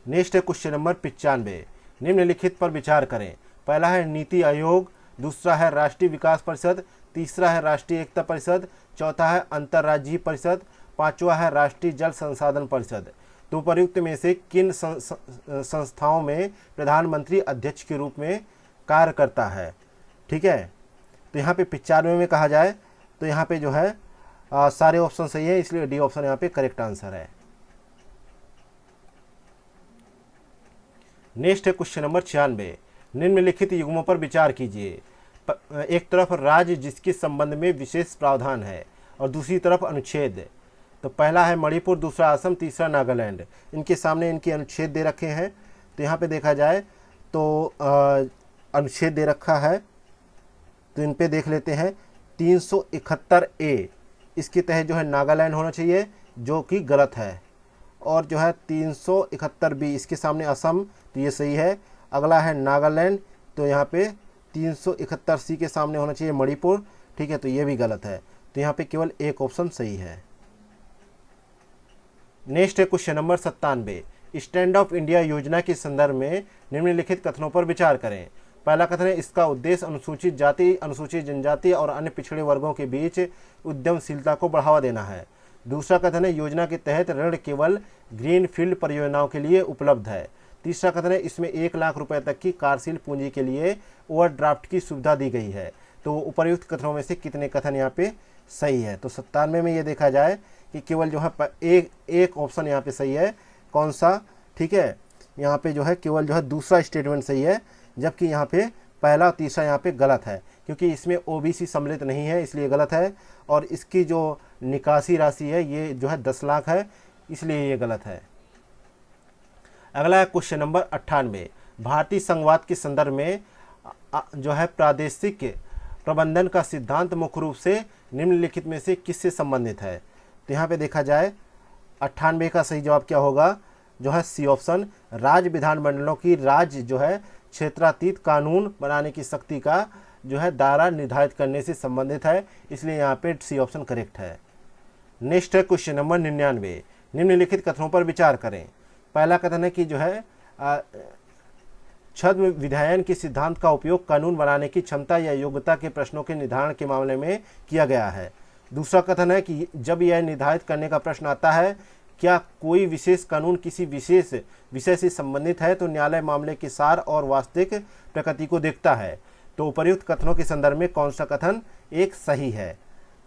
नेक्स्ट है क्वेश्चन नंबर 95। निम्नलिखित पर विचार करें। पहला है नीति आयोग, दूसरा है राष्ट्रीय विकास परिषद, तीसरा है राष्ट्रीय एकता परिषद, चौथा है अंतर्राज्यीय परिषद, पांचवा है राष्ट्रीय जल संसाधन परिषद। तो उपर्युक्त में से किन संस्थाओं में प्रधानमंत्री अध्यक्ष के रूप में कार्य करता है, ठीक है। तो यहाँ पे 95 में कहा जाए तो यहाँ पे जो है सारे ऑप्शन सही है, इसलिए डी ऑप्शन यहाँ पे करेक्ट आंसर है। नेक्स्ट है क्वेश्चन नंबर 96। निम्नलिखित युग्मों पर विचार कीजिए। एक तरफ राज्य जिसके संबंध में विशेष प्रावधान है और दूसरी तरफ अनुच्छेद। तो पहला है मणिपुर, दूसरा असम, तीसरा नागालैंड। इनके सामने इनके अनुच्छेद दे रखे हैं। तो यहाँ पे देखा जाए तो अनुच्छेद दे रखा है, तो इन पे देख लेते हैं। 371A इसके तहत जो है नागालैंड होना चाहिए, जो कि गलत है। और जो है 371B इसके सामने असम, तो ये सही है। अगला है नागालैंड, तो यहाँ पे 371C के सामने होना चाहिए मणिपुर, ठीक है, तो ये भी गलत है। तो यहाँ पे केवल एक ऑप्शन सही है। नेक्स्ट है question number 97। Stand of India योजना के संदर्भ में निम्नलिखित कथनों पर विचार करें। पहला कथन है इसका उद्देश्य अनुसूचित जाति, अनुसूचित जनजाति और अन्य पिछड़े वर्गों के बीच उद्यमशीलता को बढ़ावा देना है। दूसरा कथन है योजना के तहत ऋण केवल ग्रीन फील्ड परियोजनाओं के लिए उपलब्ध है। तीसरा कथन है इसमें 1 लाख रुपए तक की कार्यशील पूंजी के लिए ओवरड्राफ्ट की सुविधा दी गई है। तो उपर्युक्त कथनों में से कितने कथन यहाँ पे सही है? तो 97 में ये देखा जाए कि केवल जो है एक ऑप्शन यहाँ पे सही है। कौन सा? ठीक है, यहाँ पे जो है केवल जो है दूसरा स्टेटमेंट सही है, जबकि यहाँ पे पहला और तीसरा यहाँ पे गलत है, क्योंकि इसमें ओबीसी सम्मिलित नहीं है, इसलिए गलत है। और इसकी जो निकासी राशि है ये जो है 10 लाख है, इसलिए ये गलत है। अगला है क्वेश्चन नंबर 98। भारतीय संघवाद के संदर्भ में जो है प्रादेशिक प्रबंधन का सिद्धांत मुख्य रूप से निम्नलिखित में से किससे संबंधित है? तो यहाँ पे देखा जाए 98 का सही जवाब क्या होगा? जो है सी ऑप्शन, राज्य विधानमंडलों की राज्य जो है क्षेत्रातीत कानून बनाने की शक्ति का जो है दायरा निर्धारित करने से संबंधित है, इसलिए यहाँ पे सी ऑप्शन करेक्ट है। नेक्स्ट है क्वेश्चन नंबर 99। निम्नलिखित कथनों पर विचार करें। पहला कथन है कि जो है छद्म विधायन के सिद्धांत का उपयोग कानून बनाने की क्षमता या योग्यता के प्रश्नों के निर्धारण के मामले में किया गया है। दूसरा कथन है कि जब यह निर्धारित करने का प्रश्न आता है क्या कोई विशेष कानून किसी विशेष विषय से संबंधित है तो न्यायालय मामले के सार और वास्तविक प्रकृति को देखता है। तो उपर्युक्त कथनों के संदर्भ में कौन सा कथन एक सही है?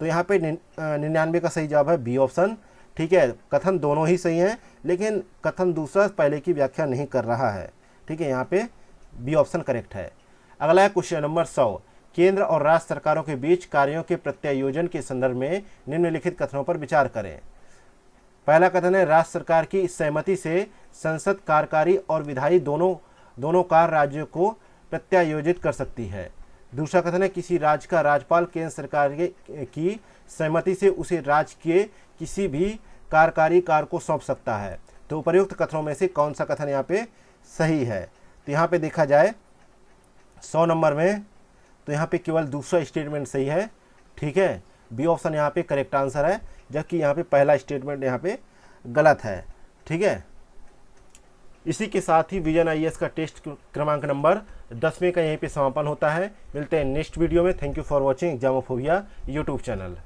तो यहाँ पे 99 का सही जवाब है बी ऑप्शन। ठीक है, कथन दोनों ही सही हैं, लेकिन कथन दूसरा पहले की व्याख्या नहीं कर रहा है। ठीक है, यहाँ पे बी ऑप्शन करेक्ट है। अगला है क्वेश्चन नंबर 100। केंद्र और राज्य सरकारों के बीच कार्यों के प्रत्यायोजन के संदर्भ में निम्नलिखित कथनों पर विचार करें। पहला कथन है राज्य सरकार की सहमति से संसद कार्यकारी और विधायी दोनों कार्य राज्यों को प्रत्यायोजित कर सकती है। दूसरा कथन है किसी राज्य का राज्यपाल केंद्र सरकार की सहमति से उसे राज्य के किसी भी कार्यकारी कार्य को सौंप सकता है। तो उपर्युक्त कथनों में से कौन सा कथन यहाँ पे सही है? तो यहाँ पे देखा जाए 100 नंबर में तो यहाँ पे केवल दूसरा स्टेटमेंट सही है। ठीक है, बी ऑप्शन यहाँ पे करेक्ट आंसर है, जबकि यहाँ पे पहला स्टेटमेंट यहाँ पे गलत है। ठीक है, इसी के साथ ही विजन आईएएस का टेस्ट क्रमांक नंबर 10वें का यहीं पे समापन होता है। मिलते हैं नेक्स्ट वीडियो में। Thank you for watching examophobia YouTube channel.